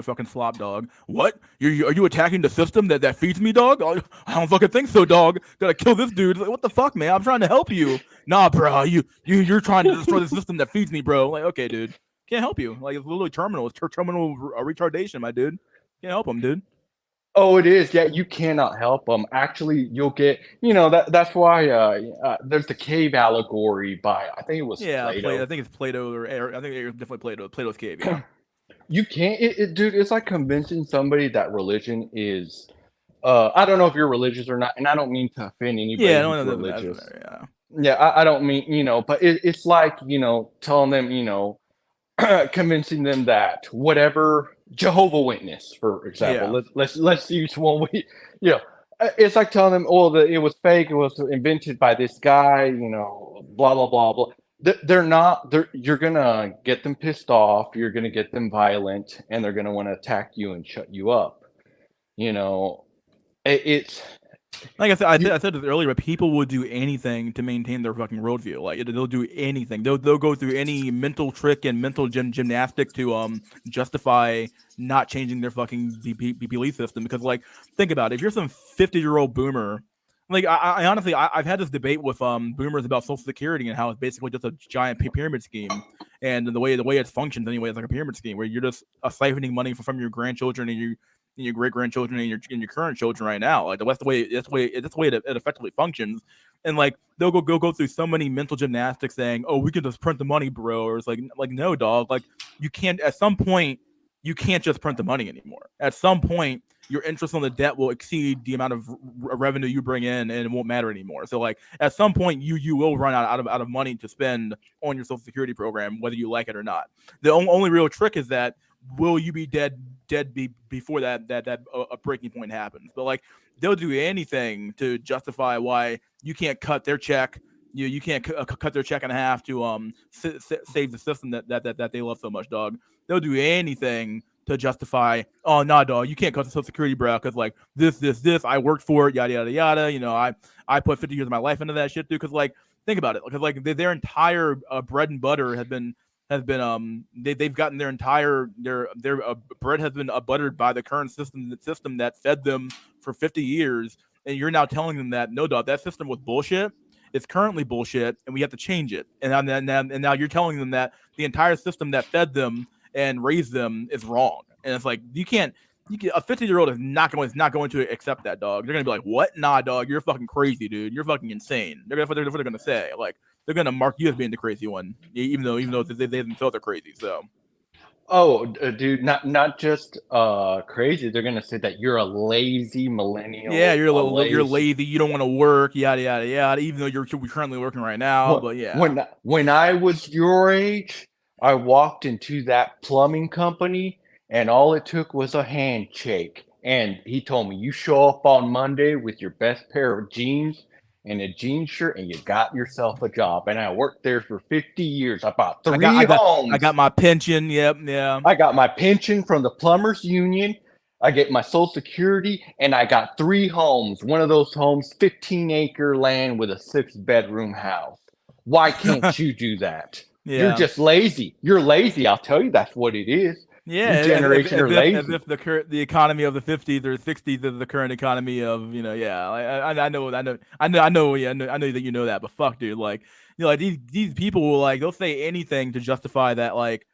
fucking slop, dog. What? Are you attacking the system that feeds me, dog? I don't fucking think so, dog. Gotta kill this dude. Like, what the fuck, man? I'm trying to help you. Nah, bro. You're trying to destroy the system that feeds me, bro. Like, okay, dude. Can't help you. Like it's literally terminal. It's terminal retardation, my dude. Can't help them, dude. Oh, it is. Yeah, you cannot help them. Actually, you'll get, that's why there's the cave allegory by, I think it was Yeah, Plato. I think it's Plato or I think it's definitely Plato. Plato's cave. Yeah. You can't, dude, it's like convincing somebody that religion is, I don't know if you're religious or not, and I don't mean to offend anybody Yeah. No, who's no, religious. yeah. Yeah, I don't mean, but it's like, telling them, convincing them that whatever Jehovah Witness, for example, Yeah. let's use one we, it's like telling them, oh, it was fake, it was invented by this guy, blah blah blah blah. They're not. You're gonna get them pissed off. You're gonna get them violent, and they're gonna want to attack you and shut you up. You know, it's Like I said, you. I said this earlier, but people will do anything to maintain their fucking worldview. Like they'll do anything. They'll go through any mental trick and mental gymnastic to justify not changing their fucking belief system. Because like, think about it. If you're some 50-year-old boomer, like I honestly, I've had this debate with boomers about Social Security and how it's basically just a giant pyramid scheme, and the way it functions anyway, it's like a pyramid scheme where you're just siphoning money from your grandchildren and your great grandchildren and your current children right now. Like that's the way it effectively functions. And like they'll go through so many mental gymnastics saying, "Oh, we can just print the money, bro." Or it's like no, dog. Like you can't. At some point, you can't just print the money anymore. At some point, your interest on the debt will exceed the amount of revenue you bring in, and it won't matter anymore. So like at some point, you will run out of money to spend on your Social Security program, whether you like it or not. The only real trick is that will you be dead before that a breaking point happens. But like they'll do anything to justify why you can't cut their check. You can't cut their check in half to save the system that they love so much, dog. They'll do anything to justify, oh nah, dog, you can't cut the Social Security, bro, because like this, I worked for it, yada yada yada. I put 50 years of my life into that shit, dude. Because like think about it, because like their entire bread and butter they've gotten their entire their bread has been buttered by the current system that fed them for 50 years, and you're now telling them that no, dog, that system was bullshit. It's currently bullshit, and we have to change it. And now you're telling them that the entire system that fed them and raised them is wrong. And it's like you can't. A 50-year-old is not going to accept that, dog. They're gonna be like, "What? Nah, dog. You're fucking crazy, dude. You're fucking insane." They're gonna say. Like they're gonna mark you as being the crazy one, even though they themselves are crazy. So. Oh, dude, not just crazy. They're gonna say that you're a lazy Yeah, millennial, you're a a little, you're lazy. lazy. You don't want to work, yada yada yada. Even though you're currently working right now, but yeah, When I was your age, I walked into that plumbing company, and all it took was a handshake. And he told me, "You show up on Monday with your best pair of jeans and a jean shirt, and you got yourself a job." And I worked there for 50 years. I bought three I got homes. my pension. Yep, yeah. I got my pension from the plumbers union. I get my social security, and I got three homes. One of those homes, 15-acre land with a 6-bedroom house. Why can't you do that? You're Yeah. just lazy. You're lazy. I'll tell you that's what it is. Yeah, Your generation are as lazy. if the economy of the 50s or 60s is the current economy of yeah. I know that you know that, but fuck, dude, like like these people will like they'll say anything to justify that, like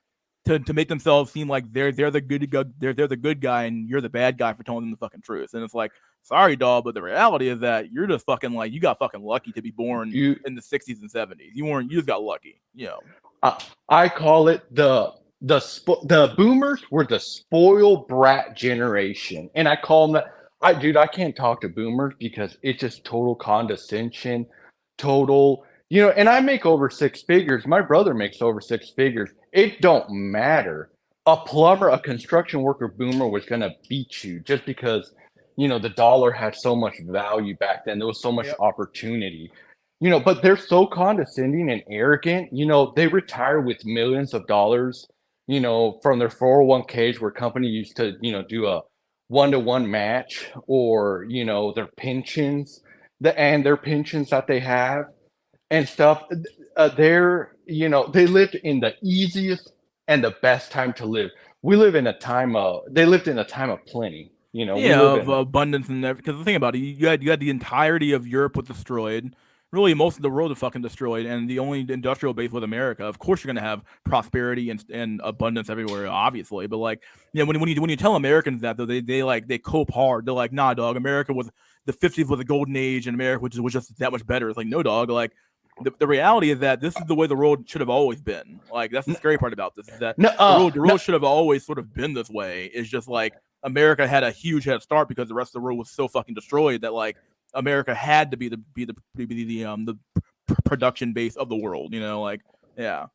to make themselves seem like they're the they're the good guy and you're the bad guy for telling them the fucking truth. And it's like, sorry, dog, but the reality is that you're just fucking like you got fucking lucky to be born You, in the 60s and 70s. You just got lucky, I call it the boomers were the spoiled brat generation, and I call them that. I can't talk to boomers because it's just total condescension, total. And I make over 6 figures. My brother makes over 6 figures. It don't matter. A plumber, a construction worker boomer was gonna beat you just because the dollar had so much value back then. There was so much Yep. opportunity. But they're so condescending and arrogant. They retire with millions of dollars, from their 401ks where company used to, do a 1-to-1 match, or, their pensions, their pensions that they have and stuff. They lived in the easiest and the best time to live. They lived in a time of plenty. We Yeah, live of in. abundance and everything. Because the thing about it, you had the entirety of Europe was destroyed. really most of the world is fucking destroyed, and the only industrial base was America. Of course, you're gonna have prosperity and abundance everywhere, obviously. But like, when you tell Americans that though, they cope hard. They're like, nah, dog. America was the '50s was a golden age, and America was just that much better. It's like, no, dog. Like, the reality is that this is the way the world should have always been. Like, that's the scary part about this is that No, the world should have always sort of been this way. It's just like America had a huge head start because the rest of the world was so fucking destroyed that like America had to be the production base of the world. Like yeah.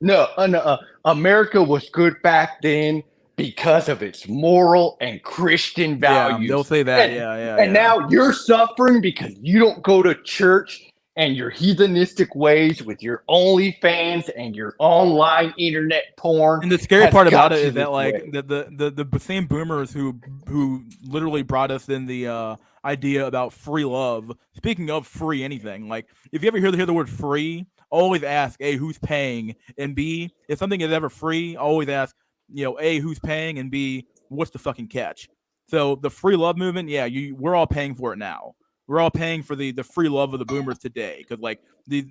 no, America was good back then because of its moral and Christian values. Yeah, they'll say that. And now you're suffering because you don't go to church and your heathenistic ways with your OnlyFans and your online internet porn. And the scary part about it is that like the same boomers who literally brought us in the idea about free love. Speaking of free anything, like if you ever hear the word free, always ask A, who's paying, and B, if something is ever free, always ask, A, who's paying, and B, what's the fucking catch. So the free love movement, yeah, we're all paying for it now. We're all paying for the free love of the boomers today, because like the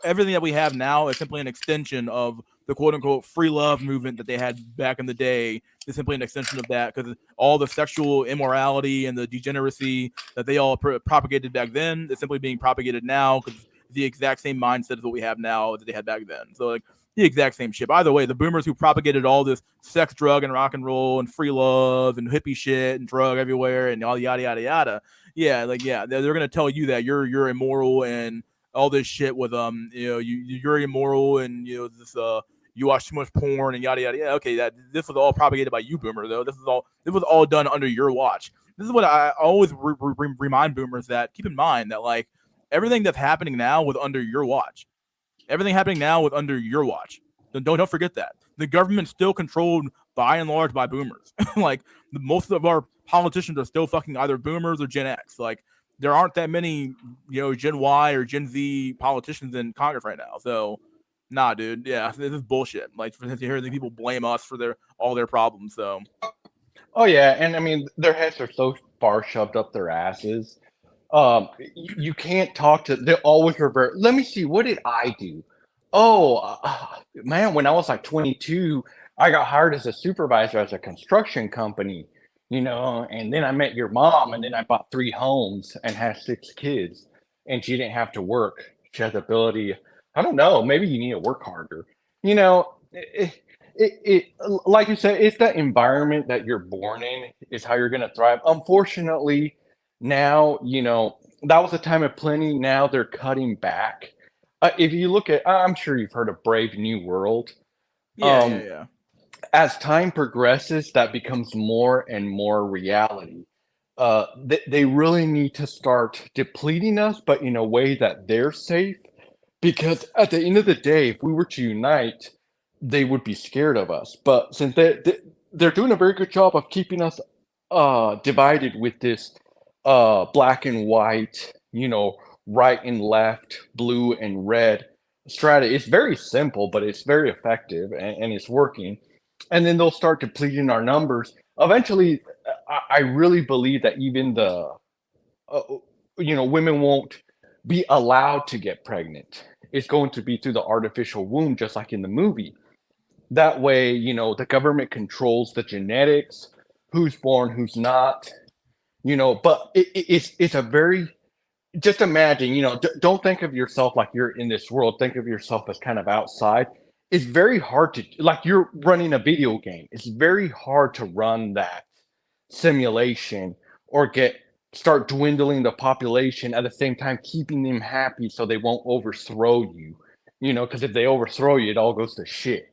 everything that we have now is simply an extension of the quote unquote free love movement that they had back in the day. Is simply an extension of that, because all the sexual immorality and the degeneracy that they all propagated back then is simply being propagated now, because the exact same mindset is what we have now that they had back then. So like the exact same shit. By the way, the boomers who propagated all this sex, drug, and rock and roll and free love and hippie shit and drug everywhere and all yada yada yada. Yeah, like they're gonna tell you that you're immoral and all this shit with you're immoral and this you watch too much porn and yada yada. Yeah, okay, this was all propagated by you, boomer. Though this was all done under your watch. This is what I always remind boomers that keep in mind that like everything that's happening now was under your watch. Everything happening now was under your watch. Don't forget that the government's still controlled by and large by boomers. Like most of our politicians are still fucking either boomers or Gen X. Like there aren't that many, Gen Y or Gen Z politicians in Congress right now. So nah, dude. Yeah, this is bullshit. Like to hear the people blame us for all their problems. So oh yeah, and I mean their heads are so far shoved up their asses. You can't talk to. They always revert. Let me see. What did I do? Oh man, when I was like 22, I got hired as a supervisor at a construction company. And then I met your mom, and then I bought 3 homes and had 6 kids, and she didn't have to work. She had the ability. I don't know. Maybe you need to work harder. Like you said, it's that environment that you're born in is how you're going to thrive. Unfortunately, now that was a time of plenty. Now they're cutting back. If you look at, I'm sure you've heard of Brave New World. Yeah. As time progresses, that becomes more and more reality. They really need to start depleting us, but in a way that they're safe. Because at the end of the day, if we were to unite, they would be scared of us. But since they're doing a very good job of keeping us divided with this black and white, right and left, blue and red strategy. It's very simple, but it's very effective and it's working. And then they'll start depleting our numbers. Eventually, I really believe that even women won't be allowed to get pregnant. It's going to be through the artificial womb, just like in the movie. That way, the government controls the genetics, who's born, who's not, but it's a very, just imagine, don't think of yourself like you're in this world. Think of yourself as kind of outside. It's very hard to, like you're running a video game. It's very hard to run that simulation or start dwindling the population at the same time, keeping them happy so they won't overthrow you, because if they overthrow you, it all goes to shit,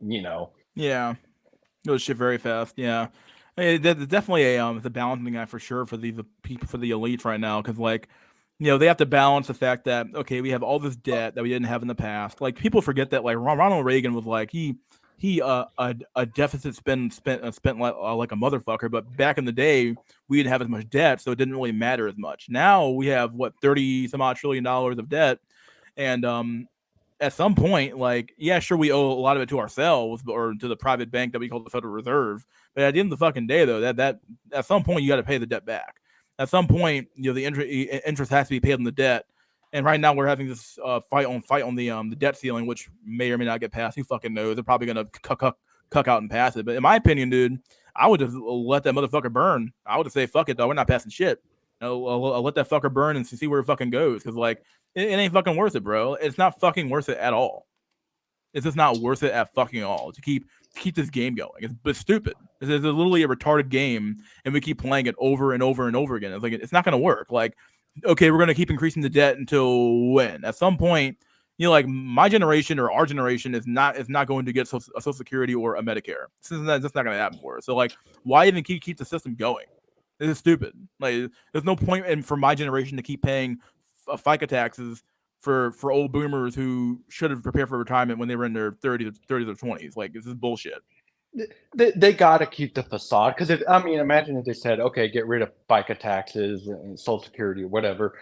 Yeah. It goes shit very fast. Yeah. There's definitely it's a balancing act for sure for the people, for the elites right now, because like they have to balance the fact that okay, we have all this debt that we didn't have in the past. Like people forget that like Ronald Reagan was like he a deficit spent like a motherfucker, but back in the day we didn't have as much debt, so it didn't really matter as much. Now we have what 30 some odd $trillion of debt, and at some point, like, yeah, sure, we owe a lot of it to ourselves or to the private bank that we call the Federal Reserve. But at the end of the fucking day, though, that at some point you got to pay the debt back. At some point, the interest has to be paid on the debt, And right now we're having this fight on the debt ceiling, which may or may not get passed. Who fucking knows? They're probably gonna cuck out and pass it. But in my opinion, dude, I would just let that motherfucker burn. I would just say, fuck it, dog. We're not passing shit. I'll let that fucker burn and see where it fucking goes. Because like it ain't fucking worth it, bro. It's not fucking worth it at all. It's just not worth it at fucking all to keep this game going. It's stupid. It's literally a retarded game, and we keep playing it over and over and over again. It's like it's not gonna work. Like, okay, we're gonna keep increasing the debt until when? At some point, like my generation or our generation is not going to get a Social Security or a Medicare. This is not gonna happen for us. So like, why even keep the system going? This is stupid. Like, there's no point in for my generation to keep paying FICA taxes for old boomers who should have prepared for retirement when they were in their 30s or 20s. Like, this is bullshit. They got to keep the facade, because imagine if they said, okay, get rid of FICA taxes and Social Security or whatever.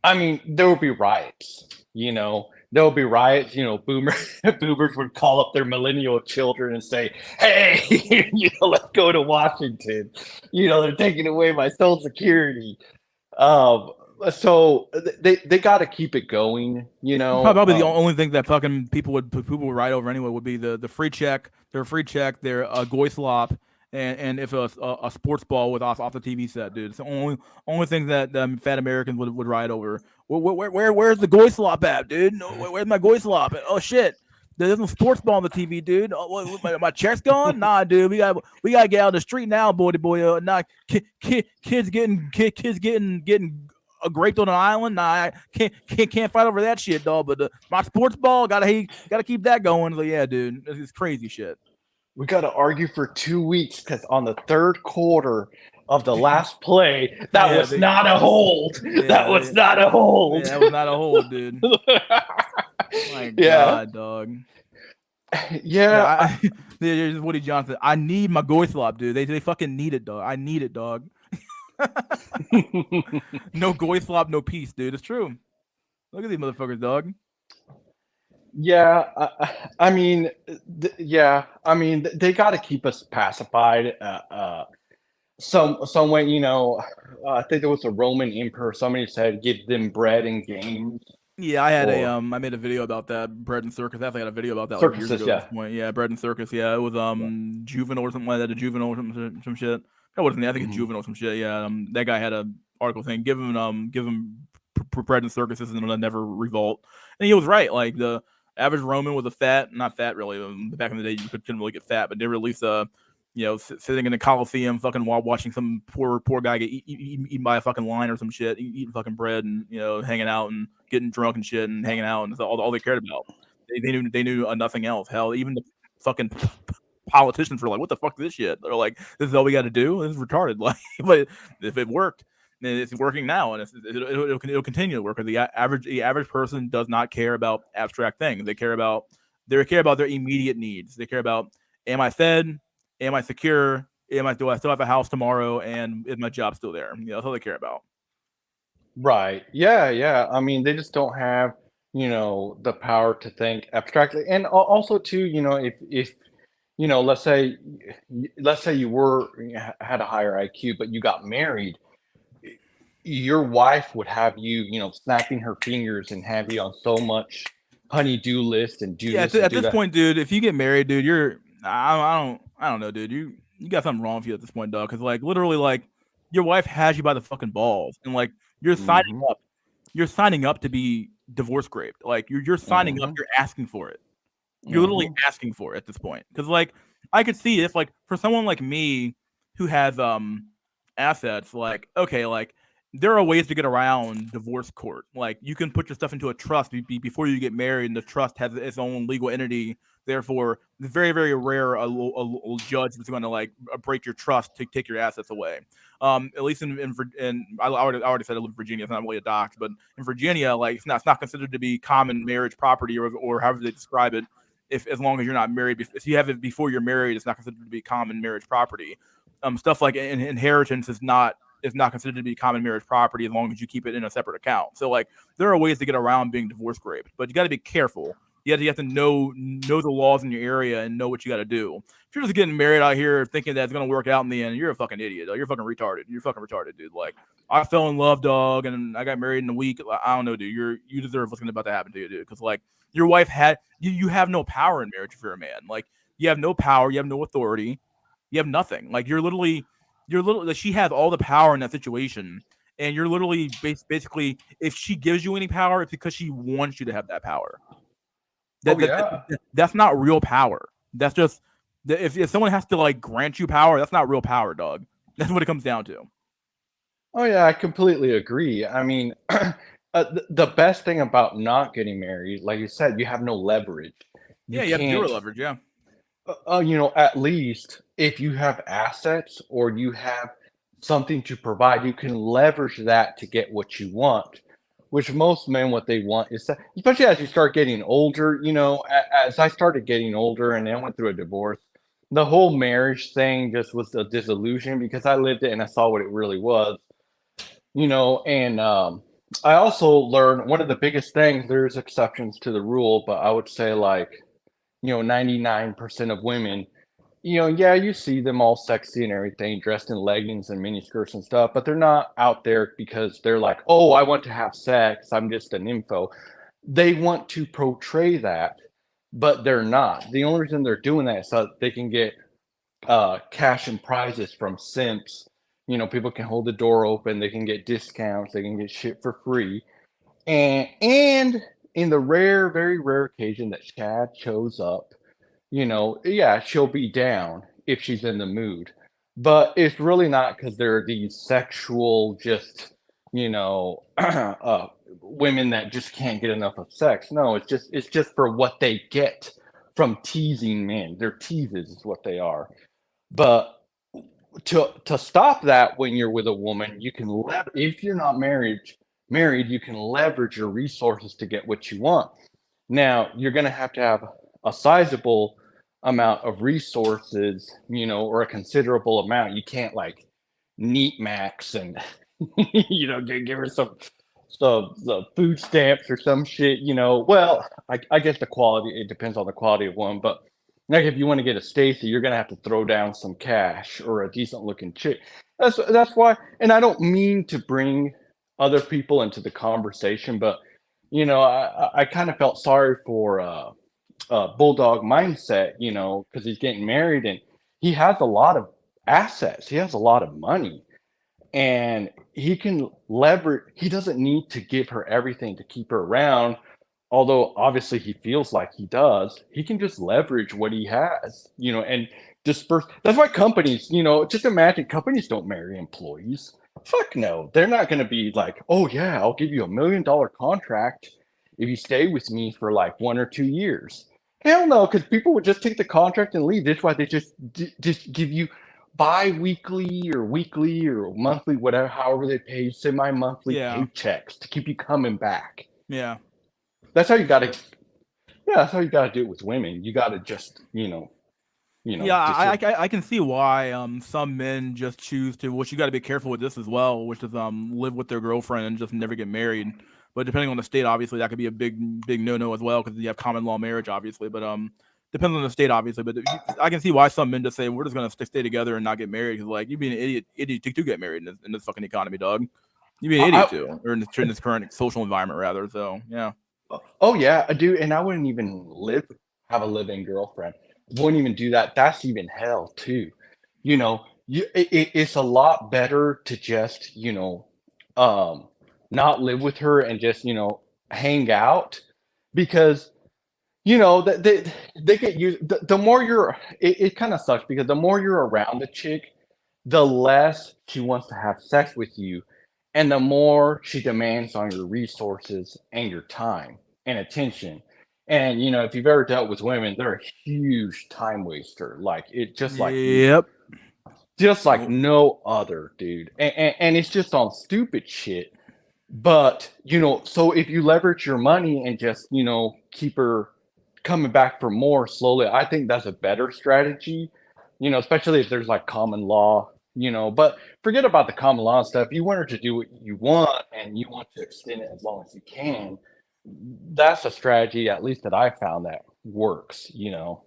I mean, there would be riots. There would be riots. Boomers would call up their millennial children and say, "Hey, let's go to Washington. They're taking away my Social Security." So they got to keep it going. Probably the only thing that fucking people would write over anyway would be the free check, their goy slop, and if a sports ball with off the TV set, dude. It's the only thing that fat Americans would ride over. Where's the goy slop at, dude? Where's my goy slop at? Oh shit. There's no sports ball on the TV, dude. Oh, my check's gone. Nah, dude. We gotta get out of the street now, boy. Nah, kids getting graped on an island. Nah, I can't fight over that shit, dog. But my sports ball gotta keep that going. Like, yeah, dude, it's crazy shit. We got to argue for 2 weeks because on the third quarter of the last play, that was not a hold. That was not a hold. That was not a hold, dude. My God, dog. Yeah. There's Woody Johnson. I need my goy slop, dude. They fucking need it, dog. I need it, dog. No goy slop, no peace, dude. It's true. Look at these motherfuckers, dog. Yeah, they got to keep us pacified. Some way, I think there was a Roman emperor. Somebody said, "Give them bread and games." Yeah, I made a video about that, bread and circus. I actually had a video about that like years ago. At this point. Yeah, bread and circus. Yeah, it was Juvenile or something like that. A Juvenile or some shit. That wasn't. I think it's Juvenile or some shit. Yeah, that guy had an article saying, "Give him bread and circuses and they'll never revolt." And he was right. Like the average Roman was not fat really. Back in the day, you couldn't really get fat, but they released sitting in the Coliseum, fucking while watching some poor guy get eaten by a fucking lion or some shit, eating fucking bread and hanging out and getting drunk and shit and hanging out, and that's all they cared about. They knew nothing else. Hell, even the fucking politicians were like, "What the fuck is this shit?" They're like, "This is all we got to do. This is retarded." Like, but if it worked. And it's working now, and it'll continue to work. Because the average person does not care about abstract things. They care about their immediate needs. They care about, am I fed? Am I secure? Do I still have a house tomorrow? And is my job still there? That's all they care about. Right. Yeah. I mean, they just don't have the power to think abstractly, and also too, if let's say you had a higher IQ, but you got married. Your wife would have you, snapping her fingers and have you on so much honey-do list and do this. At this point, dude, if you get married, dude, I don't know, dude. You got something wrong with you at this point, dog. Because like literally, like your wife has you by the fucking balls, and like you're signing up. You're signing up to be divorce raped. Like you're signing up. You're asking for it. You're literally asking for it at this point. Because like I could see if like for someone like me who has assets, like okay, like. There are ways to get around divorce court. Like you can put your stuff into a trust before you get married, and the trust has its own legal entity. Therefore, it's very, very rare a judge is going to like break your trust to take your assets away. At least in I already said I live in Virginia. It's not really a dox, but in Virginia, like it's not considered to be common marriage property or however they describe it. As long as you're not married, if you have it before you're married, it's not considered to be common marriage property. Stuff like inheritance is not considered to be common marriage property as long as you keep it in a separate account. So like there are ways to get around being divorce raped, but you got to be careful You have to know the laws in your area and know what you got to do. If you're just getting married out here thinking that it's gonna work out in the end, you're a fucking idiot. You're fucking retarded. You're fucking retarded, dude. Like I fell in love, dog, and I got married in a week. I don't know, dude. You deserve what's about to happen to you, dude. Because like your wife had you have no power in marriage if you're a man. Like you have no power, you have no authority, you have nothing. Like you're literally like, she has all the power in that situation, and you're literally basically if she gives you any power, it's because she wants you to have that power. Oh yeah. That's not real power. That's just if someone has to like grant you power, that's not real power, dog. That's what it comes down to. Oh yeah, I completely agree. I mean, the best thing about not getting married, like you said, you have no leverage. You Yeah, you have zero can't, leverage. Yeah, at least if you have assets or you have something to provide, you can leverage that to get what you want. Which most men, what they want is that, especially as you start getting older, as I started getting older and then went through a divorce, the whole marriage thing just was a disillusion because I lived it and I saw what it really was. And I also learned one of the biggest things, there's exceptions to the rule, but I would say like, 99% of women, yeah, you see them all sexy and everything, dressed in leggings and mini skirts and stuff, but they're not out there because they're like, oh, I want to have sex. I'm just an info. They want to portray that, but they're not. The only reason they're doing that is so they can get cash and prizes from simps. People can hold the door open, they can get discounts, they can get shit for free. And in the rare, very rare occasion that Chad shows up, yeah, she'll be down if she's in the mood. But it's really not because they're these sexual, just, women that just can't get enough of sex. No, it's just for what they get from teasing men. They're teases is what they are. But to stop that when you're with a woman, you can if you're not married, you can leverage your resources to get what you want. Now, you're going to have a sizable amount of resources, or a considerable amount. You can't like neat max and give her some food stamps or some shit. Well, I guess the quality, it depends on the quality of one, but like if you want to get a Stacy, you're gonna have to throw down some cash or a decent looking chick. That's why, and I don't mean to bring other people into the conversation, but I kind of felt sorry for Bulldog Mindset, because he's getting married and he has a lot of assets, he has a lot of money, and he can leverage. He doesn't need to give her everything to keep her around, although obviously he feels like he does. He can just leverage what he has, and disperse. That's why companies, just imagine companies don't marry employees. Fuck no. They're not going to be like, oh yeah, I'll give you $1 million contract if you stay with me for like 1 or 2 years. Hell no, because people would just take the contract and leave. That's why they just give you bi-weekly or weekly or monthly, whatever, however they pay, semi-monthly yeah, paychecks to keep you coming back. yeah. That's how you got to. Yeah, that's how you got to do it with women. You got to just, Yeah, just I can see why some men just choose to. Which you got to be careful with this as well, which is live with their girlfriend and just never get married. But depending on the state, obviously that could be a big no as well because you have common law marriage, obviously. But depends on the state, obviously. But I can see why some men just say we're just gonna stay together and not get married because like you'd be an idiot to get married in this fucking economy, dog. You'd be an idiot I, too, or in this current social environment rather. So yeah. oh yeah, I do, and I wouldn't even have a living girlfriend. Wouldn't even do that. That's even hell too. It's a lot better to just um, not live with her and just hang out because that they get used. The more it kind of sucks because the more you're around the chick, the less she wants to have sex with you, and the more she demands on your resources and your time and attention. And if you've ever dealt with women, they're a huge time waster. Like it, Yep. just like Oh, no other, dude. And it's just on stupid shit. But so if you leverage your money and just keep her coming back for more slowly, I think that's a better strategy. Especially if there's like common law. But forget about the common law stuff. You want her to do what you want and you want to extend it as long as you can. that's a strategy, at least that I found, that works, you know.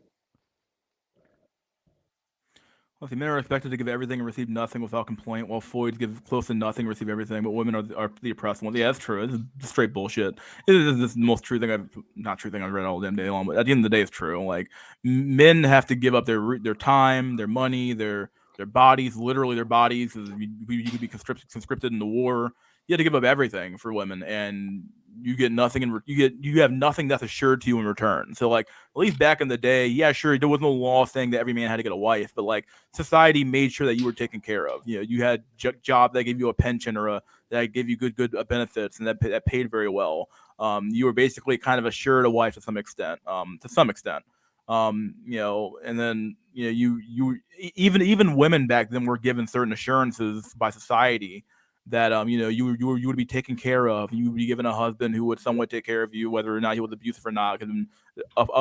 Well, see, men are expected to give everything and receive nothing without complaint, while Floyds give close to nothing and receive everything, but women are the oppressed ones. Yeah, that's true. This is straight bullshit. This is the most true thing not true thing I've read all damn day long, but at the end of the day, it's true. Like, men have to give up their time, their money, their bodies, literally their bodies, because you could be conscripted in the war. You have to give up everything for women, and you get nothing you have nothing that's assured to you in return. So, like, at least back in the day, yeah, sure, there was no law saying that every man had to get a wife, but like, society made sure that you were taken care of. You know, you had job that gave you a pension or that gave you good benefits, and that paid very well. You were basically kind of assured a wife to some extent. You know, and then you even women back then were given certain assurances by society that you know, you would be taken care of. You would be given a husband who would somewhat take care of you, whether or not he was abusive or not, because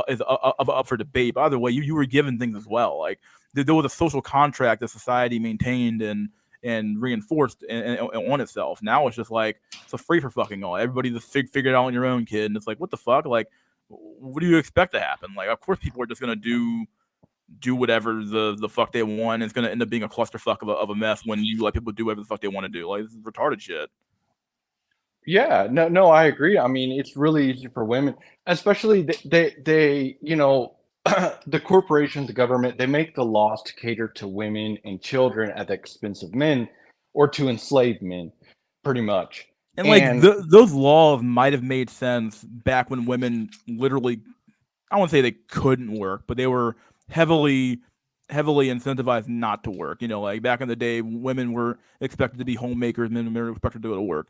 is up for debate. But either way, you were given things as well. Like, there was a social contract that society maintained and reinforced and on itself. Now it's just like it's a free for fucking all. Everybody just figure it out on your own, kid. And it's like, what the fuck? Like, what do you expect to happen? Like, of course, people are just gonna do whatever the fuck they want. It's gonna end up being a clusterfuck of a mess when you let people do whatever the fuck they want to do. Like, this is retarded shit. Yeah, no, I agree. I mean, it's really easy for women, especially they you know, the corporations, the government, they make the laws to cater to women and children at the expense of men, or to enslave men, pretty much. And like, And those laws might have made sense back when women literally, I won't say they couldn't work, but they were heavily incentivized not to work. You know, like back in the day, women were expected to be homemakers, men were expected to go to work.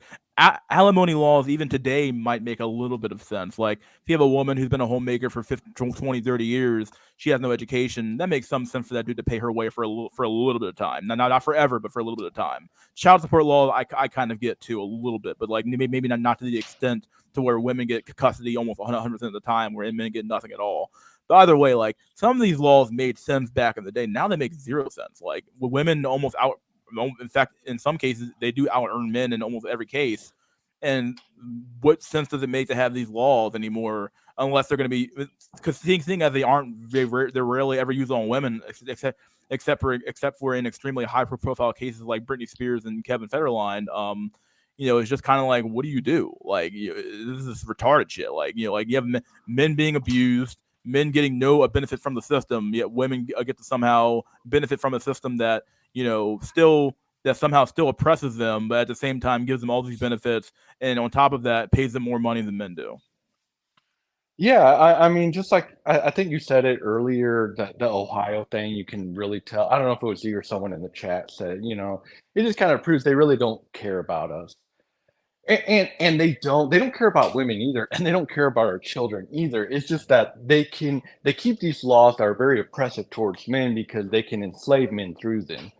Alimony laws, even today, might make a little bit of sense. Like, if you have a woman who's been a homemaker for 50, 20, 30 years, she has no education, that makes some sense for that dude to pay her way for a little bit of time. Not forever, but for a little bit of time. Child support law, I kind of get to a little bit, but like maybe not to the extent to where women get custody almost 100% of the time, where men get nothing at all. But either way, like, some of these laws made sense back in the day. Now they make zero sense. Like, women almost out. In fact, in some cases, they do out earn men in almost every case. And what sense does it make to have these laws anymore? Unless they're going to be, because seeing as they aren't, they're rarely ever used on women, except for in extremely high profile cases like Britney Spears and Kevin Federline. You know, it's just kind of like, what do you do? Like, this is retarded shit. Like, you know, like, you have men being abused, men getting no benefit from the system, yet women get to somehow benefit from a system that, you know, somehow still oppresses them, but at the same time gives them all these benefits, and on top of that, pays them more money than men do. yeah, I mean, just like I think you said it earlier, the Ohio thing, you can really tell. I don't know if it was you or someone in the chat said, you know, it just kind of proves they really don't care about us. And they don't care about women either, and they don't care about our children either. It's just that they keep these laws that are very oppressive towards men because they can enslave men through them.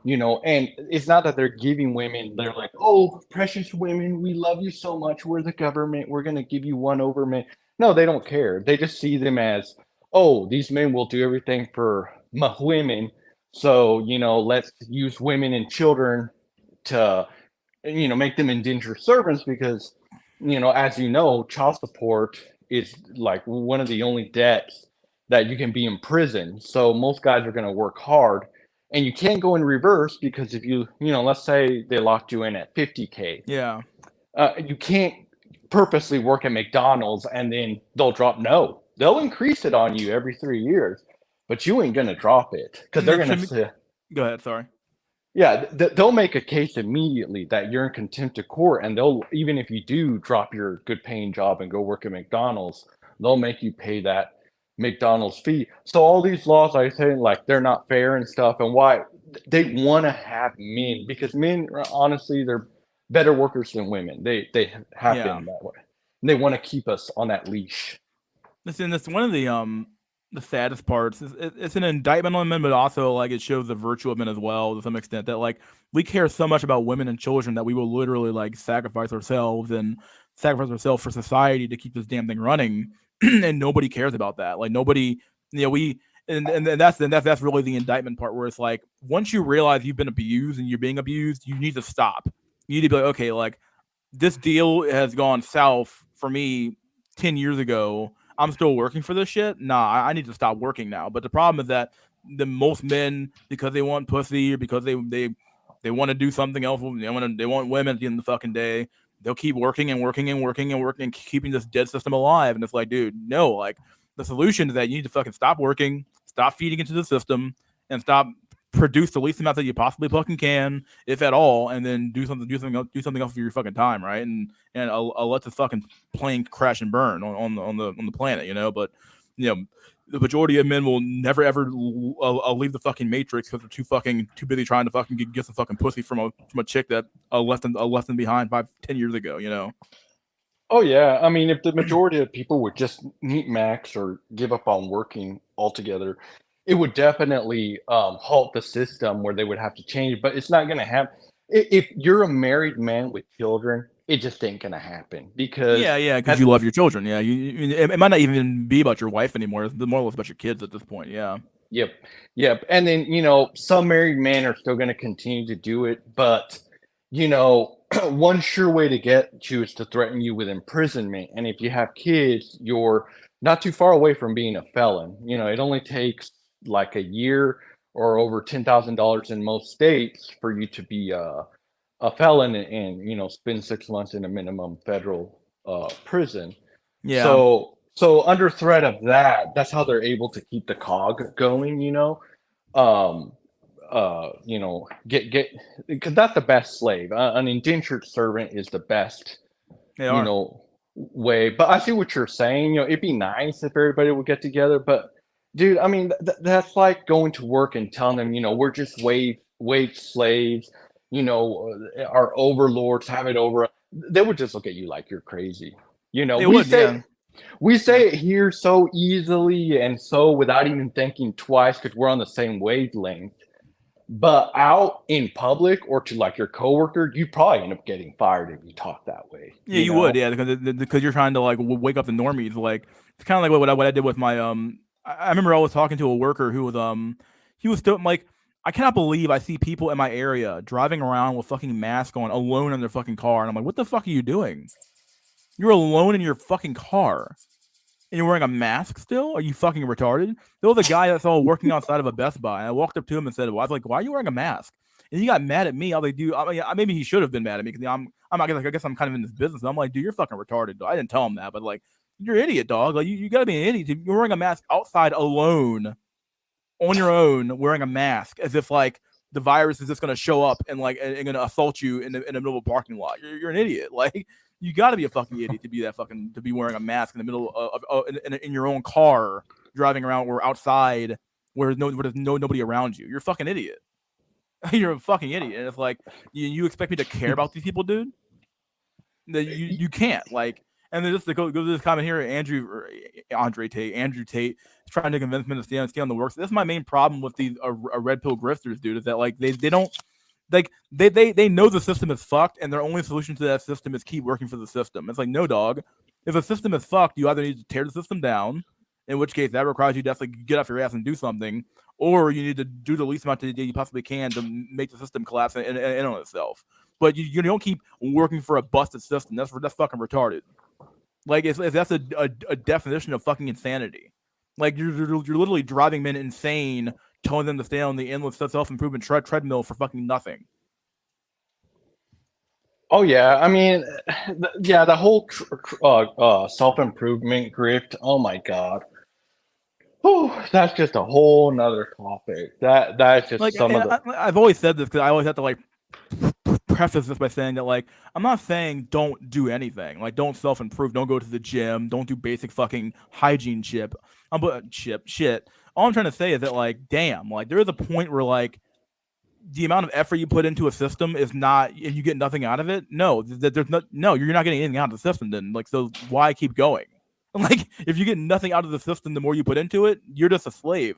You know, and it's not that they're giving women, they're like, oh, precious women, we love you so much, we're the government, we're going to give you one over men. No, they don't care. They just see them as, oh, these men will do everything for my women, so, you know, let's use women and children to, you know, make them indentured servants, because, you know, as you know, child support is like one of the only debts that you can be in prison. So most guys are going to work hard, and you can't go in reverse, because if you know, let's say they locked you in at 50K, Yeah. you can't purposely work at McDonald's and then they'll drop. No, they'll increase it on you every 3 years, but you ain't going to drop it, because And they're then going to say, go ahead. Sorry. yeah, they'll make a case immediately that you're in contempt of court, and they'll, even if you do drop your good paying job and go work at McDonald's, they'll make you pay that McDonald's fee. So all these laws, I say, like, they're not fair and stuff, and why they want to have men, because men, honestly, they're better workers than women. They have Yeah. been that way. And they want to keep us on that leash. Listen, that's one of the saddest parts. It's an indictment on men, but also, like, it shows the virtue of men as well, to some extent. That, like, we care so much about women and children that we will literally, like, sacrifice ourselves for society to keep this damn thing running, and nobody cares about that. Like, nobody, you know, we. And that's really the indictment part, where it's like, once you realize you've been abused and you're being abused, you need to stop. You need to be like, okay, like, this deal has gone south for me 10 years ago, I'm still working for this shit. Nah, I need to stop working now. But the problem is that the most men, because they want pussy or because they want to do something else, they want women at the end of the fucking day, they'll keep working and working and working and working and keeping this dead system alive. And it's like, dude, no, like the solution is that you need to fucking stop working, stop feeding into the system, and stop produce the least amount that you possibly fucking can, if at all, and then do something else for your fucking time, right? And I'll let the fucking plane crash and burn on the planet, you know. But you know, the majority of men will never ever leave the fucking matrix because they're too busy trying to fucking get some fucking pussy from a chick that left them behind 5-10 years ago, you know. Oh yeah, I mean, if the majority of people would just meet max or give up on working altogether, it would definitely halt the system where they would have to change. But it's not going to happen. If you're a married man with children, it just ain't going to happen because Yeah, because you love your children. Yeah, it might not even be about your wife anymore. It's more or less about your kids at this point. Yeah. Yep. And then, you know, some married men are still going to continue to do it, but you know, one sure way to get you is to threaten you with imprisonment. And if you have kids, you're not too far away from being a felon. You know, it only takes like a year or over $10,000 in most states for you to be a felon and, you know, spend 6 months in a minimum federal prison. Yeah. So under threat of that, that's how they're able to keep the cog going, you know. Um, you know, get because that's the best slave. An indentured servant is the best, They you are. know, way. But I see what you're saying. You know, it'd be nice if everybody would get together. But dude, I mean, that's like going to work and telling them, you know, we're just wage slaves. You know, our overlords have it over. They would just look at you like you're crazy. You know, They would. Yeah. we say it here so easily and so without even thinking twice because we're on the same wavelength. But out in public or to like your coworker, you probably end up getting fired if you talk that way. Yeah, you would, yeah, because you're trying to like wake up the normies. Like it's kind of like what I did with my I remember I was talking to a worker who was he was still like, I cannot believe I see people in my area driving around with fucking masks on, alone in their fucking car, and I'm like, what the fuck are you doing? You're alone in your fucking car. And you're wearing a mask still? Are you fucking retarded? There was a guy that saw working outside of a Best Buy, and I walked up to him and said, well, I was like, why are you wearing a mask? And he got mad at me. I was like, dude, I mean, maybe he should have been mad at me because I guess I'm kind of in this business. And I'm like, dude, you're fucking retarded. I didn't tell him that, but like, you're an idiot, dog. Like, you gotta be an idiot. You're wearing a mask outside alone, on your own, wearing a mask, as if like the virus is just gonna show up and like and gonna assault you in the middle of a parking lot. You're an idiot. Like, you got to be a fucking idiot to be wearing a mask in the middle of in your own car, driving around or outside where there's nobody around you. You're a fucking idiot. You're a fucking idiot. And it's like, you expect me to care about these people, dude? You can't. Like, and then just to go to this comment here, Andrew Tate trying to convince me to stay on the works. That's my main problem with these red pill grifters, dude. Is that like they don't. Like they know the system is fucked, and their only solution to that system is keep working for the system. It's like, no, dog. If a system is fucked, you either need to tear the system down, in which case that requires you to definitely get off your ass and do something, or you need to do the least amount that you possibly can to make the system collapse in on itself. But you don't keep working for a busted system. That's fucking retarded. Like, if that's a definition of fucking insanity. Like, you're literally driving men insane, telling them to stay on the endless self-improvement treadmill for fucking nothing. Oh yeah, I mean, the whole self-improvement grift. Oh my god, whew, that's just a whole nother topic. That's just like, some of the. I've always said this because I always have to like preface this by saying that, like, I'm not saying don't do anything. Like, don't self-improve, don't go to the gym, don't do basic fucking hygiene shit. All I'm trying to say is that, like, damn, like, there is a point where, like, the amount of effort you put into a system is not, and you get nothing out of it. No, you're not getting anything out of the system then. Like, so why keep going? Like, if you get nothing out of the system, the more you put into it, you're just a slave.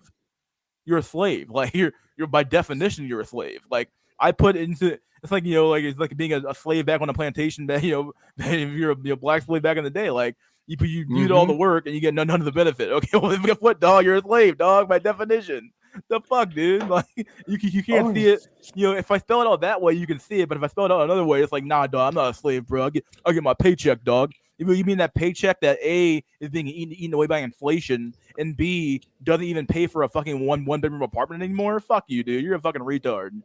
You're a slave. Like, you're by definition, you're a slave. Like, I put into, it's like, like, it's like being a slave back on a plantation that, if you're a black slave back in the day, like, you did all the work and you get none of the benefit. Okay, well, guess what, dog? You're a slave, dog, by definition. The fuck, dude? Like, you can't see it. If I spell it out that way, you can see it. But if I spell it out another way, it's like, nah, dog, I'm not a slave, bro. I'll get my paycheck, dog. You mean that paycheck that A is being eaten away by inflation, and B doesn't even pay for a fucking one bedroom apartment anymore? Fuck you, dude. You're a fucking retard.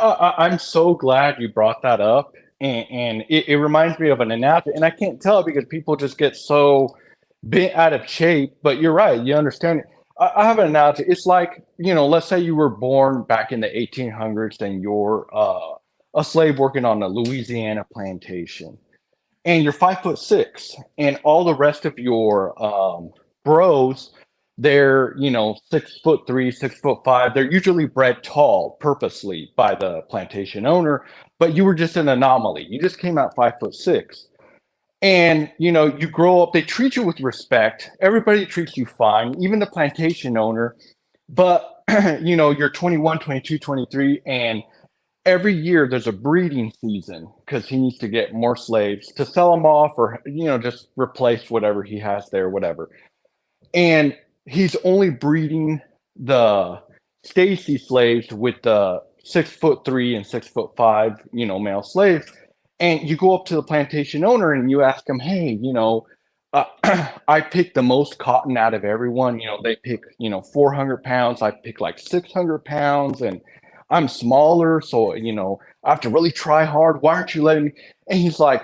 I'm so glad you brought that up, and it reminds me of an analogy, and I can't tell because people just get so bent out of shape. But you're right, you understand it. I have an analogy. It's like, let's say you were born back in the 1800s, and you're a slave working on a Louisiana plantation, and you're 5'6", and all the rest of your bros, they're 6'3", 6'5". They're usually bred tall purposely by the plantation owner, but you were just an anomaly. You just came out 5'6". And you grow up, they treat you with respect. Everybody treats you fine, even the plantation owner. But you're 21, 22, 23, and every year there's a breeding season because he needs to get more slaves to sell them off, or just replace whatever he has there, whatever. And he's only breeding the Stacy slaves with the 6'3" and 6'5", male slaves. And you go up to the plantation owner and you ask him, hey, I pick the most cotton out of everyone. They pick 400 pounds. I pick like 600 pounds, and I'm smaller, so I have to really try hard. Why aren't you letting me? And he's like,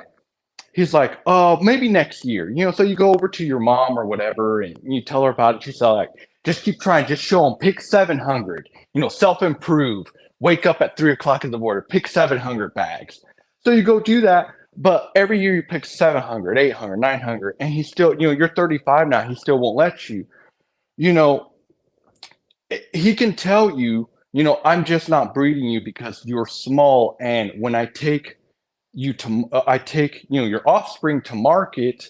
oh, maybe next year. So you go over to your mom or whatever, and you tell her about it. She's like, just keep trying. Just show them. Pick 700. Self-improve. Wake up at 3 o'clock in the morning. Pick 700 bags. So you go do that. But every year you pick 700, 800, 900, and he's still, you're 35 now. He still won't let you. He can tell you, I'm just not breeding you because you're small. And when I take your offspring to market,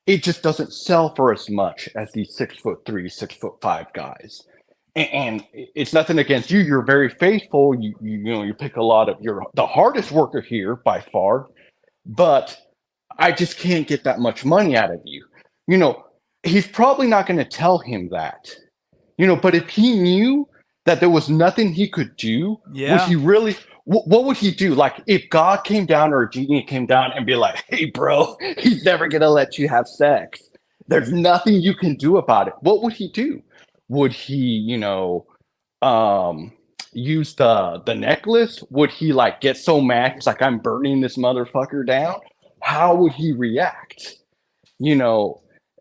it just doesn't sell for as much as these 6'3", 6'5" guys. And it's nothing against you. You're very faithful. You pick a lot of, you're the hardest worker here by far, but I just can't get that much money out of you. He's probably not going to tell him that, but if he knew that there was nothing he could do, would he really, what would he do? Like if God came down or a genie came down and be like, hey bro, he's never going to let you have sex. There's nothing you can do about it. What would he do? Would he, use the necklace? Would he like get so mad? He's like, I'm burning this motherfucker down. How would he react? Yeah.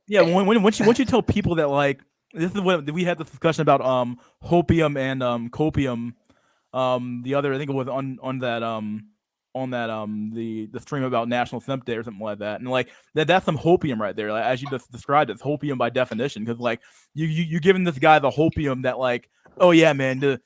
Once you tell people that, like, this is what we had this discussion about hopium and copium. The other, I think it was on that the stream about National Simp Day or something like that, and like that's some hopium right there, like, as you just described, it's hopium by definition, because like you giving this guy the hopium that, like, oh yeah man, the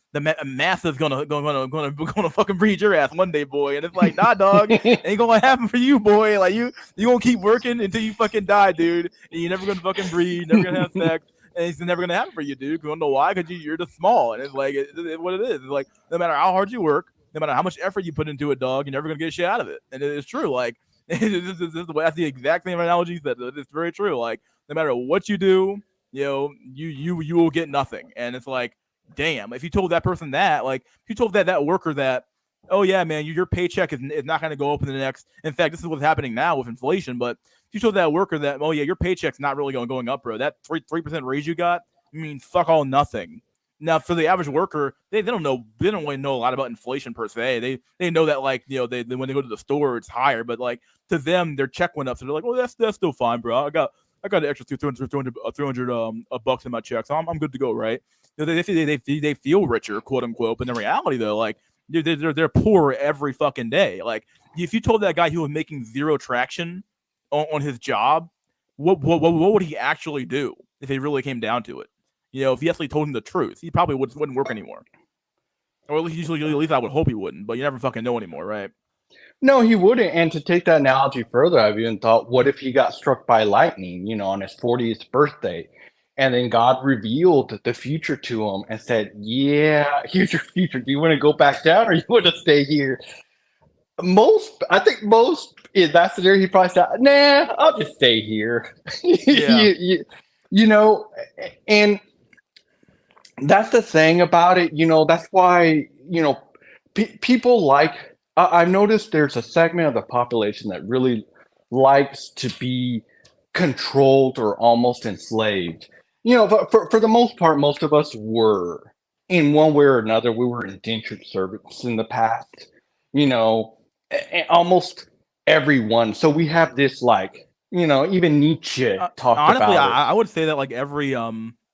mass is gonna fucking breed your ass one day, boy, and it's like, nah dog, ain't gonna happen for you, boy. Like you gonna keep working until you fucking die, dude, and you're never gonna fucking breed, never gonna have sex. And it's never gonna happen for you, dude. You don't know why? Because you're just small, and it's like what it is. It's like no matter how hard you work, no matter how much effort you put into a dog, you're never gonna get shit out of it. And it's true. Like that's the exact same analogy you said. It's very true. Like no matter what you do, you will get nothing. And it's like, damn, if you told that person that, like if you told that worker that, oh yeah, man, your paycheck is not gonna go up in the next. In fact, this is what's happening now with inflation, but you told that worker that, oh yeah, your paycheck's not really going up, bro. That 3% raise you got, I mean, fuck all nothing. Now, for the average worker, they don't really know a lot about inflation per se. They know that, like, they when they go to the store, it's higher, but like to them, their check went up, so they're like, oh, that's still fine, bro. I got an extra 300 bucks in my check, so I'm good to go, right? They feel richer, quote unquote, but in reality, though, like they're poor every fucking day. Like if you told that guy he was making zero traction on his job, what would he actually do if it really came down to it? If he actually told him the truth, he probably wouldn't work anymore. Or at least I would hope he wouldn't, but you never fucking know anymore, right? No, he wouldn't. And to take that analogy further, I've even thought, what if he got struck by lightning, on his 40th birthday? And then God revealed the future to him and said, yeah, here's your future. Do you want to go back down or you want to stay here? I think in that scenario, he probably said, nah, I'll just stay here. Yeah. And that's the thing about it. That's why, people like, I've noticed there's a segment of the population that really likes to be controlled or almost enslaved. You know, for the most part, most of us were in one way or another. We were indentured servants in the past. You know, almost everyone. So we have this like, you know, even Nietzsche talked Honestly, about it. I would say that like every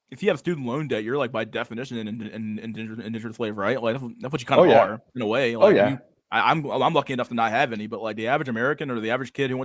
if you have student loan debt, you're like by definition an indentured slave, right? Like that's what you kind Oh of yeah. are in a way. Oh Like yeah. you, I'm lucky enough to not have any, but like the average American or the average kid who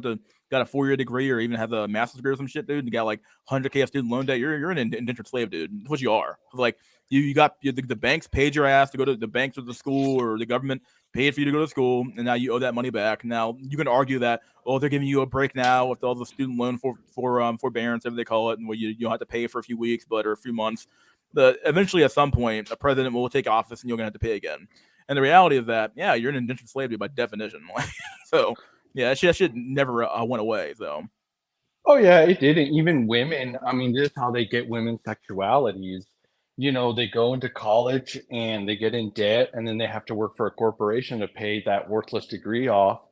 got a 4-year degree or even has a master's degree or some shit, dude, and got like 100K of student loan debt, you're an indentured slave, dude. That's what you are. Like you got the banks paid your ass to go to the banks or the school, or the government paid for you to go to school, and now you owe that money back. Now you can argue that, oh, they're giving you a break now with all the student loan forbearance, whatever they call it, and where you don't have to pay for a few weeks, but or a few months. Eventually, at some point, a president will take office, and you're gonna have to pay again. And the reality is that, yeah, you're an indentured slave by definition. So, yeah, that shit never went away. So, Oh yeah, it didn't. Even women, I mean, this is how they get women's sexualities. You know, they go into college and they get in debt, and then they have to work for a corporation to pay that worthless degree off.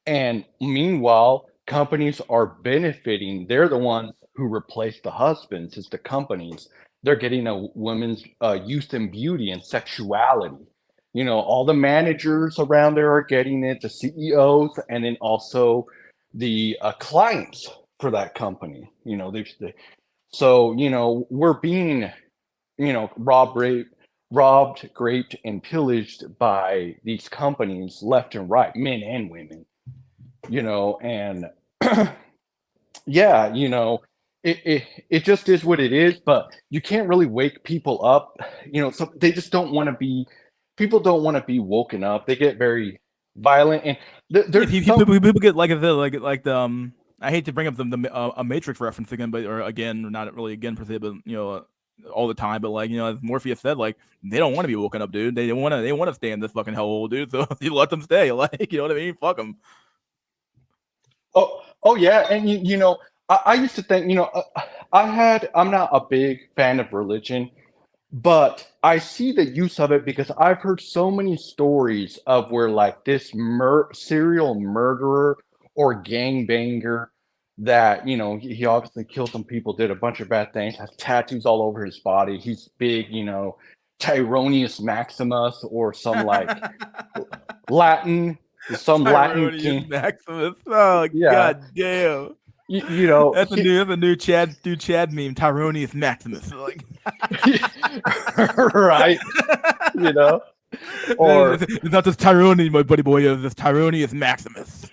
And meanwhile, companies are benefiting. They're the ones who replace the husbands. It's the companies. They're getting a woman's youth and beauty and sexuality. You know, all the managers around there are getting it, the CEOs, and then also the clients for that company. You know, so you know we're being, you know, robbed, raped, and pillaged by these companies left and right, men and women. You know, and yeah, you know, it just is what it is. But you can't really wake people up. You know, so they just don't want to be. People don't want to be woken up. They get very violent, and yeah, there's some. people get like the I hate to bring up the a Matrix reference again, but or again, or not really again per se, but all the time. But like as Morpheus said, like they don't want to be woken up, dude. They want to stay in this fucking hellhole, dude. So you let them stay, like you know what I mean? Fuck them. Oh yeah, and you know, I used to think, you know, I'm not a big fan of religion, but I see the use of it because I've heard so many stories of where like this serial murderer or gangbanger that, you know, he obviously killed some people, did a bunch of bad things, has tattoos all over his body. He's big, you know, Tyronius Maximus or some like Latin, some Latin Tyronius king. Maximus. Oh Yeah, god damn. you know, That's a new Chad meme. Tyronius Maximus. Like right, you know, or it's not this Tyrone, my buddy boy. It's this Tyronius Maximus.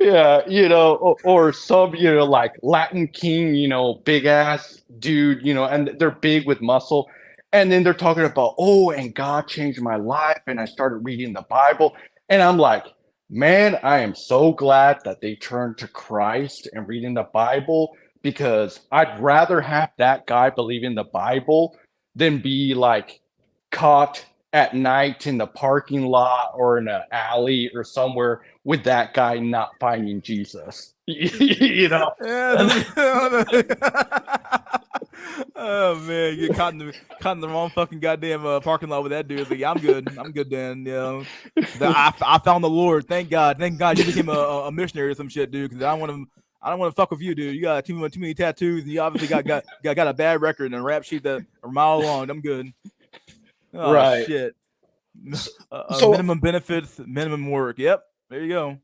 yeah, you know, or some, you know, like Latin king, you know, big ass dude, you know, and they're big with muscle. And then they're talking about, oh, and God changed my life. And I started reading the Bible. And I'm like, man, I am so glad that they turned to Christ and reading the Bible, because I'd rather have that guy believe in the Bible than be like caught at night in the parking lot or in an alley or somewhere with that guy not finding Jesus. You know? Oh man, you get caught in the wrong fucking goddamn parking lot with that dude. It's like, yeah, I'm good, Dan. You know, I found the Lord. Thank God you became a missionary or some shit, dude. Because I don't want to fuck with you, dude. You got too many tattoos, and you obviously got a bad record and a rap sheet that a mile long. I'm good. Oh Right. shit. So Minimum benefits, minimum work. Yep, there you go.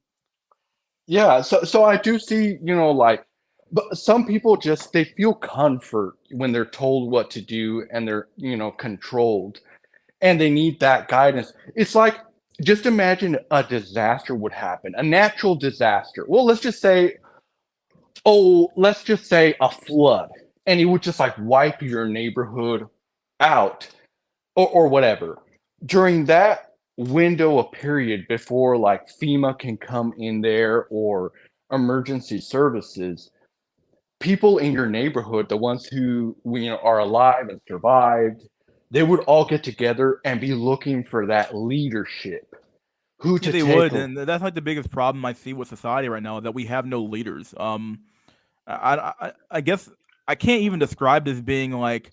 yeah, so I do see, you know, like, but some people just they feel comfort when they're told what to do and they're, you know, controlled, and they need that guidance. It's like, just imagine a disaster would happen, a natural disaster. Well, let's just say a flood, and it would just like wipe your neighborhood out, or whatever. During that window of period before like FEMA can come in there or emergency services, people in your neighborhood, the ones who, you know, are alive and survived, they would all get together and be looking for that leadership, who Yeah, to they take. would, and that's like the biggest problem I see with society right now, that we have no leaders. I guess I can't even describe this being like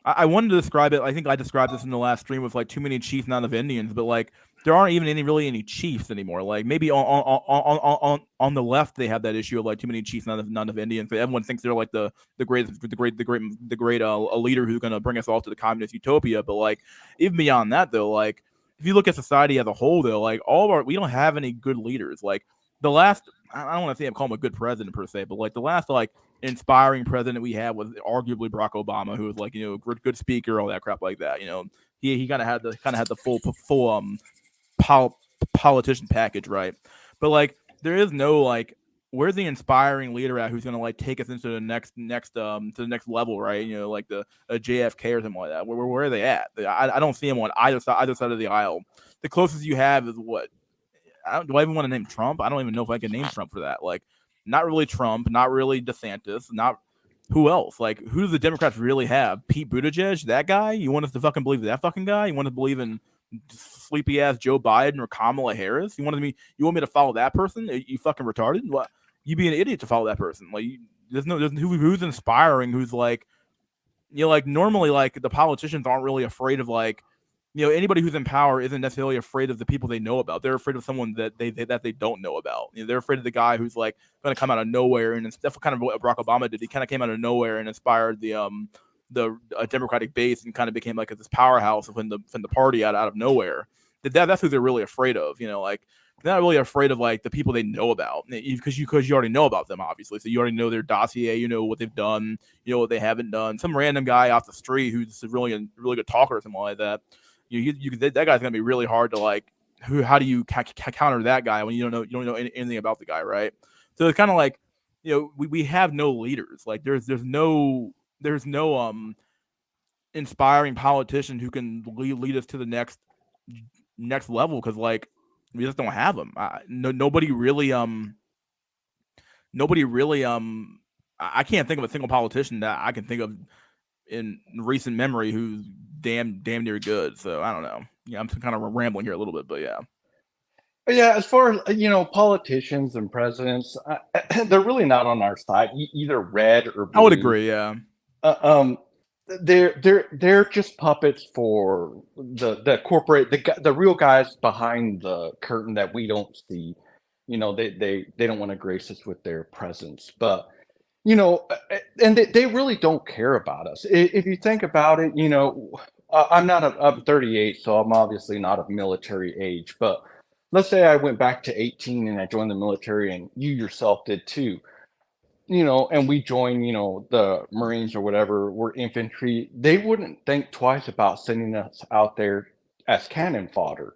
I wanted to describe it. I think I described this in the last stream with like too many chiefs, not of Indians, but like there aren't even any chiefs anymore. Like maybe on the left they have that issue of like too many chiefs, not of Indians. But everyone thinks they're like the great leader who's going to bring us all to the communist utopia. But like even beyond that though, like if you look at society as a whole though, like we don't have any good leaders. Like the last, I don't want to say I'm calling him a good president per se, but like the last like inspiring president we had was arguably Barack Obama, who was like good speaker, all that crap like that. He kind of had the full pol- politician package, right? But like there is no like where's the inspiring leader at who's gonna like take us into the next to the next level, right? Like the JFK or something like that. Where are they at? I don't see him on either side of the aisle. The closest you have is what do I even want to name Trump? I don't even know if I can name Trump for that. Like, not really Trump, not really DeSantis, not who else? Like, who do the Democrats really have? Pete Buttigieg, that guy? You want us to fucking believe that fucking guy? You want to believe in sleepy ass Joe Biden or Kamala Harris? You want me to follow that person? Are you fucking retarded? What? You'd be an idiot to follow that person. Like, there's who's inspiring. Who's like, like normally like the politicians aren't really afraid of like anybody who's in power isn't necessarily afraid of the people they know about. They're afraid of someone that they don't know about. They're afraid of the guy who's like going to come out of nowhere, and that's kind of what Barack Obama did. He kind of came out of nowhere and inspired the Democratic base and kind of became like this powerhouse within the party out of nowhere. That's who they're really afraid of. Like they're not really afraid of like the people they know about because you already know about them, obviously. So you already know their dossier, you know what they've done, you know what they haven't done. Some random guy off the street who's a really good talker or something like that. That guy's gonna be really hard to like. How do you counter that guy when you don't know anything about the guy, right? So it's kind of like we have no leaders. Like there's no inspiring politician who can lead us to the next level because like we just don't have them. Nobody really I can't think of a single politician that I can think of in recent memory who's damn near good. So I don't know. Yeah, I'm kind of rambling here a little bit, but yeah. Yeah, as far as politicians and presidents, they're really not on our side, either red or I would blue. agree. Yeah. Um, they're just puppets for the corporate the real guys behind the curtain that we don't see. They don't want to grace us with their presence, but and they really don't care about us. If you think about it, I'm 38, so I'm obviously not of military age, but let's say I went back to 18 and I joined the military and you yourself did too, and we join, the Marines or whatever, we're infantry, they wouldn't think twice about sending us out there as cannon fodder.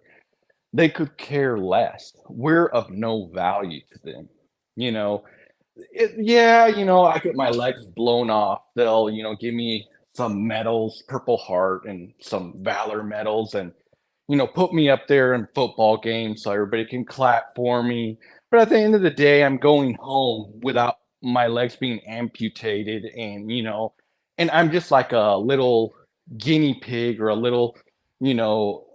They could care less. We're of no value to them. You know, I get my legs blown off. They'll, give me some medals, Purple Heart and some Valor medals and, put me up there in football games so everybody can clap for me. But at the end of the day, I'm going home without my legs being amputated and I'm just like a little guinea pig or a little, you know,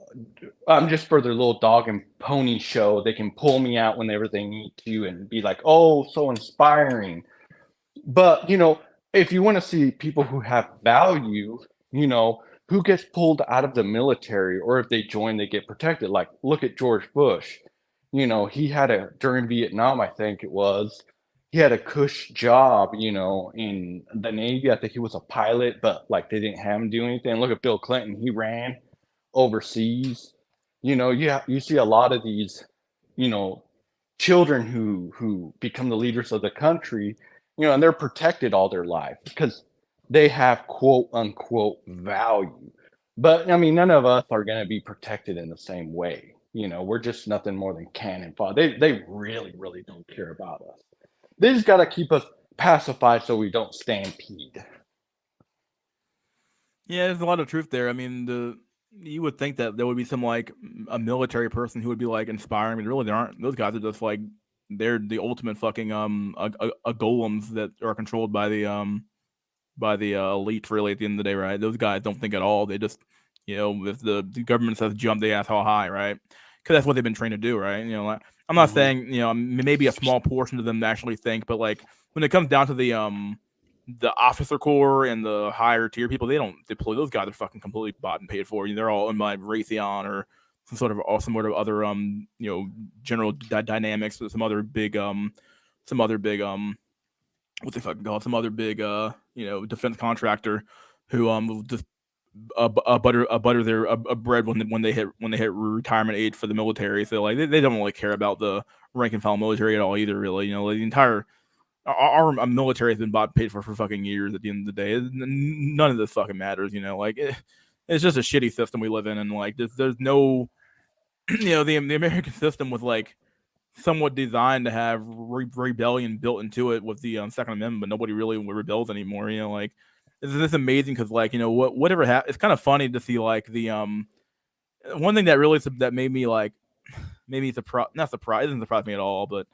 I'm just for their little dog and pony show. They can pull me out whenever they need to and be like, oh, so inspiring. But, if you want to see people who have value, who gets pulled out of the military or if they join, they get protected. Like, look at George Bush. He had during Vietnam, I think it was, he had a cush job, in the Navy. I think he was a pilot, but like they didn't have him do anything. Look at Bill Clinton. He ran overseas. You see a lot of these, you know, children who become the leaders of the country, and they're protected all their life because they have quote unquote value. But I mean, none of us are going to be protected in the same way. We're just nothing more than cannon fodder. They really, really don't care about us. They just got to keep us pacified so we don't stampede. Yeah, there's a lot of truth there. I mean, you would think that there would be some like a military person who would be like inspiring, but really there aren't. Those guys are just like they're the ultimate fucking a golems that are controlled by the elites. Really, at the end of the day, right? Those guys don't think at all. They just if the government says jump, they ask how high, right? Because that's what they've been trained to do, right? Like, I'm not saying maybe a small portion of them actually think, but like when it comes down to the officer corps and the higher tier people, they don't deploy. Those guys are fucking completely bought and paid for. They're all in by Raytheon or some sort of other General Dynamics or some other big what they fucking call it, some other big defense contractor who will just butter their bread when they hit retirement age for the military. So like they don't really care about the rank and file military at all either. Really, the entire our military has been bought and paid for fucking years. At the end of the day, none of this fucking matters. It's just a shitty system we live in, and like there's no the American system was like somewhat designed to have rebellion built into it with the Second Amendment, but nobody really rebels anymore. Like it's amazing because like whatever happened, it's kind of funny to see like the one thing that really that made me like maybe not surprised, it doesn't surprise me at all, but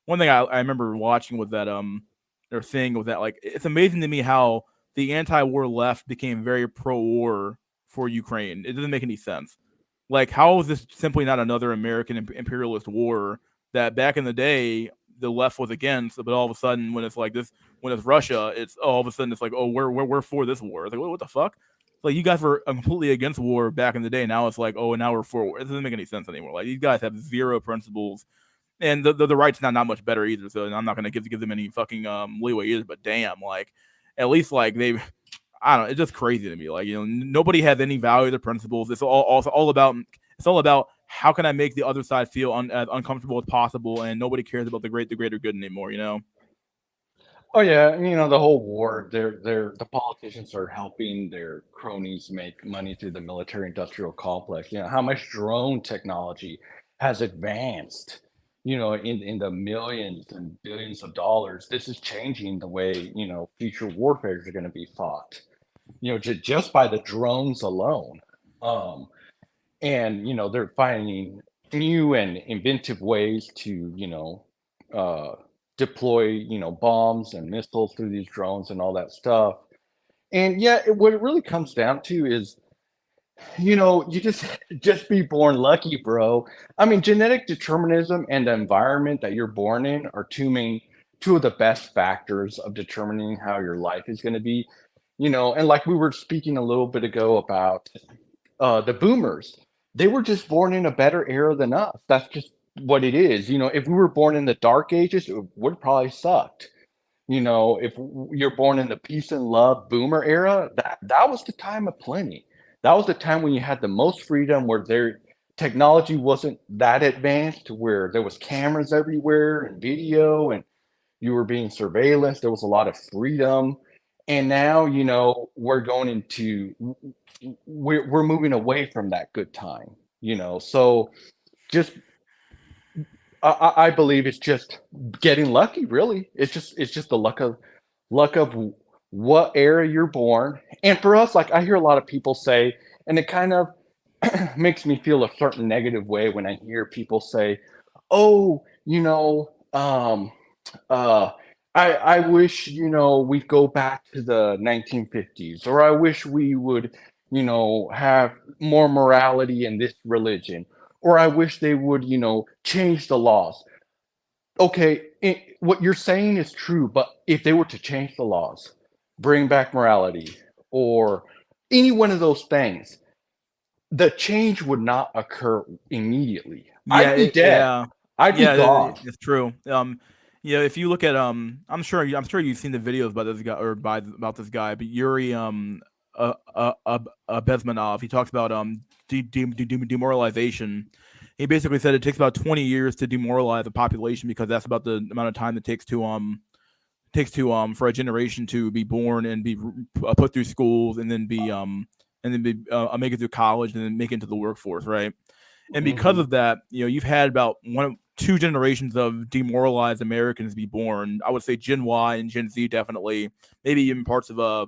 one thing I remember watching was that or seeing was that like it's amazing to me how the anti-war left became very pro-war for Ukraine. It doesn't make any sense. Like, how is this simply not another American imperialist war that back in the day the left was against, but all of a sudden when it's like this, when it's Russia, it's all of a sudden it's like, oh, we're for this war. It's like, what the fuck? Like, you guys were completely against war back in the day. Now it's like, oh, and now we're for war. It doesn't make any sense anymore. Like, these guys have zero principles, and the right's not much better either. So I'm not gonna give them any fucking leeway either. But damn, like, at least like they, I don't know, it's just crazy to me. Like, nobody has any value of the principles. It's all about how can I make the other side feel as uncomfortable as possible, and nobody cares about the greater good anymore. Oh yeah, the whole war. The politicians are helping their cronies make money through the military-industrial complex. How much drone technology has advanced. In the millions and billions of dollars. This is changing the way future warfare are going to be fought. Just by the drones alone. And they're finding new and inventive ways to deploy bombs and missiles through these drones and all that stuff. And yeah, what it really comes down to is you just be born lucky, bro. I mean, genetic determinism and the environment that you're born in are two of the best factors of determining how your life is going to be. And like we were speaking a little bit ago about the boomers, they were just born in a better era than us. That's just what it is. If we were born in the dark ages, it would have probably sucked. If you're born in the peace and love boomer era, that was the time of plenty. That was the time when you had the most freedom, where their technology wasn't that advanced, where there was cameras everywhere and video, and you were being surveillance. There was a lot of freedom. And now, we're going into we're moving away from that good time. So just I believe it's just getting lucky. Really, it's just the luck of what era you're born. And for us, like I hear a lot of people say, and it kind of makes me feel a certain negative way when I hear people say, "Oh, I wish we'd go back to the 1950s, or I wish we would have more morality in this religion, or I wish they would change the laws." Okay, what you're saying is true, but if they were to change the laws, bring back morality, or any one of those things, the change would not occur immediately. I'd be dead. Yeah, I'd be gone. it's true. If you look at I'm sure you've seen the videos about this guy about this guy, but Yuri Bezmenov. He talks about demoralization. He basically said it takes about 20 years to demoralize a population, because that's about the amount of time it takes to for a generation to be born and be put through schools and then be make it through college and then make it into the workforce, right? And because of that, you've had about two generations of demoralized Americans be born. I would say Gen Y and Gen Z definitely, maybe even parts of a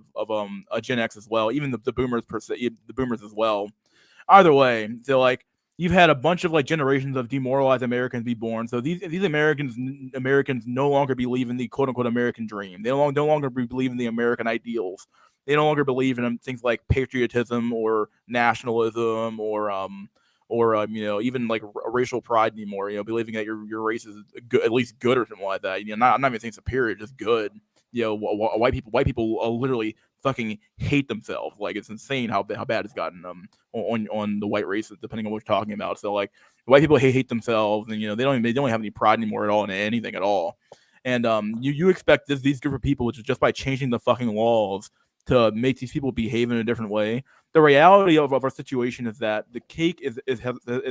Gen X as well, even the boomers the boomers as well. Either way, so like you've had a bunch of like generations of demoralized Americans be born. So these Americans no longer believe in the quote unquote American dream. They no longer believe in the American ideals. They no longer believe in things like patriotism or nationalism or even like racial pride anymore. Believing that your race is good, at least good or something like that. I'm not even saying superior, just good. white people literally fucking hate themselves. Like it's insane how bad it's gotten on the white race, depending on what you're talking about. So like white people hate themselves, and they don't have any pride anymore at all in anything at all. And you expect these group of people, which is just by changing the fucking laws to make these people behave in a different way. The reality of our situation is that the cake is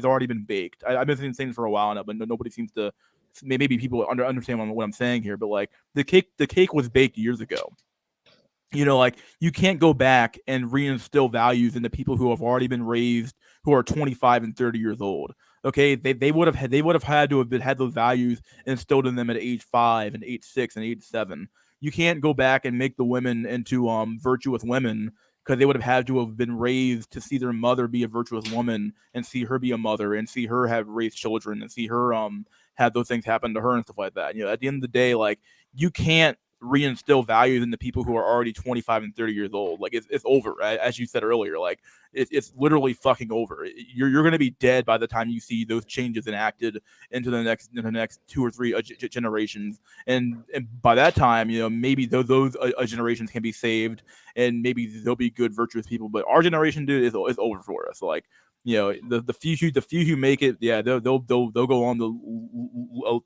already been baked. I've been saying for a while now, but nobody seems to. Maybe people understand what I'm saying here, but like the cake was baked years ago. Like you can't go back and reinstill values into people who have already been raised, who are 25 and 30 years old. Okay, they would have had to have had those values instilled in them at age 5 and age 6 and age 7. You can't go back and make the women into virtuous women, because they would have had to have been raised to see their mother be a virtuous woman and see her be a mother and see her have raised children and see her have those things happen to her and stuff like that. At the end of the day, like you can't reinstill values into people who are already 25 and 30 years old. Like it's over, right? As you said earlier. Like it's literally fucking over. You're going to be dead by the time you see those changes enacted into the next 2 or 3 generations, and by that time, maybe those generations can be saved, and maybe they'll be good, virtuous people. But our generation, dude, is over for us. Like the few who make it, yeah, they'll go on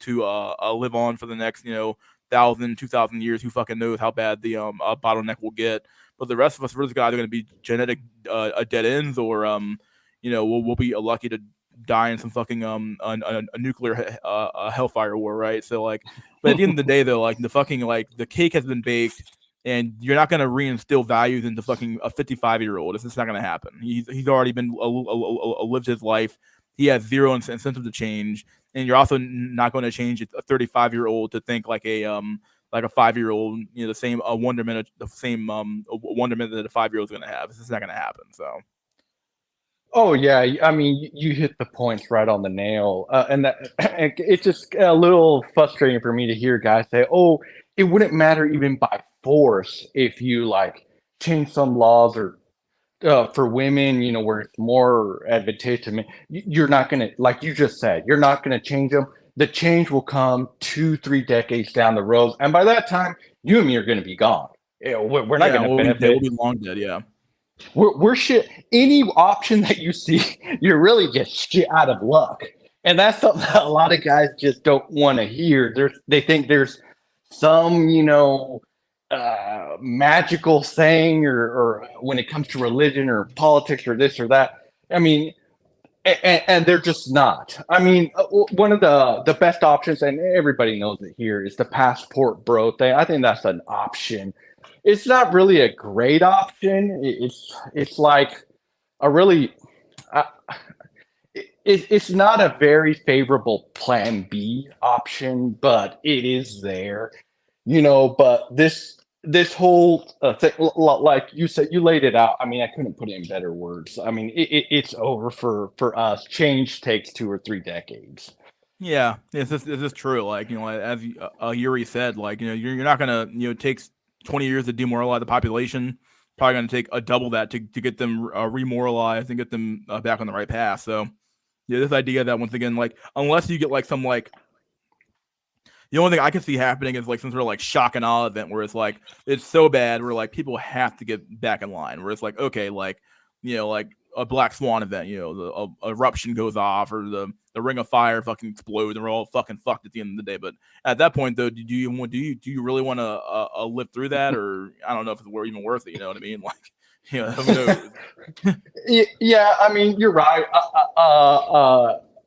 to live on for the next 1,000, 2,000 years. Who fucking knows how bad the bottleneck will get? But the rest of us, those guys, are going to be genetic dead ends, or we'll be lucky to die in some fucking a nuclear hellfire war, right? So like, but at the end of the day, though, like the fucking like the cake has been baked, and you're not going to reinstill values into fucking a 55-year-old. It's just not going to happen. He's already been lived his life. He has zero incentive to change, and you're also not going to change a 35-year-old to think like a 5-year-old. The same wonderment that a 5-year-old is going to have. It's just not going to happen. So. Oh yeah, I mean you hit the points right on the nail, and that it's just a little frustrating for me to hear guys say, "Oh, it wouldn't matter even by force if you like change some laws or for women, where it's more advantageous to men." You're not gonna, like you just said, you're not gonna change them. The change will come 2, 3 decades down the road, and by that time, you and me are gonna be gone. We're not gonna benefit. We'll be long dead. Yeah. We're shit. Any option that you see, you're really just shit out of luck, and that's something that a lot of guys just don't want to hear. They think there's some, magical saying, or when it comes to religion or politics or this or that. I mean, and they're just not. I mean, one of the best options, and everybody knows it here, is the passport bro thing. I think that's an option. It's not really a great option. It's like a really, it's not a very favorable plan B option, but it is there, But this whole thing, like you said, you laid it out. I mean, I couldn't put it in better words. I mean, it's over for us. Change takes 2 or 3 decades. Yeah, it's just true. Like as Yuri said, like you're not gonna take 20 years to demoralize the population. Probably gonna take a double that to get them remoralized and get them back on the right path. So yeah, this idea that once again, like unless you get like some like. The only thing I can see happening is like some sort of like shock and awe event where it's like it's so bad where like people have to get back in line. Where it's like okay, like like a black swan event, the eruption goes off or the ring of fire fucking explodes and we're all fucking fucked at the end of the day. But at that point though, do you really want to live through that, or I don't know if it's even worth it? You know what I mean? Like who knows? Yeah, I mean you're right.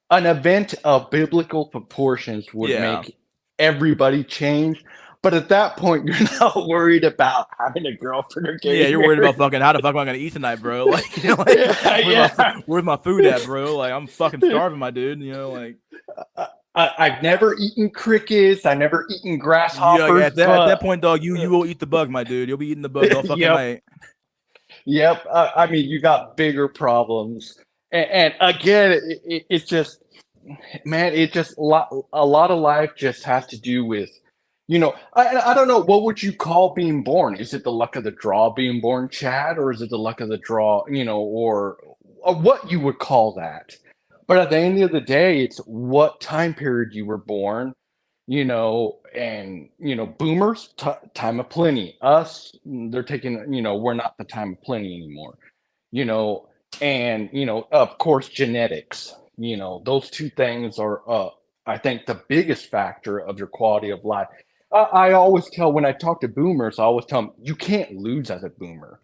An event of biblical proportions would make everybody change, but at that point you're not worried about having a girlfriend or getting you're worried about fucking how the fuck am I gonna eat tonight, bro? Like, where's my food at, bro? Like I'm fucking starving, my dude. Like I've never eaten crickets. I've never eaten grasshoppers. At that point, dog, you will eat the bug, my dude. You'll be eating the bug all fucking night. Yep. I mean, you got bigger problems, and again, it's just. Man, it just a lot of life just has to do with, I don't know, what would you call being born? Is it the luck of the draw being born, Chad, or is it the luck of the draw, or what you would call that? But at the end of the day, it's what time period you were born, and boomers, time of plenty. Us, they're taking, we're not the time of plenty anymore, you know, and of course, genetics. Those two things are, I think, the biggest factor of your quality of life. I always tell when I talk to boomers, I always tell them you can't lose as a boomer.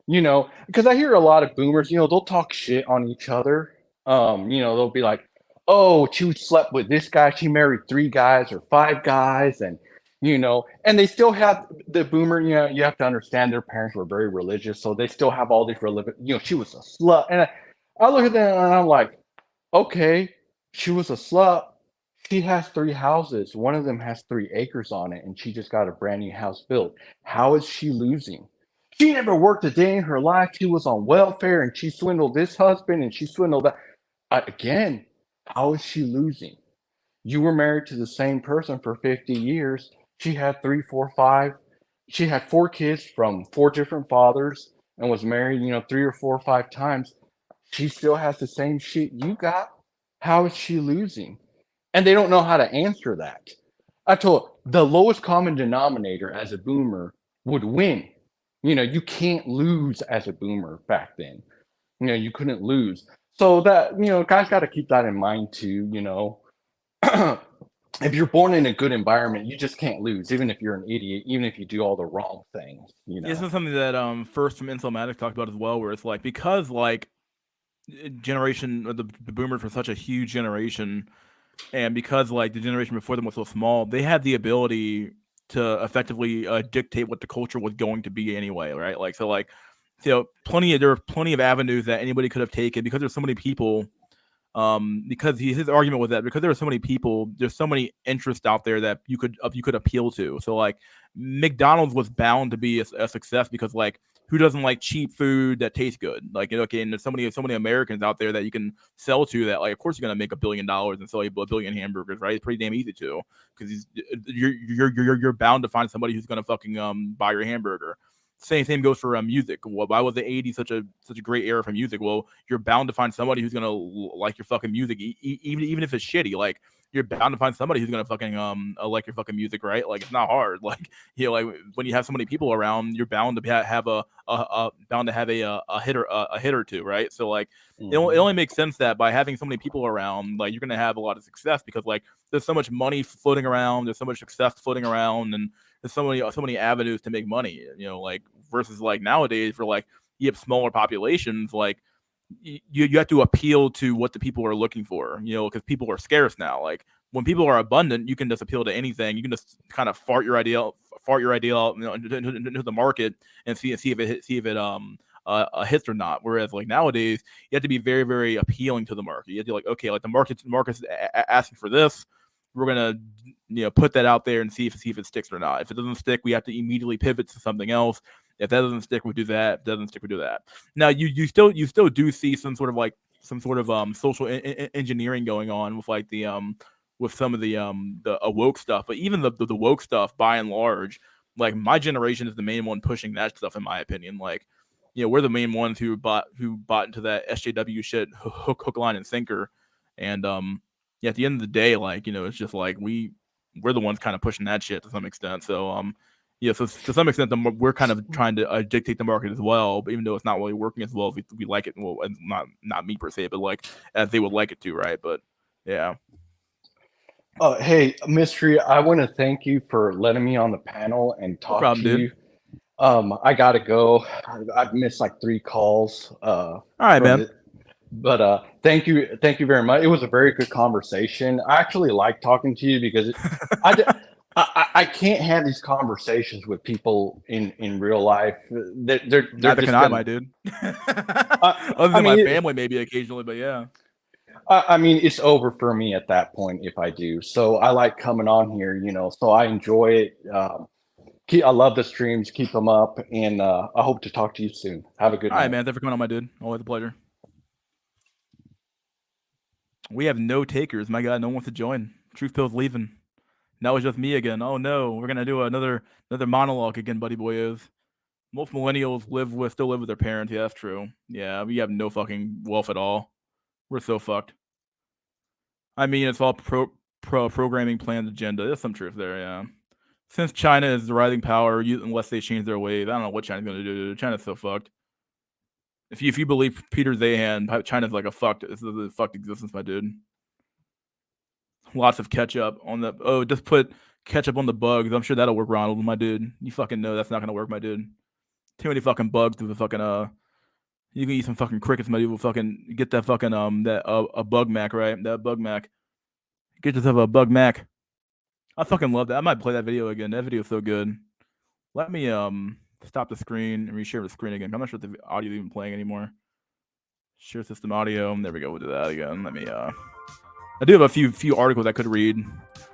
Because I hear a lot of boomers, they'll talk shit on each other. They'll be like, "Oh, she slept with this guy. She married 3 guys or 5 guys," and they still have the boomer. You have to understand their parents were very religious, so they still have all these religious. She was a slut, and I look at them and I'm like, okay, she was a slut. She has 3 houses. One of them has 3 acres on it, and she just got a brand new house built. How is she losing? She never worked a day in her life. She was on welfare, and she swindled this husband, and she swindled that. Again, how is she losing? You were married to the same person for 50 years. She had three, four, five. She had 4 kids from 4 different fathers and was married, 3 or 4 or 5 times. She still has the same shit you got. How is she losing? And they don't know how to answer that. I told the lowest common denominator as a boomer would win. You can't lose as a boomer back then. You couldn't lose. So that, guys got to keep that in mind too. If you're born in a good environment, you just can't lose, even if you're an idiot, even if you do all the wrong things. This is something that First from Inselmatic talked about as well, where it's like because like generation the boomers were such a huge generation, and because like the generation before them was so small, they had the ability to effectively dictate what the culture was going to be anyway, right? Like there were plenty of avenues that anybody could have taken because there's so many people. Because his argument was that because there are so many people, there's so many interests out there that you could appeal to. So like McDonald's was bound to be a success because like who doesn't like cheap food that tastes good? Like okay, and there's so many Americans out there that you can sell to that like of course you're gonna make $1 billion and sell a billion hamburgers, right? It's pretty damn easy to because you're bound to find somebody who's gonna fucking buy your hamburger. Same goes for music. Well, why was the '80s such a great era for music? Well, you're bound to find somebody who's gonna like your fucking music, even if it's shitty. Like you're bound to find somebody who's gonna fucking like your fucking music, right? Like it's not hard. Like like when you have so many people around, you're bound to have a hit or two, right? So like it only makes sense that by having so many people around, like you're gonna have a lot of success because like there's so much money floating around, there's so much success floating around, and there's so many avenues to make money. Like versus like nowadays, for like you have smaller populations, like you have to appeal to what the people are looking for, because people are scarce now. Like when people are abundant, you can just appeal to anything. You can just kind of fart your idea out, into the market and see if it hits or not. Whereas like nowadays, you have to be very, very appealing to the market. You have to like, okay, like the market's asking for this. We're gonna put that out there and see if it sticks or not. If it doesn't stick, we have to immediately pivot to something else. If that doesn't stick, we do that. If it doesn't stick, we do that. Now you still do see some sort of social engineering going on with like the with some of the woke stuff. But even the woke stuff, by and large, like my generation is the main one pushing that stuff, in my opinion. Like we're the main ones who bought into that SJW shit hook, line, and sinker. And yeah, at the end of the day, like it's just like we're the ones kind of pushing that shit to some extent. So yeah, so to some extent, we're kind of trying to dictate the market as well. But even though it's not really working as well as we like it, well, not me per se, but like as they would like it to, right? But yeah. Hey, Mystery, I want to thank you for letting me on the panel and talk to you. I gotta go. I've missed like 3 calls. All right, man. But thank you very much. It was a very good conversation. I actually like talking to you because I can't have these conversations with people in real life. They're neither can I, my dude. Other than my family, maybe occasionally, but yeah. I mean, it's over for me at that point if I do. So I like coming on here, so I enjoy it. I love the streams. Keep them up, and I hope to talk to you soon. Have a good night. All right, man. Thanks for coming on, my dude. Always a pleasure. We have no takers. My God, no one wants to join. Truth Pill's leaving. Now it's just me again. Oh no, we're gonna do another monologue again, buddy boyos. Most millennials still live with their parents. Yeah, that's true. Yeah, we have no fucking wealth at all. We're so fucked. I mean, it's all programming plans agenda. There's some truth there, yeah. Since China is the rising power, unless they change their ways, I don't know what China's gonna do. China's so fucked. If you believe Peter Zahan, China's like a fucked. This is a fucked existence, my dude. Lots of ketchup on the. Oh, just put ketchup on the bugs. I'm sure that'll work, Ronald, my dude. You fucking know that's not gonna work, my dude. Too many fucking bugs to the fucking You can eat some fucking crickets, my dude. Will fucking get that fucking that a bug mac, right? That bug mac. Get yourself a bug mac. I fucking love that. I might play that video again. That video is so good. Let me stop the screen and reshare the screen again. I'm not sure if the audio is even playing anymore. Share system audio. There we go. We'll do that again. Let me I do have a few articles I could read.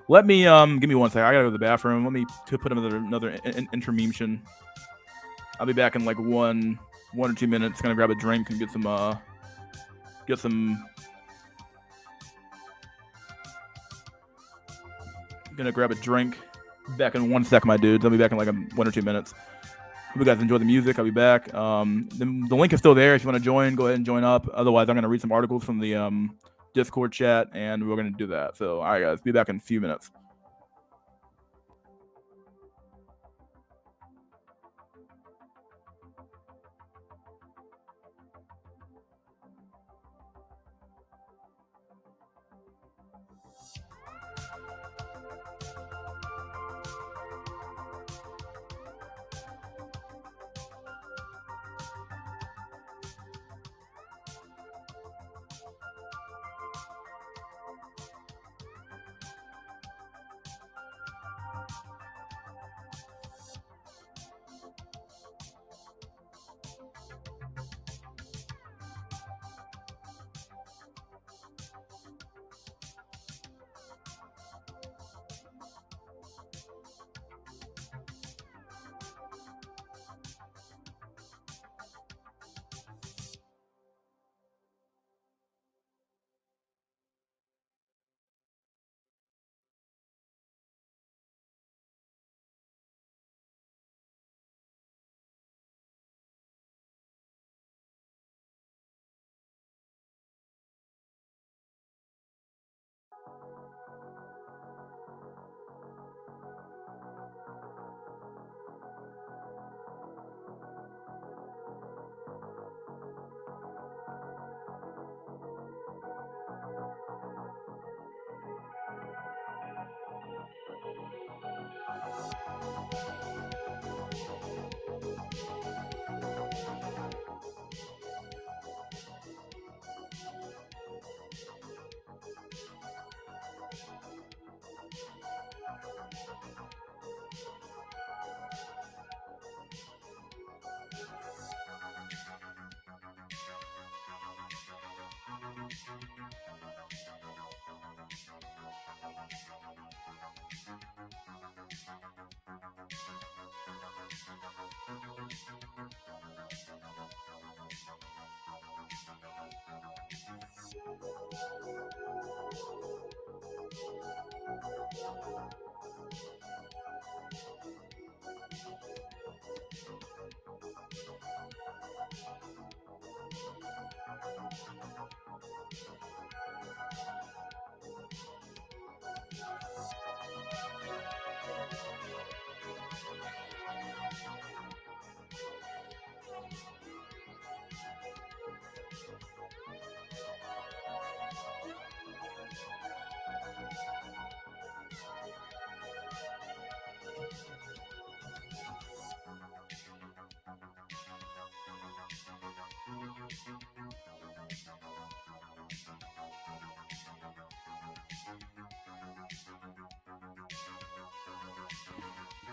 Let me give me one second. I gotta go to the bathroom. Let me put another intermission. I'll be back in like one or 2 minutes. Gonna grab a drink and get some gonna grab a drink. Back in 1 sec, my dudes. I'll be back in like 1 or 2 minutes. Hope you guys enjoy the music. I'll be back. The link is still there. If you want to join, go ahead and join up. Otherwise, I'm gonna read some articles from the Discord chat, and we're gonna do that. So, all right, guys, be back in a few minutes.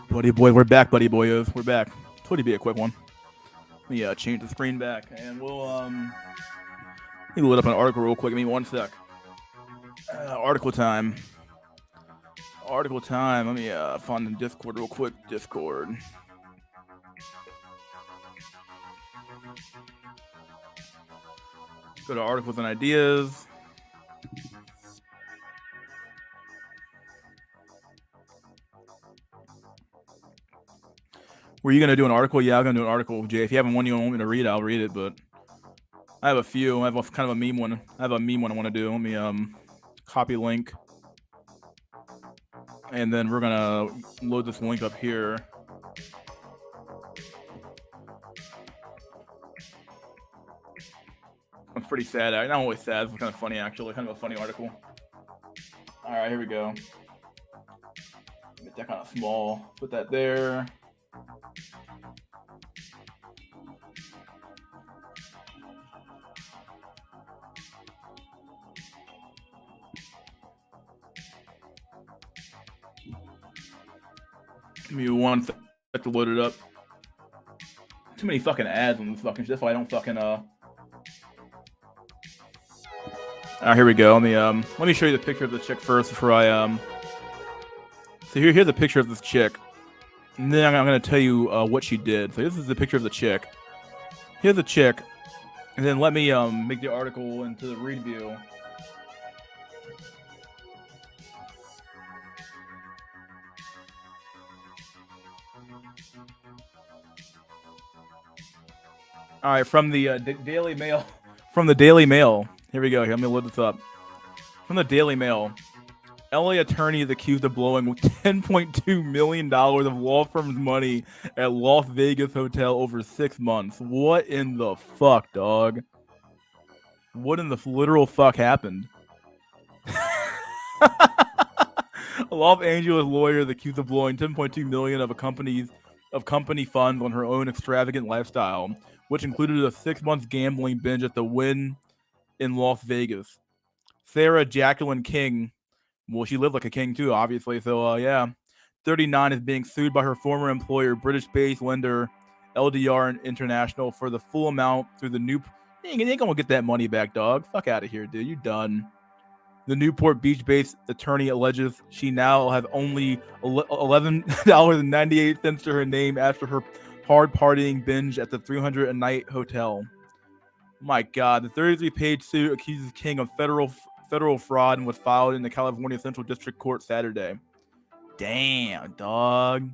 Buddy boy, we're back, buddy boyos. We're back. Totally be a quick one. Let me change the screen back, and we'll let me load up an article real quick. Give me 1 sec. Article time. Article time. Let me find the Discord real quick. Discord. Go to articles and ideas. Were you gonna do an article? Yeah, I'm gonna do an article, Jay. If you haven't one you want me to read, I'll read it. But I have a few. I have kind of a meme one. I have a meme one I want to do. Let me copy link. And then we're gonna load this link up here. It's pretty sad. Not always sad. It's kind of funny, actually. Kind of a funny article. All right, here we go. Make that kind of small. Put that there. Give me one sec to load it up. Too many fucking ads on this fucking shit. That's why I don't fucking All right, here we go. Let me show you the picture of the chick first before I So here's the picture of this chick, and then I'm gonna tell you what she did. So this is the picture of the chick. Here's the chick, and then let me make the article into the read view. All right, from the Daily Mail. From the Daily Mail. Here we go. Here, let me load this up. From the Daily Mail. LA attorney is accused of blowing $10.2 million of law firm's money at Las Vegas hotel over 6 months. What in the fuck, dog? What in the literal fuck happened? A Los Angeles lawyer is accused of blowing $10.2 million of company funds on her own extravagant lifestyle, which included a 6-month gambling binge at the Wynn in Las Vegas. Sarah Jacqueline King, well, she lived like a king too, obviously. So, yeah, 39 is being sued by her former employer, British-based lender LDR International, for the full amount through the new. You ain't gonna get that money back, dog. Fuck out of here, dude. You done. The Newport Beach-based attorney alleges she now has only $11.98 to her name after her hard partying binge at the 300 a night hotel. My God, the 33-page suit accuses King of federal fraud and was filed in the California Central District Court Saturday. Damn, dog.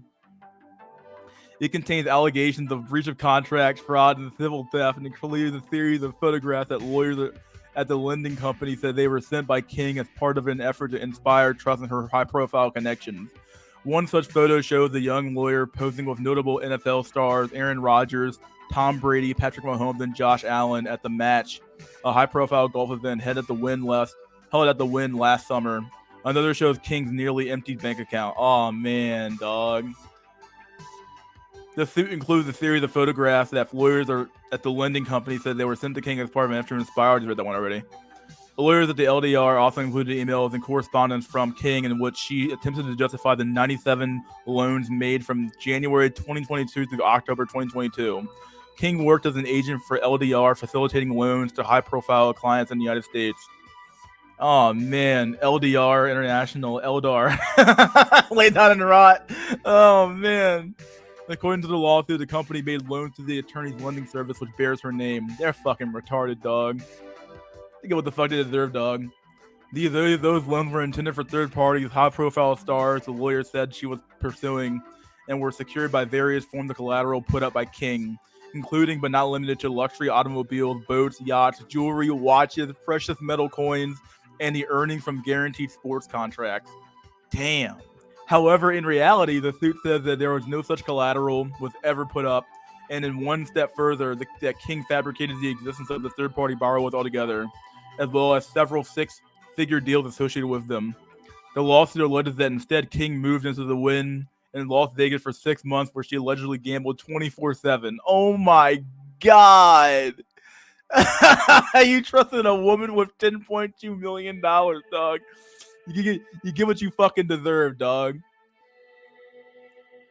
It contains allegations of breach of contract, fraud, and civil theft, and includes a series of photographs that lawyers at the lending company said they were sent by King as part of an effort to inspire trust in her high-profile connections. One such photo shows the young lawyer posing with notable NFL stars Aaron Rodgers, Tom Brady, Patrick Mahomes, and Josh Allen at the Match, a high-profile golf event held at the Wynn last summer. Another shows King's nearly empty bank account. Oh man, dog. The suit includes a series of photographs that lawyers at the lending company said they were sent to King as part of an effort to inspire. I just read that one already. The lawyers at the LDR also included emails and correspondence from King in which she attempted to justify the 97 loans made from January 2022 through October 2022. King worked as an agent for LDR, facilitating loans to high-profile clients in the United States. Oh, man. LDR International. Eldar. Lay down and rot. Oh, man. According to the lawsuit, the company made loans to the attorney's lending service, which bears her name. They're fucking retarded, dog. They get what the fuck they deserve, dog. Those loans were intended for third parties, high-profile stars, the lawyer said she was pursuing, and were secured by various forms of collateral put up by King, including but not limited to luxury automobiles, boats, yachts, jewelry, watches, precious metal coins, and the earnings from guaranteed sports contracts. Damn. However, in reality, the suit says that there was no such collateral was ever put up, and in one step further, that King fabricated the existence of the third-party borrowers altogether, as well as several six-figure deals associated with them. The lawsuit alleges that instead King moved into the Wynn in Las Vegas for 6 months, where she allegedly gambled 24/7. Oh my God! You trusted a woman with $10.2 million, dog. You get what you fucking deserve, dog.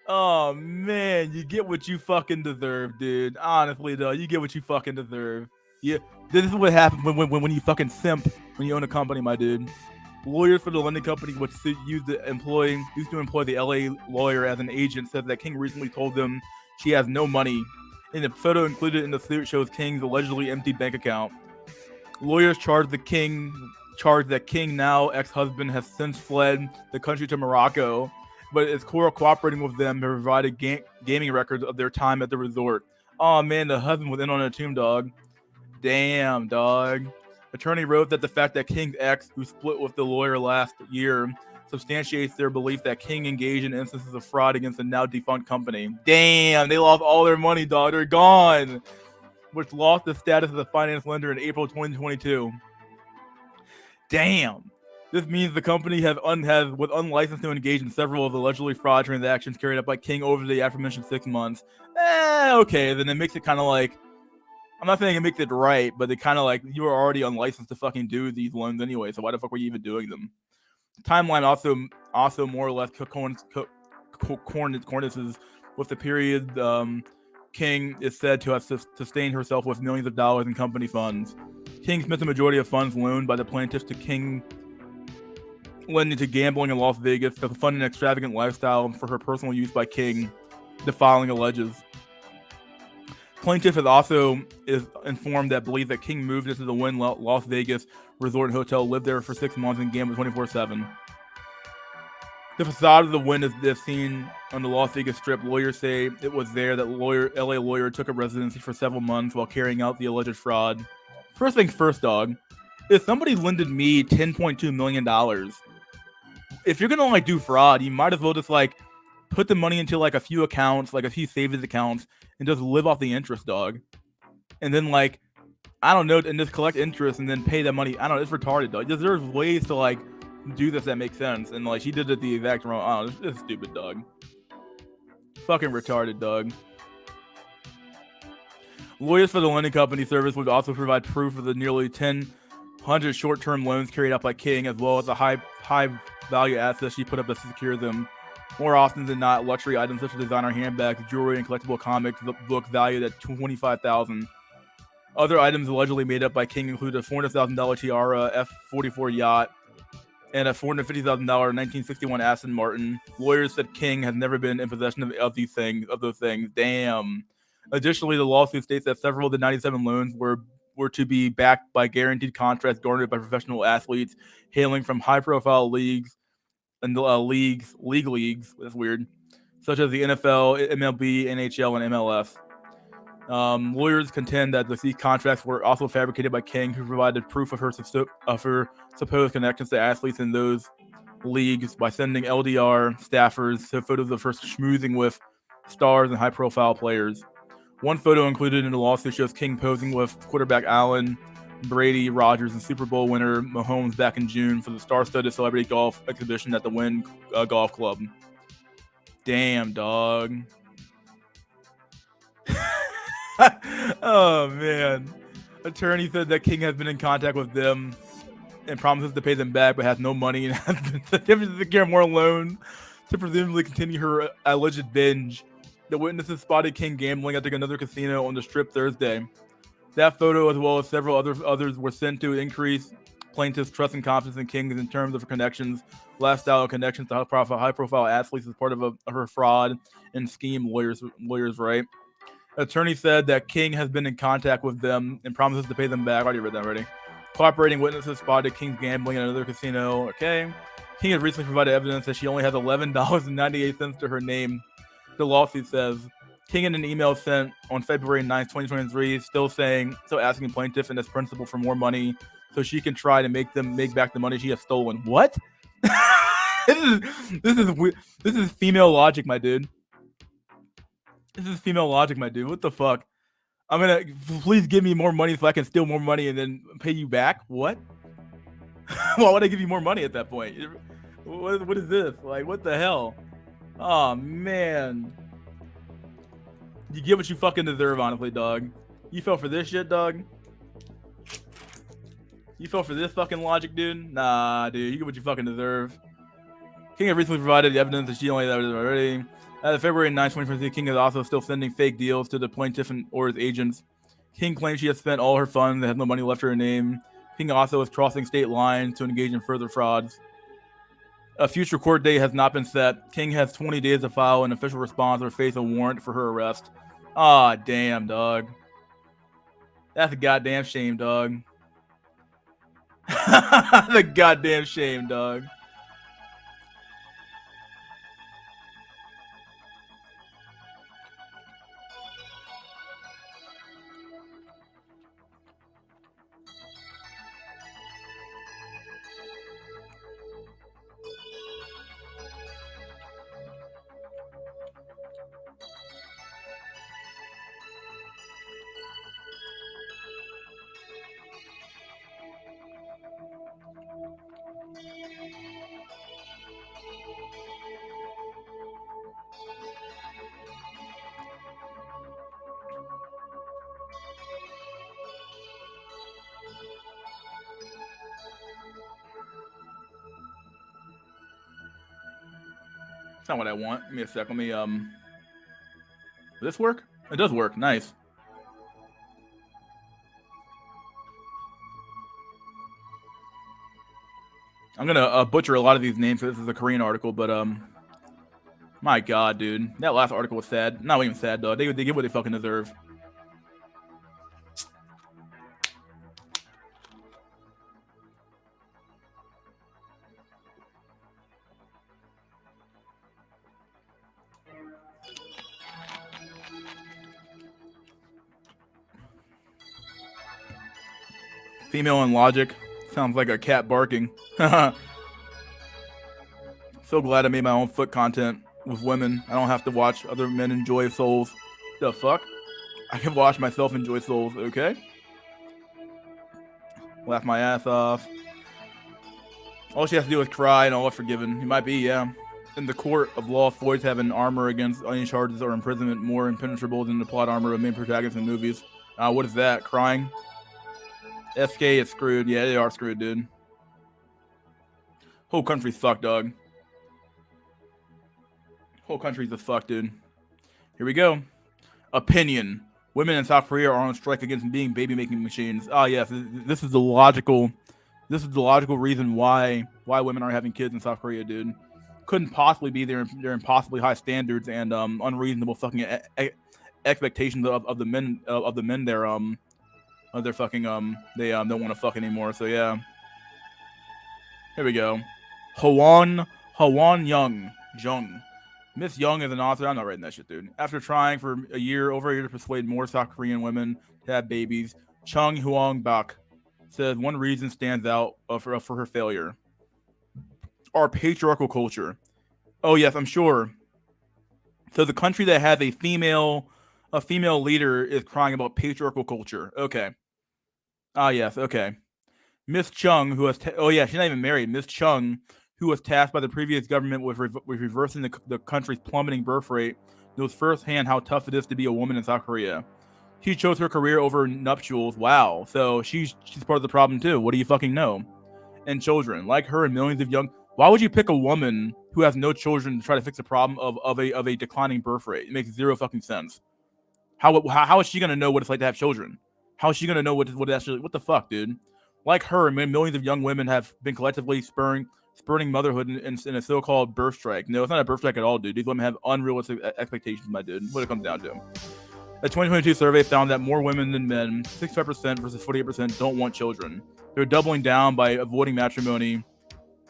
Oh man, you get what you fucking deserve, dude. Honestly, though, you get what you fucking deserve. Yeah, this is what happens when you fucking simp when you own a company, my dude. Lawyers for the lending company, which used to employ the LA lawyer as an agent, said that King recently told them she has no money. And the photo included in the suit shows King's allegedly empty bank account. Lawyers charged that King, now ex-husband, has since fled the country to Morocco, but is cooperating with them to provide gaming records of their time at the resort. Oh man, the husband was in on a tomb, dog. Damn, dog. Attorney wrote that the fact that King's ex, who split with the lawyer last year, substantiates their belief that King engaged in instances of fraud against the now defunct company. Damn, they lost all their money, dog. They're gone. Which lost the status as a finance lender in April 2022. Damn. This means the company was unlicensed to engage in several of the allegedly fraud transactions carried out by King over the aforementioned 6 months. Okay, then it makes it kind of like, I'm not saying it makes it right, but it kind of like, you were already unlicensed to fucking do these loans anyway, so why the fuck were you even doing them? The timeline also more or less cornices with the period King is said to have sustained herself with millions of dollars in company funds. King spent the majority of funds loaned by the plaintiffs to King lending to gambling in Las Vegas to fund an extravagant lifestyle for her personal use by King, the following alleges. Plaintiff is informed that believes that King moved into the Wynn Las Vegas Resort and Hotel, lived there for 6 months, and gambled 24/7. The facade of the Wynn is seen on the Las Vegas Strip. Lawyers say it was there that LA lawyer took up residency for several months while carrying out the alleged fraud. First things first, dog. If somebody lended me $10.2 million, if you're gonna like do fraud, you might as well just like put the money into like a few accounts, like a few savings accounts, and just live off the interest, dog. And then like, I don't know, and just collect interest and then pay that money. I don't know, it's retarded, dog. There's ways to like do this that makes sense, and like she did it the exact wrong. I don't know, it's stupid, dog. Fucking retarded, dog. Lawyers for the lending company service would also provide proof of the nearly 1,000 short-term loans carried out by King, as well as the high value assets she put up to secure them. More often than not, luxury items such as designer handbags, jewelry, and collectible comic book valued at $25,000. Other items allegedly made up by King include a $400,000 tiara, F-44 yacht, and a $450,000 1961 Aston Martin. Lawyers said King has never been in possession of those things. Damn. Additionally, the lawsuit states that several of the 97 loans were to be backed by guaranteed contracts garnered by professional athletes hailing from high-profile leagues and leagues. That's weird, such as the NFL, MLB, NHL, and MLS. Lawyers contend that these contracts were also fabricated by King, who provided proof of her supposed connections to athletes in those leagues by sending LDR staffers to photos of her schmoozing with stars and high-profile players. One photo included in the lawsuit shows King posing with quarterback Allen, Brady, Rodgers, and Super Bowl winner Mahomes back in June for the star-studded celebrity golf exhibition at the Wynn Golf Club. Damn, dog. Oh, man. Attorney said that King has been in contact with them and promises to pay them back, but has no money and has been attempting to secure more loans to presumably continue her alleged binge. The witnesses spotted King gambling at another casino on the Strip Thursday. That photo, as well as several others, were sent to increase plaintiffs' trust and confidence in King in terms of her connections, lifestyle connections to high-profile athletes as part of her fraud and scheme. Lawyers right. Attorney said that King has been in contact with them and promises to pay them back. I already read that already. Cooperating witnesses spotted King gambling at another casino. Okay. King has recently provided evidence that she only has $11.98 to her name. The lawsuit says King, in an email sent on February 9th, 2023, still asking plaintiff and his principal for more money so she can try to make back the money she has stolen. What? This is female logic, my dude. This is female logic, my dude. What the fuck? Please give me more money so I can steal more money and then pay you back. What? Why would I give you more money at that point? What is this? Like, what the hell? Oh, man. You get what you fucking deserve, honestly, dog. You fell for this shit, dog? You fell for this fucking logic, dude? Nah, dude. You get what you fucking deserve. King had recently provided the evidence that she only had already. As of February 9, 2023, King is also still sending fake deals to the plaintiff or his agents. King claims she has spent all her funds and has no money left to her name. King also is crossing state lines to engage in further frauds. A future court date has not been set. King has 20 days to file an official response or face a warrant for her arrest. Ah, damn, dog. That's a goddamn shame, dog. The goddamn shame, dog. not what I want. Give me a sec. Let me Will this work? It does work. Nice. I'm gonna butcher a lot of these names. This is a Korean article, but my God, dude, that last article was sad. Not even sad though. They get what they fucking deserve. Female in logic. Sounds like a cat barking. So glad I made my own foot content with women. I don't have to watch other men enjoy souls. The fuck? I can watch myself enjoy souls, okay? Laugh my ass off. All she has to do is cry and all is forgiven. He might be, yeah. In the court of law, Floyd's have an armor against any charges or imprisonment more impenetrable than the plot armor of main protagonists in movies. What is that? Crying? SK is screwed. Yeah, they are screwed, dude. Whole country's fucked, dog. Whole country's a fuck, dude. Here we go. Opinion. Women in South Korea are on strike against being baby-making machines. Ah, yes. This is the logical reason why women aren't having kids in South Korea, dude. Couldn't possibly be their impossibly high standards and unreasonable fucking expectations of the men there they're fucking they don't want to fuck anymore. So yeah. Here we go. Hwan Jung. Miss Young is an author. I'm not writing that shit, dude. After trying for over a year to persuade more South Korean women to have babies, Chung Huang Bak says one reason stands out for her failure. Our patriarchal culture. Oh yes, I'm sure. So the country that has a female leader is crying about patriarchal culture. Okay. Ah yes, okay. Miss Chung, who has she's not even married. Miss Chung, who was tasked by the previous government with reversing the country's plummeting birth rate, knows firsthand how tough it is to be a woman in South Korea. She chose her career over nuptials. Wow. So she's part of the problem too. What do you fucking know? And children, like her and millions of young. Why would you pick a woman who has no children to try to fix the problem of a declining birth rate? It makes zero fucking sense. How is she gonna know what it's like to have children? How is she gonna know what the fuck, dude? Like her, millions of young women have been collectively spurning motherhood in a so-called birth strike. No, it's not a birth strike at all, dude. These women have unrealistic expectations, my dude. What it comes down to. A 2022 survey found that more women than men, 65% versus 48%, don't want children. They're doubling down by avoiding matrimony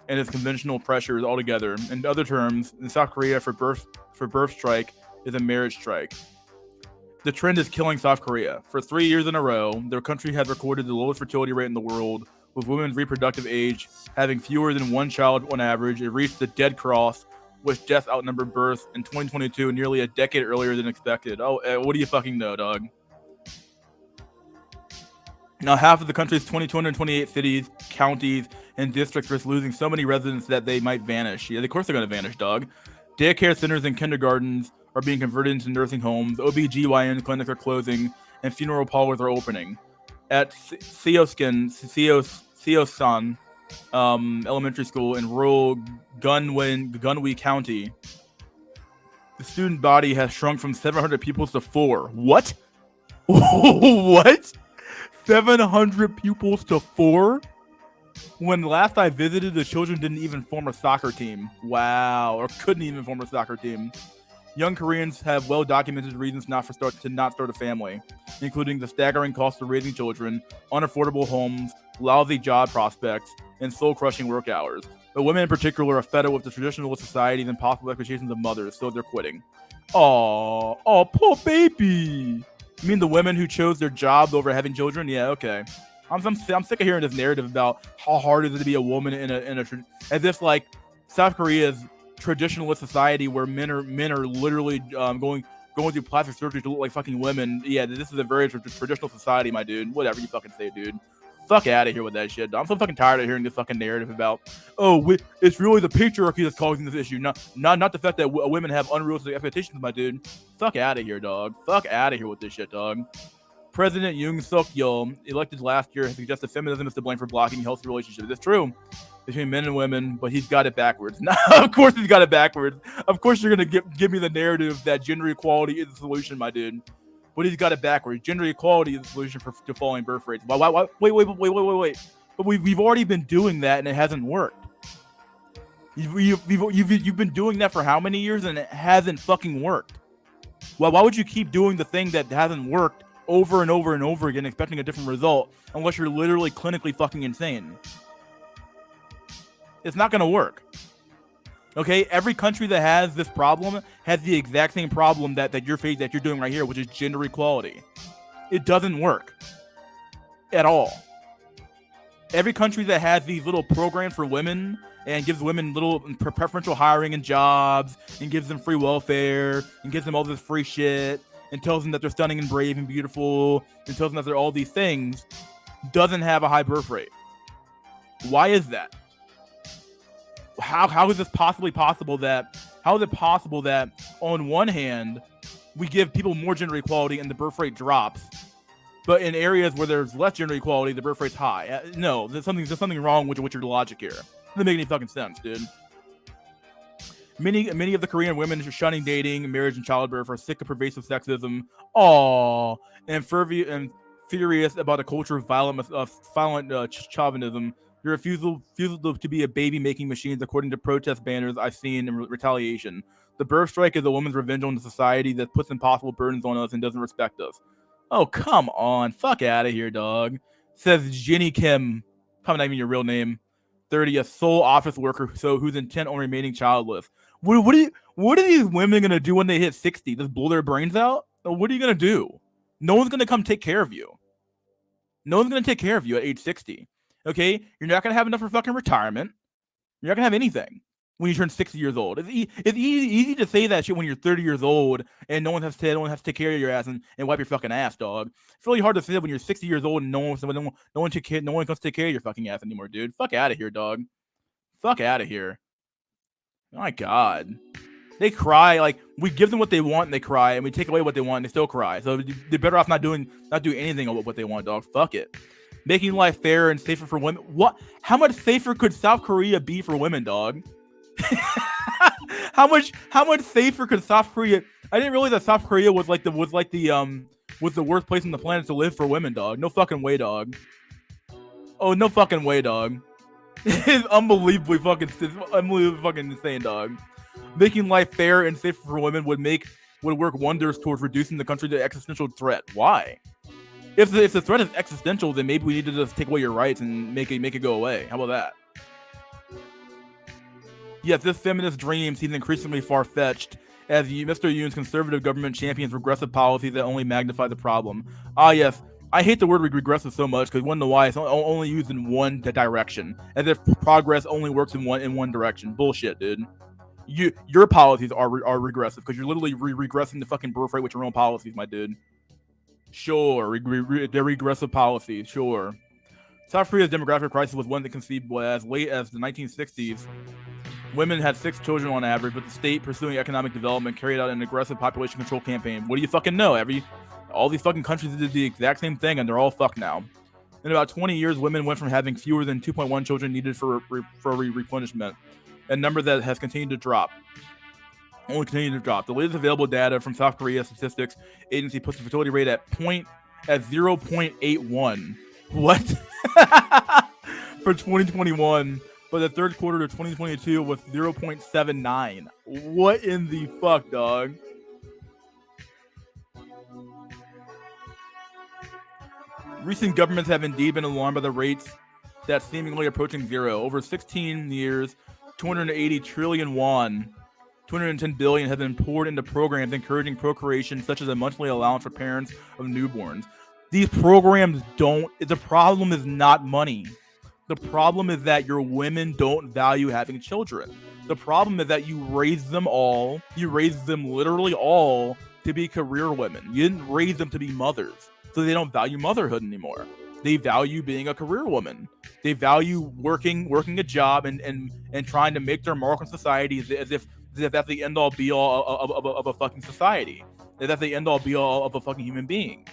and its conventional pressures altogether. In other terms, in South Korea, for birth strike is a marriage strike. The trend is killing South Korea. For 3 years in a row, their country has recorded the lowest fertility rate in the world, with women's reproductive age having fewer than one child on average. It reached the dead cross, with deaths outnumbered births in 2022, nearly a decade earlier than expected. Oh, what do you fucking know, dog? Now, half of the country's 228 cities, counties, and districts risk losing so many residents that they might vanish. Yeah, of course they're going to vanish, dog. Daycare centers and kindergartens are being converted into nursing homes. OBGYN clinics are closing, and funeral parlors are opening. At Seosan Elementary School in rural Gunwi County, the student body has shrunk from 700 pupils to 4. What? What? 700 pupils to 4? When last I visited, the children didn't even form a soccer team. Wow. Or couldn't even form a soccer team. Young Koreans have well-documented reasons not start a family, including the staggering cost of raising children, unaffordable homes, lousy job prospects, and soul-crushing work hours. But women in particular are fed up with the traditional society's impossible expectations of mothers, so they're quitting. Oh, poor baby. You mean the women who chose their jobs over having children? Yeah, okay. I'm sick of hearing this narrative about how hard it is to be a woman in a as if like South Korea's traditionalist society where men are literally going through plastic surgery to look like fucking women. Yeah, this is a very traditional society, my dude. Whatever you fucking say, dude. Fuck out of here with that shit. I'm so fucking tired of hearing this fucking narrative about it's really the patriarchy that's causing this issue, not the fact that women have unrealistic expectations, my dude. Fuck out of here, dog. Fuck out of here with this shit, dog. President Yoon Suk Yeol, elected last year, has suggested feminism is to blame for blocking healthy relationships. It's true between men and women, but he's got it backwards. No, of course he's got it backwards. Of course you're gonna give me the narrative that gender equality is the solution, my dude. But he's got it backwards. Gender equality is the solution to falling birth rates. Why? Wait. But we've already been doing that and it hasn't worked. You've been doing that for how many years and it hasn't fucking worked? Well, why would you keep doing the thing that hasn't worked over and over and over again, expecting a different result, unless you're literally clinically fucking insane? It's not gonna work. Okay, every country that has this problem has the exact same problem that you're doing right here, which is gender equality. It doesn't work at all. Every country that has these little programs for women and gives women little preferential hiring and jobs and gives them free welfare and gives them all this free shit and tells them that they're stunning and brave and beautiful and tells them that they're all these things, doesn't have a high birth rate. Why is that? How is this possibly possible that, how is it possible that on one hand, we give people more gender equality and the birth rate drops, but in areas where there's less gender equality, the birth rate's high? No, there's something wrong with your logic here. Doesn't make any fucking sense, dude. Many of the Korean women shunning dating, marriage, and childbirth are sick of pervasive sexism. And furious about a culture of violent chauvinism. Your refusal to be a baby-making machines, according to protest banners I've seen in retaliation. The birth strike is a woman's revenge on the society that puts impossible burdens on us and doesn't respect us. Oh, come on. Fuck out of here, dog. Says Jenny Kim. Probably not even your real name. 30, a sole office worker who's intent on remaining childless. What are these women going to do when they hit 60? Just blow their brains out? What are you going to do? No one's going to come take care of you. No one's going to take care of you at age 60. Okay? You're not going to have enough for fucking retirement. You're not going to have anything when you turn 60 years old. It's easy to say that shit when you're 30 years old and no one has to take care of your ass and wipe your fucking ass, dog. It's really hard to say that when you're 60 years old and no one comes to take care of your fucking ass anymore, dude. Fuck out of here, dog. Fuck out of here. Oh my God. They cry, like, we give them what they want and they cry, and we take away what they want and they still cry. So they're better off not doing anything about what they want, dog. Fuck it. Making life fairer and safer for women. What? How much safer could South Korea be for women, dog? How much safer could South Korea? I didn't realize that South Korea was the worst place on the planet to live for women, dog. No fucking way, dog. Oh, no fucking way, dog. It's unbelievably fucking insane, dog. Making life fair and safer for women would work wonders towards reducing the country's existential threat. Why? If the threat is existential, then maybe we need to just take away your rights and make it go away. How about that? Yet this feminist dream seems increasingly far-fetched as Mr. Yoon's conservative government champions regressive policies that only magnify the problem. Yes, I hate the word regressive so much because wonder why it's only used in one direction, as if progress only works in one direction. Bullshit, dude. Your policies are regressive because you're literally regressing the fucking birth rate with your own policies, my dude. Sure, they're regressive policies, sure. South Korea's demographic crisis was one that conceived as late as the 1960s. Women had 6 children on average, but the state, pursuing economic development, carried out an aggressive population control campaign. What do you fucking know? All these fucking countries did the exact same thing, and they're all fucked now. In about 20 years, women went from having fewer than 2.1 children needed for replenishment, a number that has continued to drop. Only continuing to drop. The latest available data from South Korea Statistics Agency puts the fertility rate at 0.81. What? For 2021, but the third quarter of 2022 was 0.79. What in the fuck, dog? Recent governments have indeed been alarmed by the rates that seemingly approaching zero. Over 16 years, 280 trillion won, 210 billion have been poured into programs encouraging procreation, such as a monthly allowance for parents of newborns. These programs the problem is not money. The problem is that your women don't value having children. The problem is that you raise them literally all to be career women. You didn't raise them to be mothers. So they don't value motherhood anymore. They value being a career woman. They value working a job and trying to make their mark in society as if that's the end all be all of a fucking society. That's the end all be all of a fucking human being.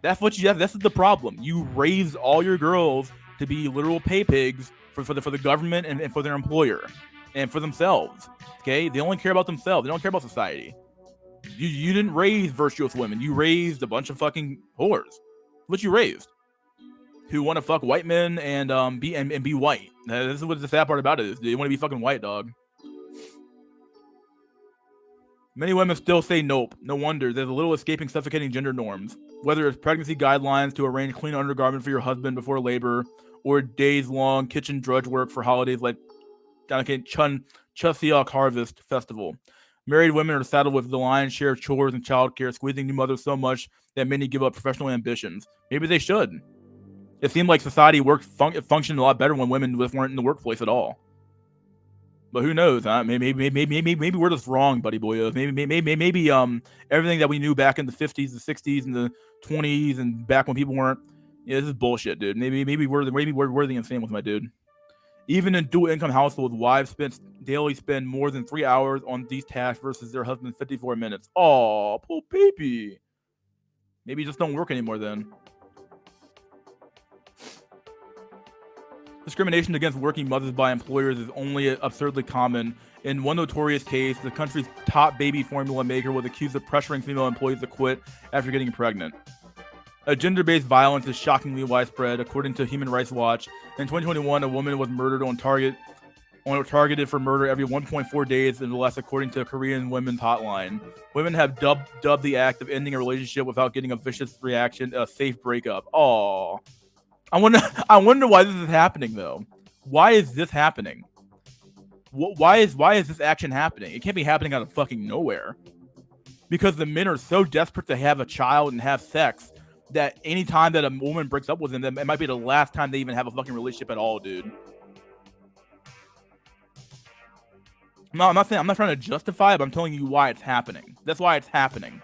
That's the problem. You raise all your girls to be literal pay pigs for the government and for their employer and for themselves. Okay, they only care about themselves. They don't care about society. You didn't raise virtuous women. You raised a bunch of fucking whores. What you raised? Who want to fuck white men and be white. This is what the sad part about it is. They want to be fucking white, dog. Many women still say nope. No wonder. There's a little escaping suffocating gender norms. Whether it's pregnancy guidelines to arrange clean undergarment for your husband before labor, or days-long kitchen drudge work for holidays like Chuseok Harvest Festival. Married women are saddled with the lion's share of chores and childcare, squeezing new mothers so much that many give up professional ambitions. Maybe they should. It seemed like society functioned a lot better when women weren't in the workplace at all. But who knows? Huh? Maybe we're just wrong, buddy boyos. Maybe everything that we knew back in the 50s, the 60s, and the 20s, and back when people weren't. Yeah, this is bullshit, dude. Maybe we're the insane with my dude. Even in dual income households, wives daily spend more than 3 hours on these tasks versus their husband's 54 minutes. Oh, poor baby. Maybe you just don't work anymore then. Discrimination against working mothers by employers is only absurdly common. In one notorious case, the country's top baby formula maker was accused of pressuring female employees to quit after getting pregnant. Gender-based violence is shockingly widespread, according to Human Rights Watch. In 2021, a woman was murdered targeted for murder every 1.4 days and less, according to a Korean Women's Hotline. Women have dubbed the act of ending a relationship without getting a vicious reaction a safe breakup. Aww. I wonder why this is happening though. Why is this happening? Why is this action happening? It can't be happening out of fucking nowhere. Because the men are so desperate to have a child and have sex that any time that a woman breaks up with them, it might be the last time they even have a fucking relationship at all, dude. No, I'm not trying to justify it, but I'm telling you why it's happening. That's why it's happening.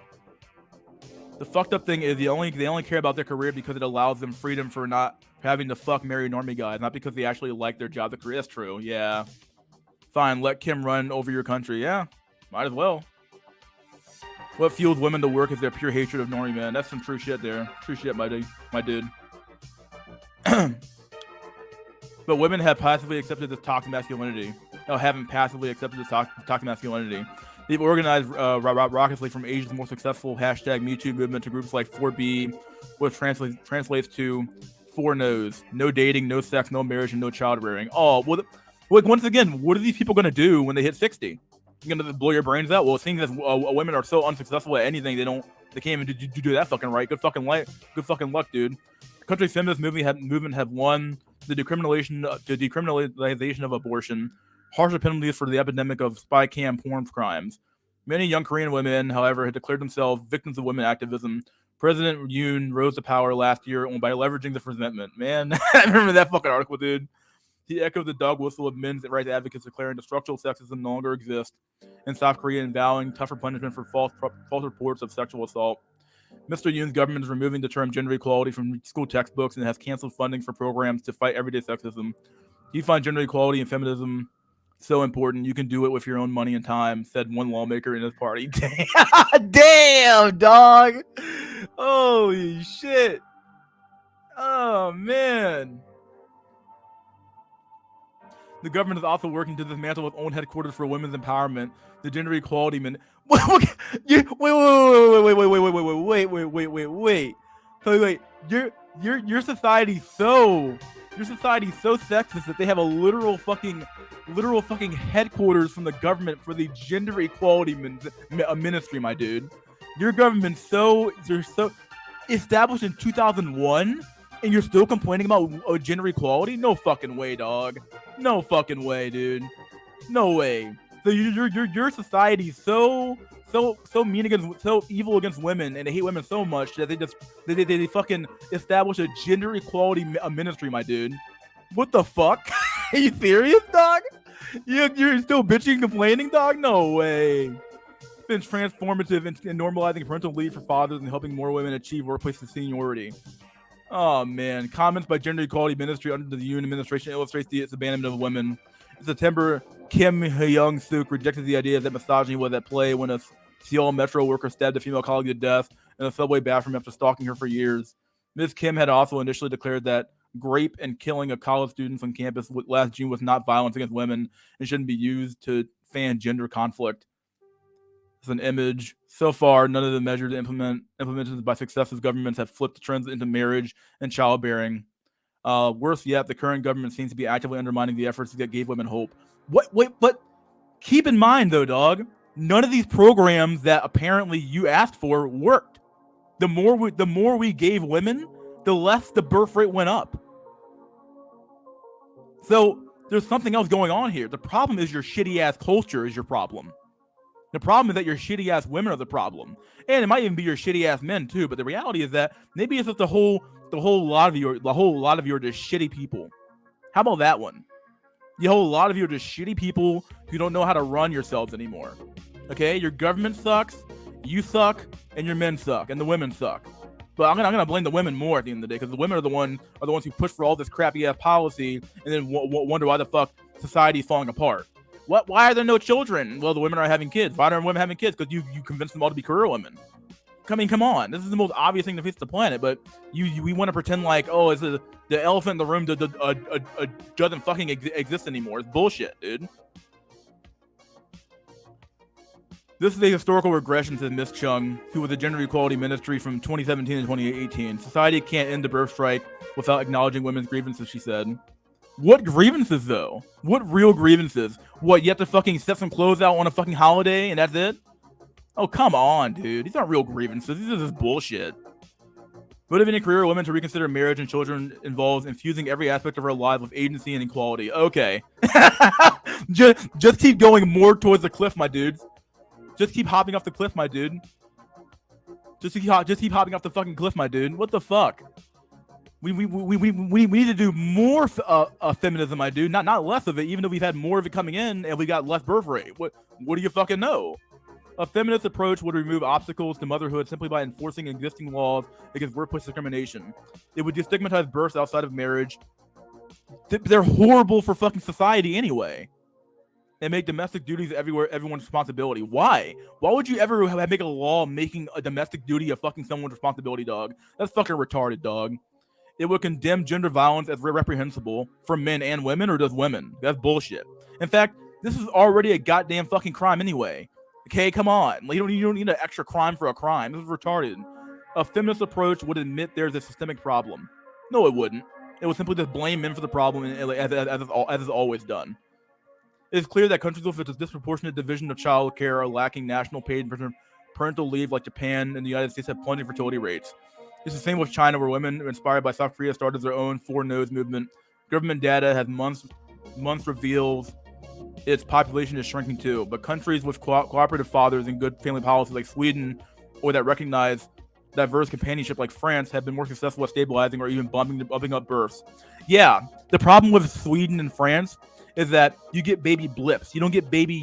The fucked up thing is they only care about their career because it allows them freedom for not having to fuck marry normie guys, not because they actually like their job. The career is true, yeah. Fine, let Kim run over your country, yeah. Might as well. What fuels women to work is their pure hatred of normie men. That's some true shit there. True shit, my dude. But women have passively accepted this toxic masculinity. Haven't passively accepted this toxic masculinity. They've organized raucously from Asia's more successful #MeToo movement to groups like 4B, which translates to 4 no's. No dating, no sex, no marriage, and no child rearing. Oh, well, once again, what are these people going to do when they hit 60? You're going to blow your brains out? Well, seeing that women are so unsuccessful at anything, they can't even do that fucking right. Good fucking luck, dude. The country's feminist movement have won the decriminalization of abortion, harsher penalties for the epidemic of spy cam porn crimes. Many young Korean women, however, had declared themselves victims of women activism. President Yoon rose to power last year by leveraging this resentment. Man, I remember that fucking article, dude. He echoed the dog whistle of men's rights advocates declaring that structural sexism no longer exists in South Korea and vowing tougher punishment for false reports of sexual assault. Mr. Yoon's government is removing the term gender equality from school textbooks and has canceled funding for programs to fight everyday sexism. He finds gender equality and feminism so important, you can do it with your own money and time, said one lawmaker in his party. Damn, dog. Holy shit. Oh, man. The government is also working to dismantle its own headquarters for women's empowerment. The gender equality wait. So wait, your society's so sexist that they have a literal fucking headquarters from the government for the gender equality ministry, my dude. Your government's so established in 2001, and you're still complaining about gender equality? No fucking way, dog. No fucking way, dude. No way. So your society's so mean against, so evil against women, and they hate women so much that they fucking establish a gender equality ministry, my dude. What the fuck? Are you serious, dog? You're still bitching and complaining, dog? No way. It's been transformative in normalizing parental leave for fathers and helping more women achieve workplace seniority. Oh man, comments by gender equality ministry under the Yoon administration illustrates its abandonment of women. In September, Kim Hyung-suk rejected the idea that misogyny was at play when a Seoul metro worker stabbed a female colleague to death in a subway bathroom after stalking her for years. Ms. Kim had also initially declared that rape and killing of college students on campus last June was not violence against women and shouldn't be used to fan gender conflict. It's an image. So far, none of the measures implemented by successive governments have flipped the trends into marriage and childbearing. Worse yet, the current government seems to be actively undermining the efforts that gave women hope. But keep in mind, though, dog, none of these programs that apparently you asked for worked. The more we gave women, the less the birth rate went up. So there's something else going on here. The problem is your shitty ass culture is your problem. The problem is that your shitty ass women are the problem, and it might even be your shitty ass men too. But the reality is that maybe it's just the whole lot of you are just shitty people. How about that one? The whole lot of you are just shitty people who don't know how to run yourselves anymore. Okay, your government sucks, you suck, and your men suck, and the women suck. But I'm gonna blame the women more at the end of the day, because the women are the ones who push for all this crappy ass policy, and then wonder why the fuck society is falling apart. Why are there no children? Well, the women are having kids. Why aren't women having kids? Because you convinced them all to be career women. I mean, come on. This is the most obvious thing to face the planet, but we want to pretend like, oh, it's the elephant in the room doesn't fucking exist anymore. It's bullshit, dude. This is a historical regression, said Ms. Chung, who was the Gender Equality Ministry from 2017 to 2018. Society can't end the birth strike without acknowledging women's grievances, she said. What grievances, though? What real grievances? What, you have to fucking set some clothes out on a fucking holiday and that's it? Oh, come on, dude. These aren't real grievances. These are just bullshit. Motivating career women to reconsider marriage and children involves infusing every aspect of her life with agency and equality. Okay. just keep going more towards the cliff, my dudes. Just keep hopping off the cliff, my dude. Just keep hopping off the fucking cliff, my dude. What the fuck? We need to do more feminism, my dude. Not less of it. Even though we've had more of it coming in and we got less birth rate. What do you fucking know? A feminist approach would remove obstacles to motherhood simply by enforcing existing laws against workplace discrimination. It would destigmatize births outside of marriage. They're horrible for fucking society anyway. And make domestic duties everyone's responsibility. Why? Why would you ever make a law making a domestic duty a fucking someone's responsibility, dog? That's fucking retarded, dog. It would condemn gender violence as reprehensible for men and women, or just women. That's bullshit. In fact, this is already a goddamn fucking crime anyway. Okay, come on. You don't need an extra crime for a crime. This is retarded. A feminist approach would admit there's a systemic problem. No, it wouldn't. It would simply just blame men for the problem, as it's always done. It is clear that countries with a disproportionate division of child care are lacking national paid parental leave, like Japan and the United States have plunging fertility rates. It's the same with China, where women inspired by South Korea started their own 4 no's movement. Government data has months reveals its population is shrinking too. But countries with cooperative fathers and good family policies like Sweden, or that recognize diverse companionship like France, have been more successful at stabilizing or even bumping up births. Yeah, the problem with Sweden and France is that you get baby blips. You don't get baby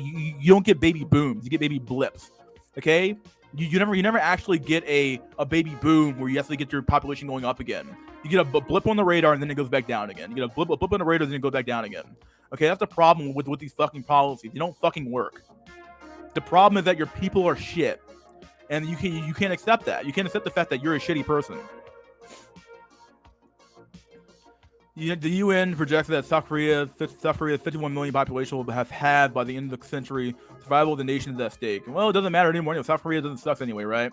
booms. You get baby blips. Okay? You never actually get a baby boom where you actually get your population going up again. You get a blip on the radar and then it goes back down again. You get a blip on the radar and then it goes back down again. Okay, that's the problem with these fucking policies. They don't fucking work. The problem is that your people are shit, and you can't accept that. You can't accept the fact that you're a shitty person. The UN projects that South Korea's 51 million population will have had by the end of the century. Survival of the nation is at stake. Well, it doesn't matter anymore. South Korea doesn't suck anyway, right?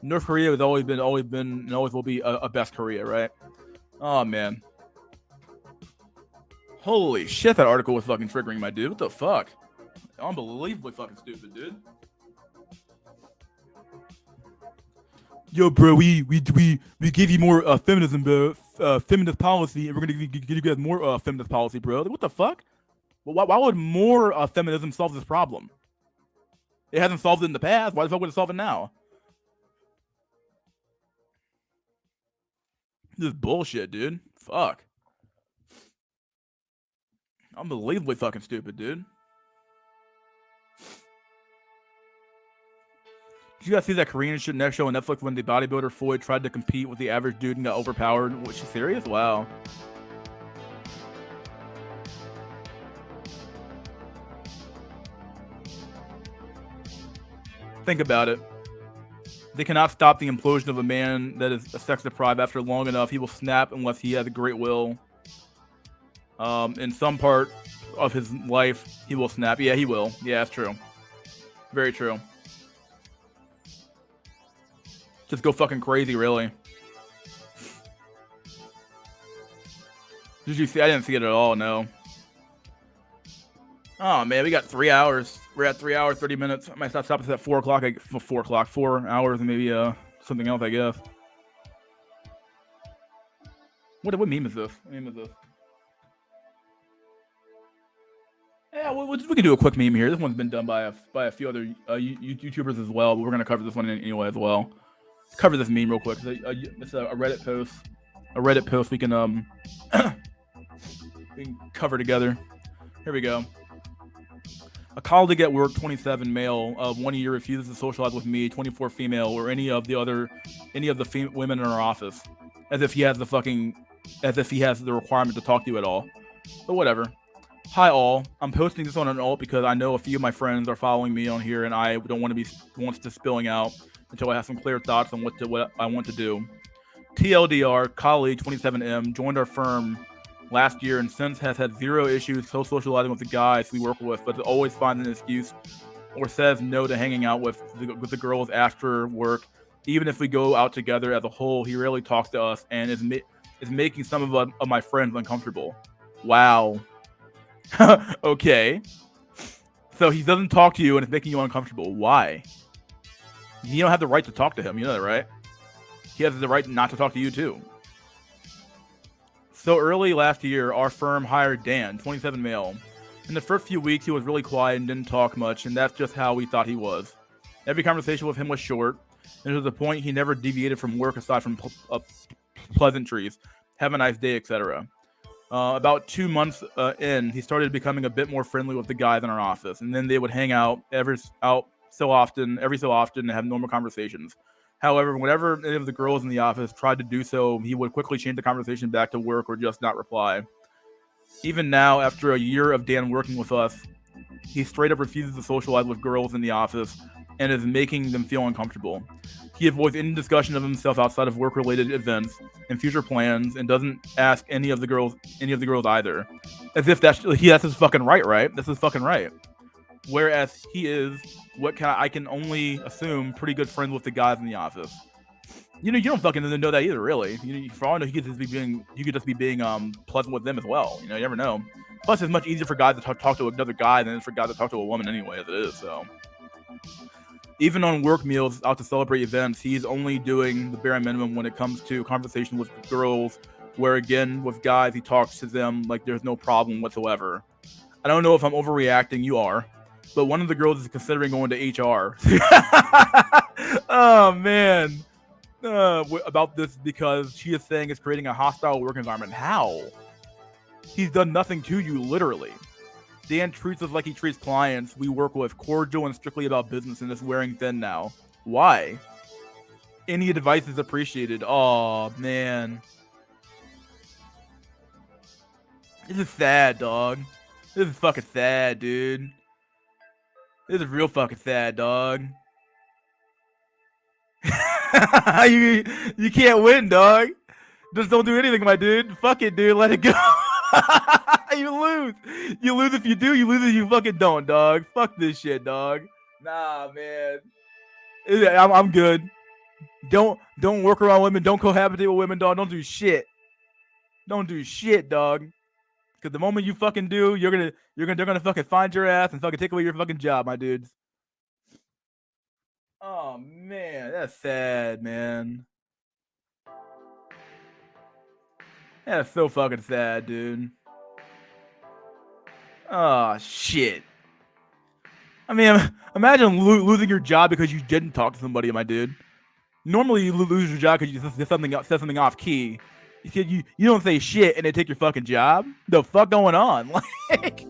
North Korea has always been, and always will be a best Korea, right? Oh man. Holy shit, that article was fucking triggering, my dude. What the fuck? Unbelievably fucking stupid, dude. Yo, bro, we gave you more feminism, bro. Feminist policy, and we're gonna give you guys more feminist policy, bro. Like, what the fuck? Why would more feminism solve this problem? It hasn't solved it in the past. Why the fuck would it solve it now? This is bullshit, dude. Fuck. Unbelievably fucking stupid, dude. Did you guys see that Korean shit next show on Netflix when the bodybuilder Floyd tried to compete with the average dude and got overpowered? Was she serious? Wow. Think about it. They cannot stop the implosion of a man that is sex deprived after long enough. He will snap unless he has a great will. In some part of his life, he will snap. Yeah, he will. Yeah, that's true. Very true. Just go fucking crazy, really. Did you see? I didn't see it at all, no. Oh, man, we got 3 hours. We're at 3 hours, 30 minutes. I might stop us at 4 o'clock. 4 o'clock, 4 hours, and maybe something else, I guess. What meme is this? What meme is this? Yeah, we can do a quick meme here. This one's been done by a few other YouTubers as well, but we're going to cover this one anyway as well. Cover this meme real quick. It's a Reddit post. A Reddit post we can we can cover together. Here we go. A colleague at work, 27 male, 1 year refuses to socialize with me, 24 female, or any of the women in our office, as if he has the requirement to talk to you at all. But whatever. Hi all. I'm posting this on an alt because I know a few of my friends are following me on here, and I don't want to be spilling out until I have some clear thoughts on what I want to do. TLDR, colleague 27M, joined our firm last year and since has had zero issues socializing with the guys we work with, but always finds an excuse or says no to hanging out with the girls after work. Even if we go out together as a whole, he rarely talks to us and is making some of my friends uncomfortable. Wow. Okay. So he doesn't talk to you and it's making you uncomfortable. Why? You don't have the right to talk to him. You know that, right? He has the right not to talk to you too. So early last year, our firm hired Dan, 27 male. In the first few weeks, he was really quiet and didn't talk much, and that's just how we thought he was. Every conversation with him was short, and to the point he never deviated from work aside from pleasantries, have a nice day, etc. About 2 months in, he started becoming a bit more friendly with the guys in our office, and then they would hang out every so often, and have normal conversations. However, whenever any of the girls in the office tried to do so, he would quickly change the conversation back to work or just not reply. Even now, after a year of Dan working with us, he straight up refuses to socialize with girls in the office and is making them feel uncomfortable. He avoids any discussion of himself outside of work-related events and future plans, and doesn't ask any of the girls either, as if that's his fucking right? That's his fucking right. Whereas he is, I can only assume, pretty good friends with the guys in the office. You don't fucking know that either, really. For all I know, you could just be being pleasant with them as well. You never know. Plus, it's much easier for guys to talk to another guy than it is for guys to talk to a woman anyway, as it is. So, even on work meals out to celebrate events, he's only doing the bare minimum when it comes to conversation with girls. Where again, with guys, he talks to them like there's no problem whatsoever. I don't know if I'm overreacting. You are. But one of the girls is considering going to HR. Oh, man. About this because she is saying it's creating a hostile work environment. How? He's done nothing to you, literally. Dan treats us like he treats clients we work with, cordial and strictly about business, and is wearing thin now. Why? Any advice is appreciated. Oh, man. This is sad, dog. This is fucking sad, dude. This is real fucking sad, dog. You can't win, dog. Just don't do anything, my dude. Fuck it, dude. Let it go. You lose. You lose if you do. You lose if you fucking don't, dog. Fuck this shit, dog. Nah, man. I'm good. Don't work around women. Don't cohabitate with women, dog. Don't do shit. Don't do shit, dog. Because the moment you fucking do, they're gonna fucking find your ass and fucking take away your fucking job, my dudes. Oh man, that's sad, man. That's so fucking sad, dude. Oh shit. I mean, imagine losing your job because you didn't talk to somebody, my dude. Normally, you lose your job because you said something off key. You don't say shit and they take your fucking job? The fuck going on? Like,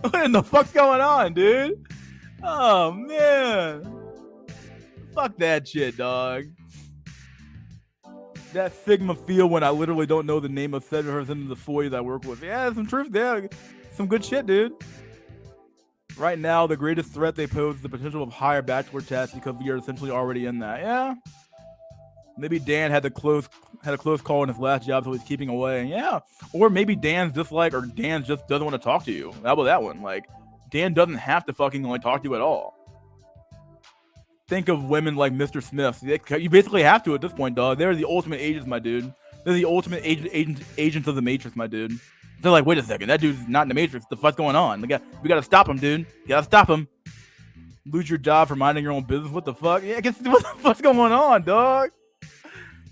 what in the fuck's going on, dude? Oh man, fuck that shit, dog. That Sigma feel when I literally don't know the name of 7% of the 40s I work with. Yeah, some truth there. Some good shit, dude. Right now, the greatest threat they pose is the potential of higher bachelor tests because we are essentially already in that. Yeah. Maybe Dan had a close call in his last job, so he's keeping away. Yeah. Or maybe Dan's just like, or Dan just doesn't want to talk to you. How about that one? Like, Dan doesn't have to fucking like talk to you at all. Think of women like Mr. Smith. You basically have to at this point, dog. They're the ultimate agents, my dude. They're the ultimate agents of the Matrix, my dude. They're like, wait a second, that dude's not in the Matrix. The fuck's going on? We gotta stop him, dude. You gotta stop him. Lose your job for minding your own business. What the fuck? Yeah, what the fuck's going on, dog?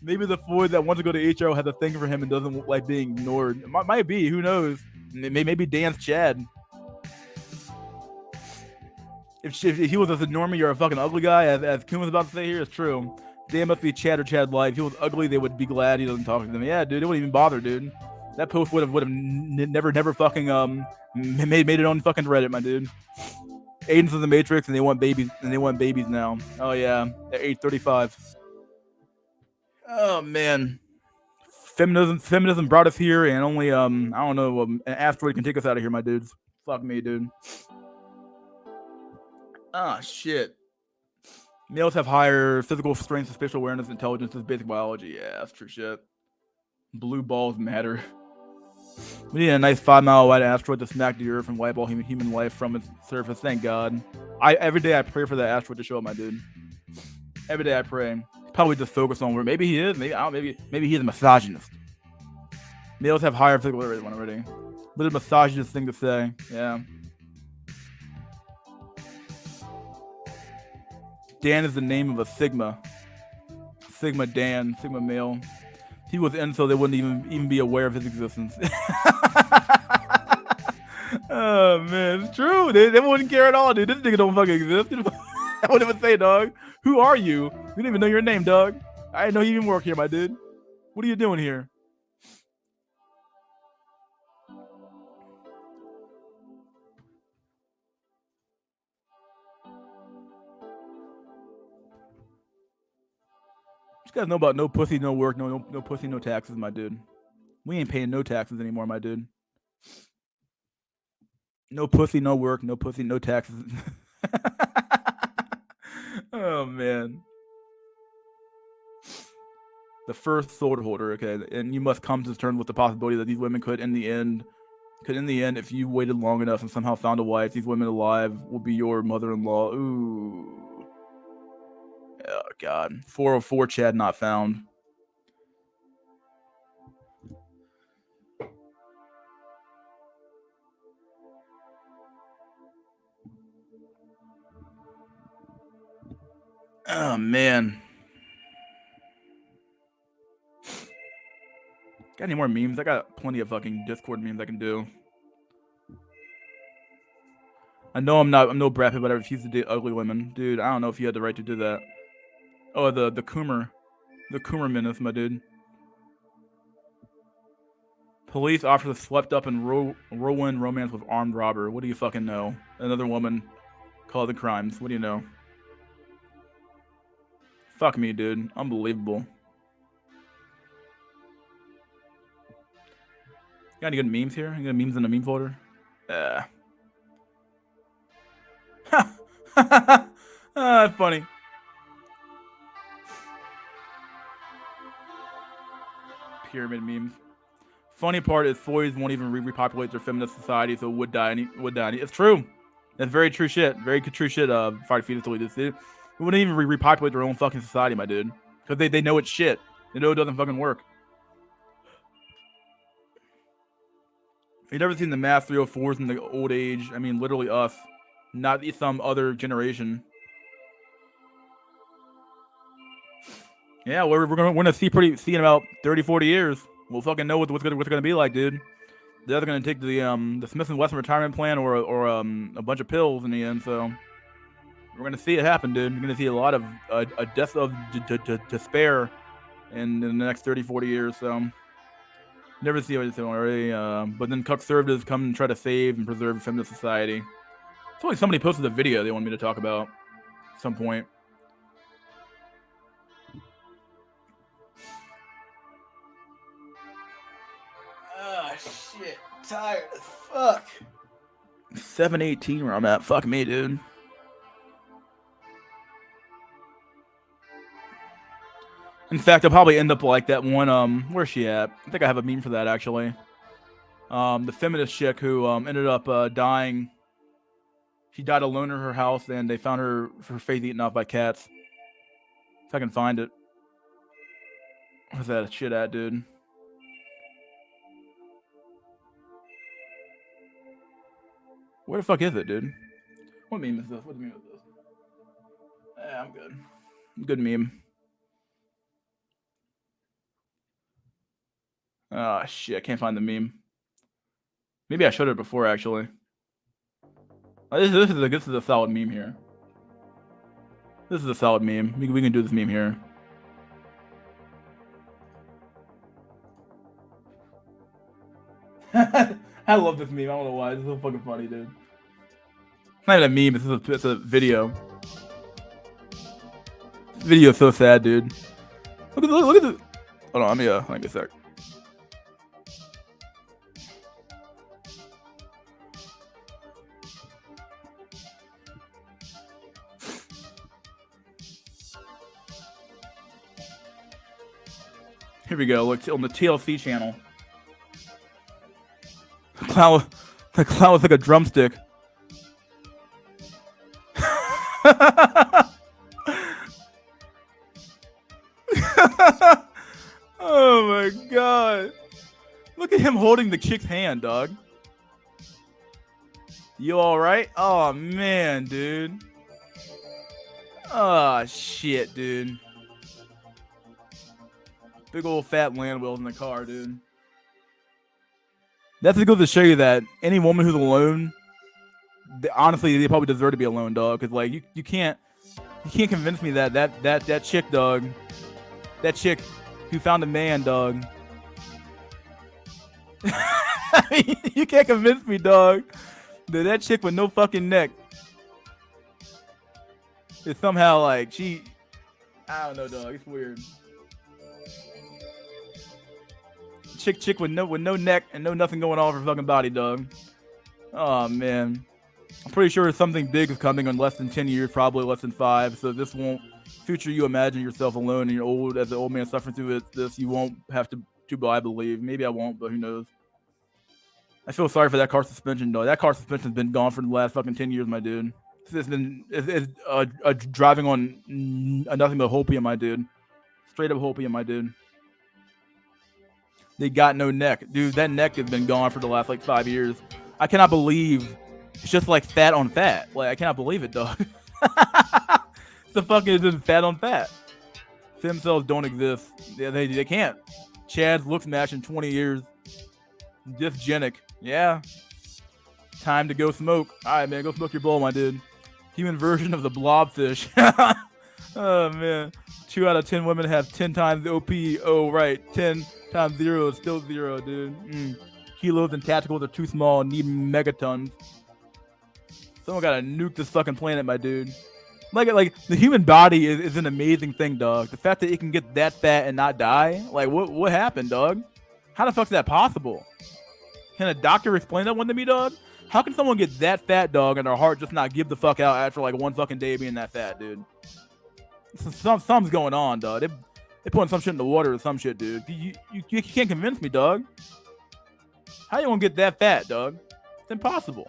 Maybe the Floyd that wants to go to HR has a thing for him and doesn't like being ignored. It might be. Who knows? Maybe Dan's Chad. If he was as a normie or a fucking ugly guy, as Kuhn was about to say here, it's true. Dan must be Chad or Chad light. If he was ugly, they would be glad he doesn't talk to them. Yeah, dude, it wouldn't even bother, dude. That post would have never fucking made it on fucking Reddit, my dude. Agents of the Matrix, and they want babies now. Oh yeah, at age 35. Oh man, feminism brought us here, and only I don't know, an asteroid can take us out of here, my dudes. Fuck me, dude. Ah, shit. Males have higher physical strength, spatial awareness, intelligence, and basic biology. Yeah, that's true shit. Blue balls matter. We need a nice 5-mile wide asteroid to smack the Earth and wipe all human life from its surface. Thank God. Every day I pray for that asteroid to show up, my dude. Every day I pray. Probably just focus on where maybe he is. Maybe he's a misogynist. Males have higher physical awareness already. But a misogynist thing to say. Yeah. Dan is the name of a Sigma. Sigma Dan, Sigma male. He was in so they wouldn't even be aware of his existence. Oh man, it's true. They wouldn't care at all, dude. This nigga don't fucking exist. I wouldn't even say, dog. Who are you? We didn't even know your name, dog. I didn't know you even work here, my dude. What are you doing here? You guys know about no pussy, no work, no pussy, no taxes, my dude. We ain't paying no taxes anymore, my dude. No pussy, no work, no pussy, no taxes. Oh man. The first sword holder, okay, and you must come to terms with the possibility that these women could in the end, if you waited long enough and somehow found a wife, these women alive will be your mother-in-law. Ooh. Oh God. 404 Chad not found. Oh man. Got any more memes? I got plenty of fucking Discord memes I can do. I know I'm no Brad Pitt, but I refuse to date ugly women. Dude, I don't know if you had the right to do that. Oh, the Coomer. The Coomer menace, my dude. Police officer swept up in whirlwind romance with armed robber. What do you fucking know? Another woman causing crimes. What do you know? Fuck me, dude. Unbelievable. Got any good memes here? You got memes in the meme folder? Funny. Pyramid memes. Funny part is Floyds won't even repopulate their feminist society, so would die. It's true. That's very true shit. Very true shit. Fried fetus delete this. Dude. We wouldn't even repopulate their own fucking society, my dude, because they know it's shit. They know it doesn't fucking work. You've never seen the mass 304s in the old age. I mean, literally us, not some other generation. Yeah, we're gonna see in about 30, 40 years. We'll fucking know what's gonna be like, dude. They're either gonna take the Smith & Wesson retirement plan or a bunch of pills in the end. So we're gonna see it happen, dude. You're gonna see a lot of a death of despair in the next 30, 40 years. So never see what it's already. But then conservatives come and try to save and preserve feminist society. It's only somebody posted a video they want me to talk about at some point. Ah, shit. Tired as fuck. 718 where I'm at. Fuck me, dude. In fact, I'll probably end up like that one. Where's she at? I think I have a meme for that actually. The feminist chick who ended up dying. She died alone in her house, and they found her face eaten off by cats. If I can find it. Where's that shit at, dude? Where the fuck is it, dude? What meme is this? What meme is this? Yeah, I'm good. Good meme. Oh shit, I can't find the meme. Maybe I showed it before actually. This is a solid meme here. This is a solid meme. We can do this meme here. I love this meme. I don't know why. It's so fucking funny, dude. It's not even a meme. It's a video. This video is so sad, dude. Look at the. Hold on. Let me get a sec. Here we go. Look on the TLC channel. The clown was like a drumstick. Oh my god. Look at him holding the chick's hand, dog. You alright? Oh man, dude. Oh shit, dude. Big old fat land wheels in the car, dude. That's to go to show you that any woman who's alone, honestly, they probably deserve to be alone, dog. Cause like you can't convince me that chick, dog, that chick who found a man, dog. I mean, you can't convince me, dog, that chick with no fucking neck is somehow like she. I don't know, dog. It's weird. Chick with no neck and no nothing going on with her fucking body, dog. Oh man, I'm pretty sure something big is coming in less than 10 years, probably less than 5. So this won't future you imagine yourself alone and you're old as an old man suffering through this. You won't have to, I believe. Maybe I won't, but who knows? I feel sorry for that car suspension, dog. That car suspension's been gone for the last fucking 10 years, my dude. It's been driving on nothing but hopium, my dude. Straight up hopium, my dude. They got no neck. Dude, that neck has been gone for the last like 5 years. I cannot believe it's just like fat on fat. Like, I cannot believe it, dog. The fuck is just fat on fat? Stem cells don't exist. They can't. Chad's looks match in 20 years. Dysgenic. Yeah. Time to go smoke. Alright, man. Go smoke your bowl, my dude. Human version of the blobfish. Oh, man. 2 out of 10 women have 10 times the OP. Oh, right. 10 times 0 is still 0, dude. Kilos and tacticals are too small and need megatons. Someone gotta nuke this fucking planet, my dude. Like the human body is an amazing thing, dog. The fact that it can get that fat and not die, like what happened, dog? How the fuck's that possible? Can a doctor explain that one to me, dog? How can someone get that fat, dog, and their heart just not give the fuck out after like one fucking day being that fat, dude? Something's going on, dog. They putting some shit in the water or some shit, dude. You can't convince me, dog. How you gonna get that fat, dog? It's impossible.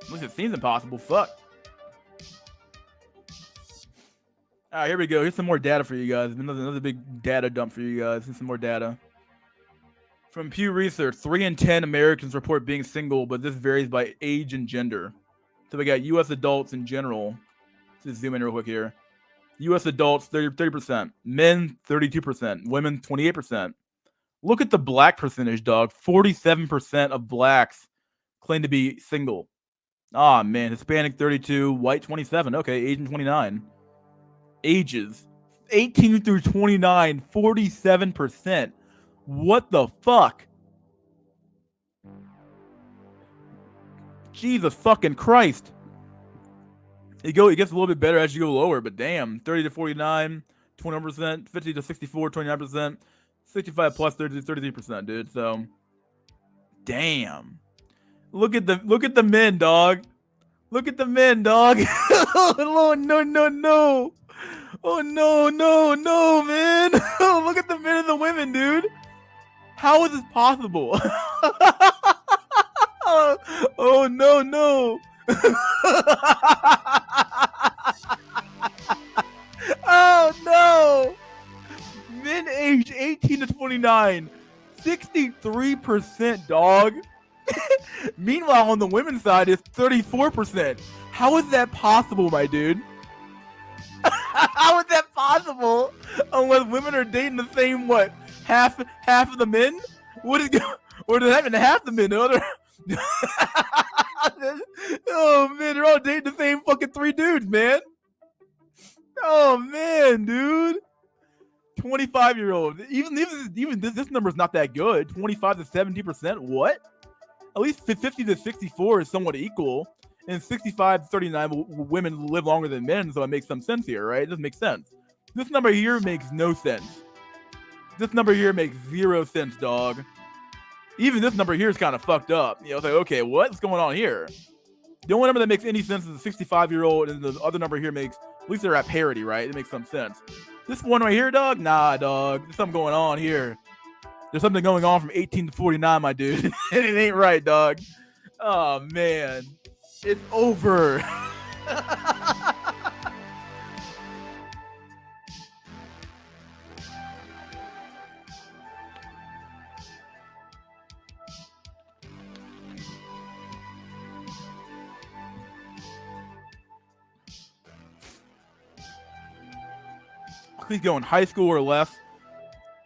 At least it seems impossible. Fuck. All right, here we go. Here's some more data for you guys. Another big data dump for you guys. Here's some more data. From Pew Research, 3 in 10 Americans report being single, but this varies by age and gender. So we got U.S. adults in general. Let's zoom in real quick here. U.S. adults, 30%. Men, 32%. Women, 28%. Look at the black percentage, dog. 47% of blacks claim to be single. Ah, man. Hispanic, 32. White, 27. Okay, Asian, 29. Ages, 18 through 29, 47%. What the fuck? Jesus fucking Christ. It gets a little bit better as you go lower, but damn. 30 to 49, 21%. 50 to 64, 29%. 65 plus 30 to 33%, dude. So, damn. Look at the men, dog. Look at the men, dog. Oh no, no, no. Oh no, no, no, man. Look at the men and the women, dude. How is this possible? Oh no, no. Oh no. Men aged 18 to 29, 63%, dog. Meanwhile, on the women's side, it's 34%. How is that possible, my dude? How is that possible? Unless women are dating the same, what, half of the men? What is or does that mean half the men? The other. Oh man, they're all dating the same fucking 3 dudes, man. Oh man, dude. 25-year-old. Even this number's not that good. 25 to 70%. What? At least 50 to 64 is somewhat equal. And 65 to 39 women live longer than men, so it makes some sense here, right? It doesn't make sense. This number here makes no sense. This number here makes 0 sense, dog. Even this number here is kind of fucked up. You know, it's like, okay, what's going on here? The only number that makes any sense is the 65-year-old, and the other number here makes, at least they're at parity, right? It makes some sense. This one right here, dog? Nah, dog. There's something going on here. There's something going on from 18 to 49, my dude. And it ain't right, dog. Oh, man. It's over. Please go in high school or less,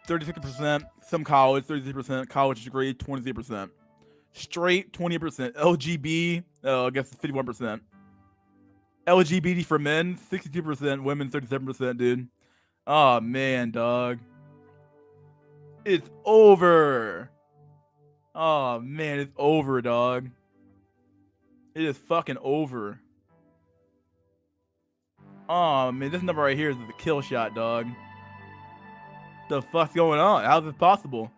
36%. Some college, 33%. College degree, 23%. Straight, 20%. LGB, I guess 51%. LGBT for men, 62%. Women, 37%, dude. Oh, man, dog. It's over. Oh, man, it's over, dog. It is fucking over. Oh, man, this number right here is the kill shot, dog. The fuck's going on? How's this possible?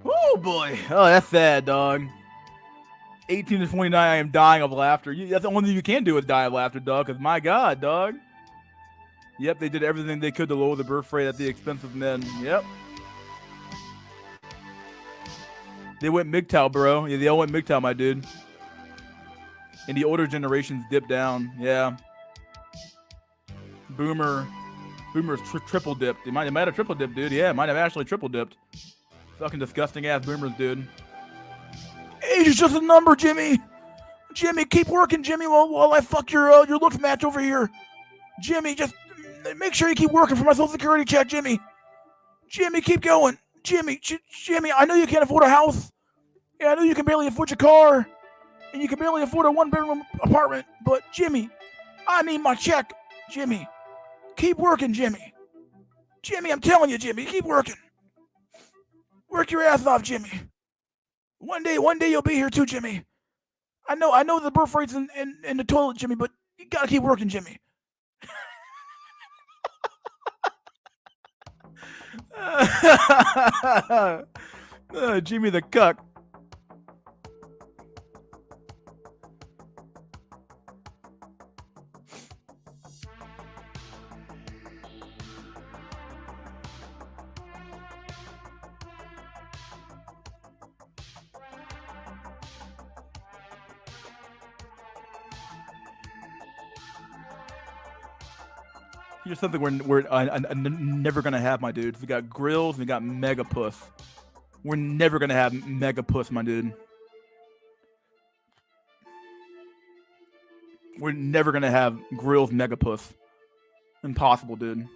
Oh boy. Oh, that's sad, dog. 18 to 29, I am dying of laughter. That's the only thing you can do is die of laughter, dog, because my God, dog. Yep, they did everything they could to lower the birth rate at the expense of men. Yep. They went MGTOW, bro. Yeah, they all went MGTOW, my dude. And the older generations dipped down. Yeah. Boomer's triple dipped. It might have triple dipped, dude. Yeah, it might have actually triple dipped. Fucking disgusting ass boomers, dude. Age is just a number, Jimmy. Jimmy, keep working, Jimmy, while I fuck your looks match over here. Jimmy, just make sure you keep working for my Social Security check, Jimmy. Jimmy, keep going. Jimmy, I know you can't afford a house. Yeah, I know you can barely afford your car. And you can barely afford a 1-bedroom apartment. But, Jimmy, I need my check. Jimmy, keep working, Jimmy. Jimmy, I'm telling you, Jimmy, keep working. Work your ass off, Jimmy. One day you'll be here too, Jimmy. I know the birth rate's in the toilet, Jimmy, but you gotta keep working, Jimmy. Jimmy the cuck. Here's something we're never gonna have, my dude. We got grills and we got mega puss. We're never gonna have mega puss, my dude. We're never gonna have grills mega puss. Impossible, dude.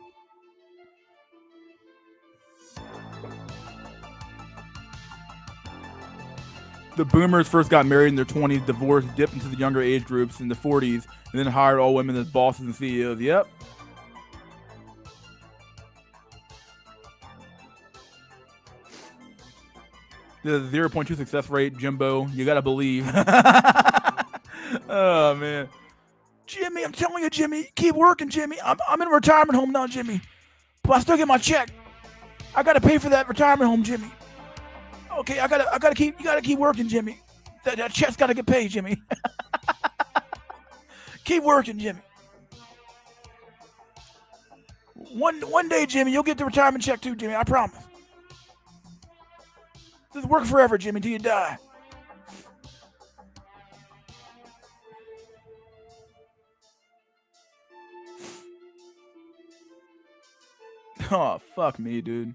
The boomers first got married in their 20s, divorced, dipped into the younger age groups in the 40s, and then hired all women as bosses and CEOs. Yep. The 0.2 success rate, Jimbo. You gotta believe. Oh man, Jimmy, I'm telling you, Jimmy, keep working, Jimmy. I'm in a retirement home now, Jimmy, but I still get my check. I gotta pay for that retirement home, Jimmy. Okay, you gotta keep working, Jimmy. That check's gotta get paid, Jimmy. Keep working, Jimmy. One day, Jimmy, you'll get the retirement check too, Jimmy. I promise. Just work forever, Jimmy, till you die. Oh, fuck me, dude.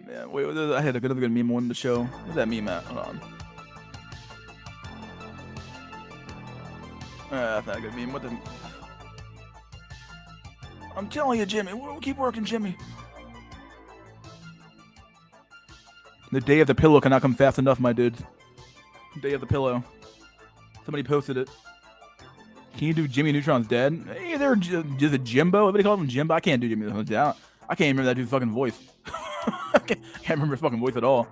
Man, wait, I had another good meme on the show. Where's that meme at? Hold on. That's not a good meme. What the... I'm telling you, Jimmy. We'll keep working, Jimmy. The day of the pillow cannot come fast enough, my dudes. Day of the pillow. Somebody posted it. Can you do Jimmy Neutron's dead? Hey, there, is it Jimbo? Everybody calls him Jimbo. I can't do Jimmy Neutron's dead. I can't remember that dude's fucking voice. I can't remember his fucking voice at all.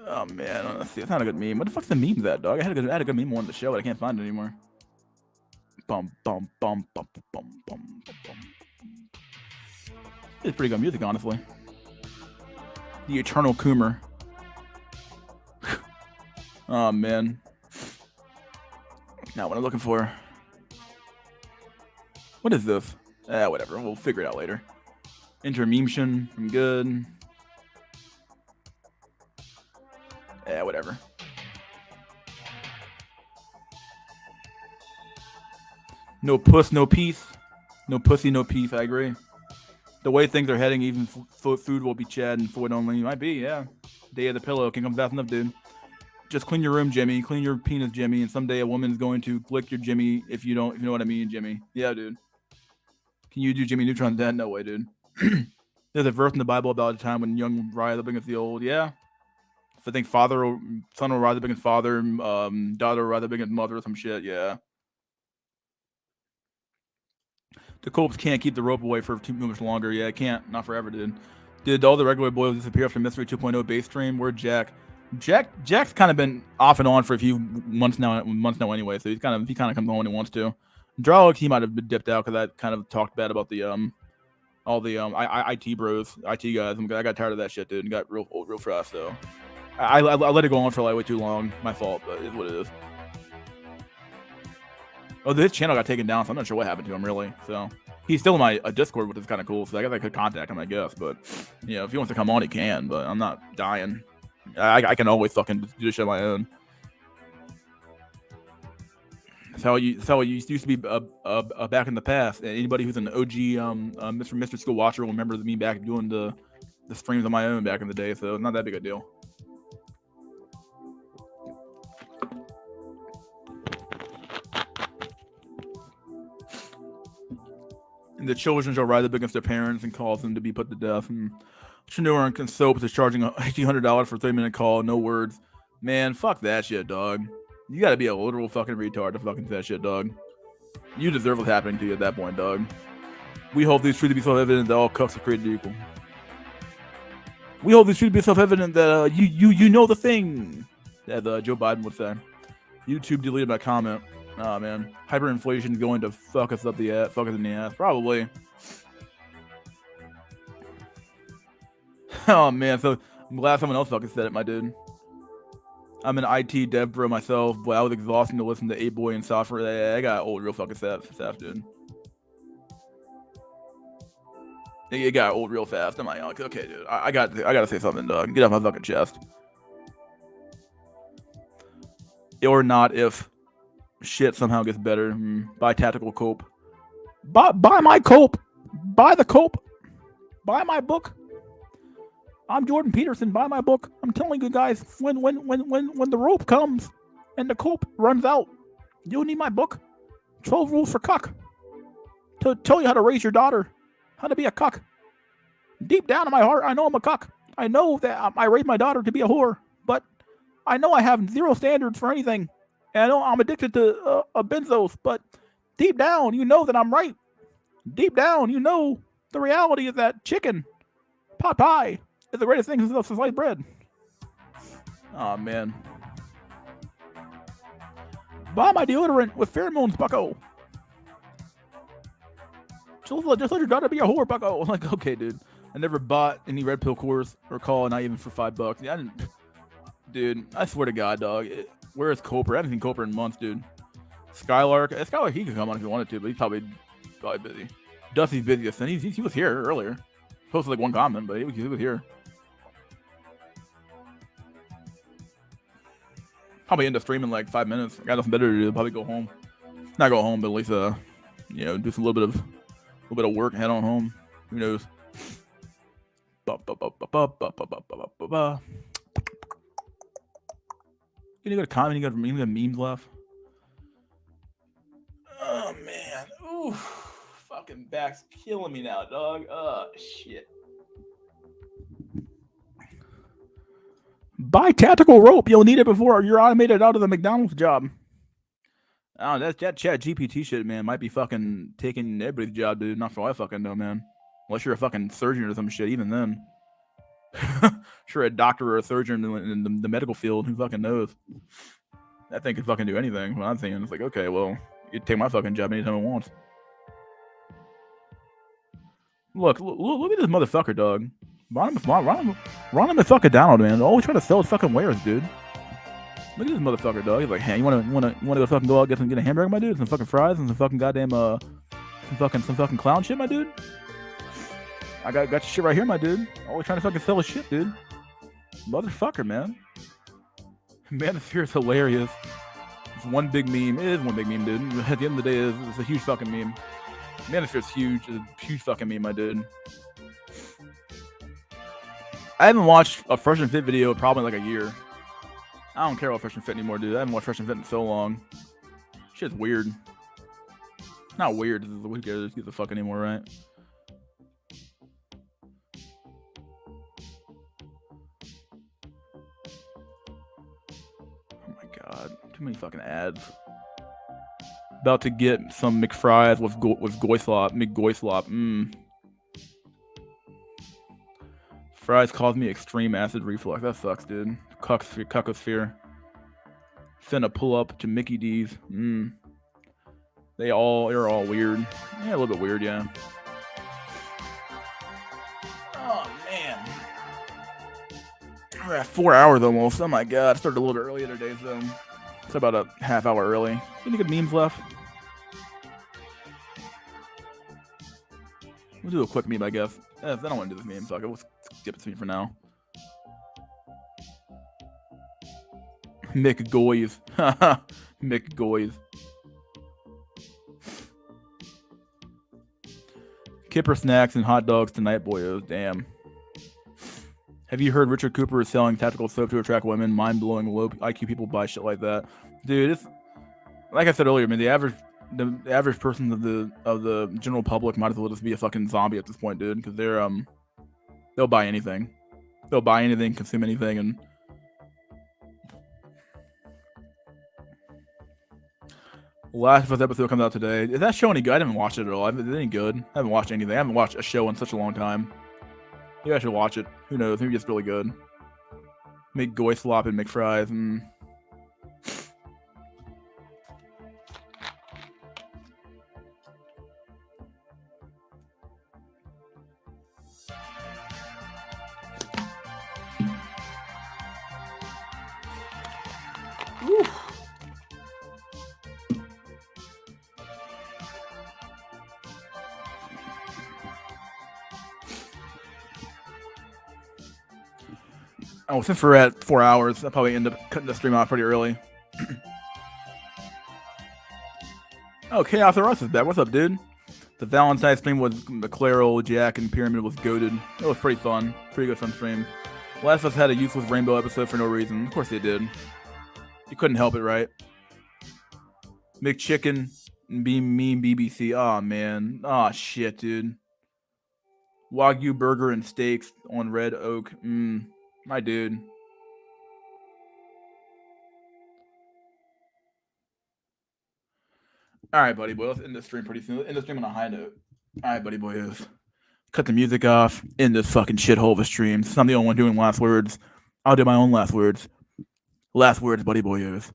Oh man, let's see. It's not a good meme. What the fuck's the meme that, dog? I had a good meme on the show, but I can't find it anymore. Bum bum bum bum bum bum bum. It's pretty good music, honestly. The Eternal Coomer. Oh man. Not what I'm looking for. What is this? Whatever. We'll figure it out later. Intermemtion. I'm good. Whatever. No puss, no peace. No pussy, no peace. I agree. The way things are heading, even food will be Chad and Floyd only. Might be, yeah. Day of the pillow can come fast enough, dude. Just clean your room, Jimmy. Clean your penis, Jimmy. And someday a woman's going to lick your Jimmy if you know what I mean, Jimmy. Yeah, dude. Can you do Jimmy Neutron's dad? No way, dude. There's a verse in the Bible about a time when young rise up against the old. Yeah. I think son will rise up against father, daughter will rise up against mother or some shit. Yeah. The Colts can't keep the rope away for too much longer. Yeah, it can't. Not forever, dude. Did all the regular boys disappear after Mystery 2.0 base stream? Where'd Jack? Jack's kind of been off and on for a few months now anyway, so he kind of comes on when he wants to. Draw, he might have been dipped out because I kind of talked bad about the all the IT bros, IT guys. I got tired of that shit, dude, and got real fast. So I let it go on for like way too long. My fault, but it's what it is. Oh, this channel got taken down, so I'm not sure what happened to him really. So he's still in my Discord, which is kind of cool. So I guess I could contact him, I guess. But you know, if he wants to come on, he can. But I'm not dying. I can always fucking do this shit on my own. That's how it used to be back in the past. And anybody who's an OG Mr. School watcher will remember me back doing the streams on my own back in the day. So not that big a deal. And the children shall rise up against their parents and cause them to be put to death. And Chanua and Soaps is charging $1,800 for a 3-minute call, no words. Man, fuck that shit, dog. You gotta be a literal fucking retard to fucking say that shit, dog. You deserve what's happening to you at that point, dog. We hold these truths to be self-evident that all cucks are created equal. We hold these truths to be self-evident that you know the thing, as Joe Biden would say. YouTube deleted my comment. Oh man, hyperinflation is going to fuck us in the ass, probably. Oh man, so I'm glad someone else fucking said it, my dude. I'm an IT dev bro myself, but I was exhausting to listen to 8boy and software. I got old real fucking fast, dude. It got old real fast. I'm like, okay, dude, I gotta say something, dog. Get off my fucking chest. Or not if shit somehow gets better. Buy tactical cope. Buy my cope. Buy the cope. Buy my book. I'm Jordan Peterson. Buy my book. I'm telling you guys, when the rope comes and the cope runs out, you'll need my book. 12 Rules for Cuck. To tell you how to raise your daughter, how to be a cuck. Deep down in my heart, I know I'm a cuck. I know that I raised my daughter to be a whore, but I know I have zero standards for anything. And I know I'm addicted to benzos, but deep down, you know that I'm right. Deep down, you know the reality is that chicken, pot pie, is the greatest thing since sliced bread. Oh man. Buy my deodorant with pheromones, bucko. Just let your daughter be a whore, bucko. I'm like, okay, dude. I never bought any red pill course or call, not even for $5. Yeah, I didn't. Dude, I swear to God, dog. Where is Coper? I haven't seen Coper in months, dude. Skylark. Skylark, he could come on if he wanted to, but he's probably busy. Dusty's busiest, and he was here earlier. Posted like one comment, but he was here. Probably end up streaming in like 5 minutes. Got nothing better to do. Probably go home. Not go home, but at least do some little bit of work and head on home. Who knows? Can you go to comment? You got memes left? Oh man. Ooh. Fucking back's killing me now, dog. Shit. Buy tactical rope. You'll need it before you're automated out of the McDonald's job. Oh, that chat GPT shit, man, might be fucking taking everybody's job, dude. Not for all I fucking know, man. Unless you're a fucking surgeon or some shit, even then. Sure, a doctor or a surgeon in the medical field, who fucking knows? That thing can fucking do anything. What I'm saying, it's like, okay, well, you take my fucking job anytime it wants. Look at this motherfucker, dog. Ron him the fucking down, man. Always trying to sell his fucking wares, dude. Look at this motherfucker, dog. He's like, hey, you wanna go fucking go out get a hamburger, my dude? Some fucking fries and some fucking goddamn some fucking clown shit, my dude. I got your shit right here, my dude. Always trying to fucking sell his shit, dude. Motherfucker, man. Manosphere is hilarious. It's one big meme. It is one big meme, dude. At the end of the day, it's a huge fucking meme. Manosphere is huge. It's a huge fucking meme, my dude. I haven't watched a Fresh and Fit video in probably like a year. I don't care about Fresh and Fit anymore, dude. I haven't watched Fresh and Fit in so long. Shit's weird. Not weird. Who cares? Get the fuck anymore, right? Oh my god. Too many fucking ads. About to get some McFries with Goislop. McGoislop. Fries caused me extreme acid reflux. That sucks, dude. Cuckosphere. Finna pull up to Mickey D's. They're all weird. Yeah, a little bit weird, yeah. Oh man. We're at 4 hours almost. Oh my god. I started a little bit earlier today, so it's about a half hour early. Any good memes left? We'll do a quick meme, I guess. If I don't want to do this meme, so we'll skip it to me for now. Mick Goys. Mick Goys. Kipper snacks and hot dogs tonight, boyos. Damn. Have you heard Richard Cooper is selling tactical soap to attract women? Mind-blowing low IQ people buy shit like that. Dude, it's like I said earlier, man, the average person of the general public might as well just be a fucking zombie at this point, dude, because they'll buy anything. They'll buy anything, consume anything, and Last of Us episode comes out today. Is that show any good? I haven't watched it at all. Is it any good? I haven't watched anything. I haven't watched a show in such a long time. Maybe I should watch it. Who knows? Maybe it's really good. Make Goislop and McFries. Oh, since we're at 4 hours, I'll probably end up cutting the stream off pretty early. Oh, Chaos R Us is back. What's up, dude? The Valentine's stream was McClaro, Jack, and Pyramid was goated. It was pretty fun. Pretty good fun stream. Last of Us had a useless Rainbow episode for no reason. Of course they did. You couldn't help it, right? McChicken and Mean BBC. Oh, man. Oh, shit, dude. Wagyu burger and steaks on Red Oak. My dude. All right, buddy boy. Let's end this stream pretty soon. Let's end the stream on a high note. All right, buddy boys. Cut the music off. End this fucking shithole of a stream. Since I'm the only one doing last words, I'll do my own last words. Last words, buddy boyos.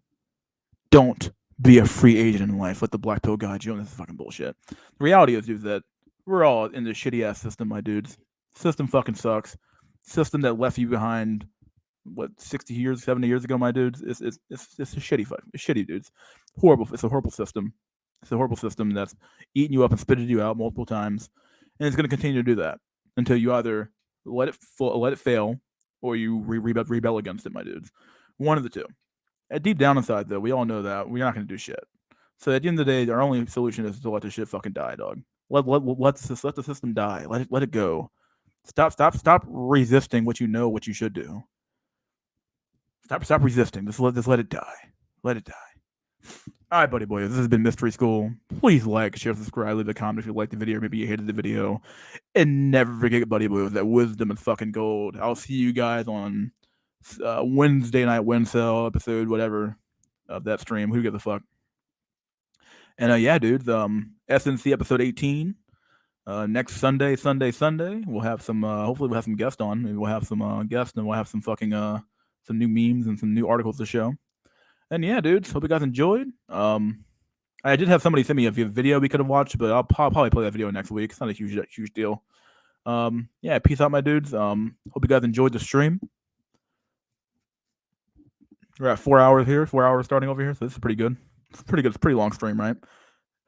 Don't be a free agent in life. Let the black pill guide you. And this is fucking bullshit. The reality is, dudes, that we're all in this shitty ass system, my dudes. System fucking sucks. System that left you behind, what, 60 years, 70 years ago, my dudes. It's a shitty fuck. It's shitty, dudes. Horrible. It's a horrible system. It's a horrible system that's eaten you up and spitted you out multiple times, and it's going to continue to do that until you either let it fail, or you rebel against it, my dudes. One of the two. At deep down inside, though, we all know that we're not going to do shit. So at the end of the day, our only solution is to let the shit fucking die, dog. Let the system die. Let it go. Stop resisting what you know what you should do. Stop resisting. Just let it die. Let it die. All right, buddy boys. This has been Mystery School. Please like, share, subscribe, leave a comment if you liked the video, or maybe you hated the video, and never forget, buddy boys, that wisdom is fucking gold. I'll see you guys on Wednesday night Wednesday episode, whatever, of that stream. Who gives a fuck? And yeah, dudes. SNC episode 18. Next Sunday. We'll have some. Hopefully, we'll have some guests on. Maybe we'll have some guests, and we'll have some fucking some new memes and some new articles to show. And yeah, dudes. Hope you guys enjoyed. I did have somebody send me a video we could have watched, but I'll probably play that video next week. It's not a huge deal. Yeah, peace out, my dudes. Hope you guys enjoyed the stream. We're at 4 hours here. 4 hours starting over here, so this is pretty good. It's pretty good. It's a pretty long stream, right?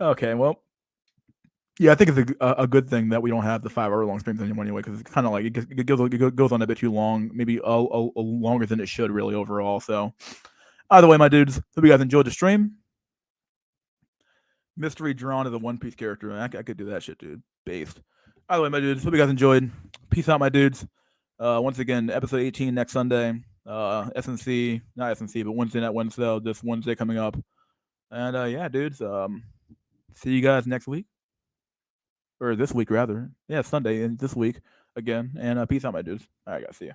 Okay, well, yeah, I think it's a good thing that we don't have the 5 hour long streams anymore anyway, because it's kind of like it goes on a bit too long, maybe a longer than it should really overall. So either way, my dudes, hope you guys enjoyed the stream. Mystery drawn as a One Piece character. I could do that shit, dude. Based. Either way, my dudes, hope you guys enjoyed. Peace out, my dudes. Once again, episode 18 next Sunday. SNC, not SNC, but Wednesday night Wednesday, this Wednesday coming up. And yeah, dudes, see you guys next week. Or this week, rather. Yeah, Sunday and this week again. And peace out, my dudes. All right, guys. See ya.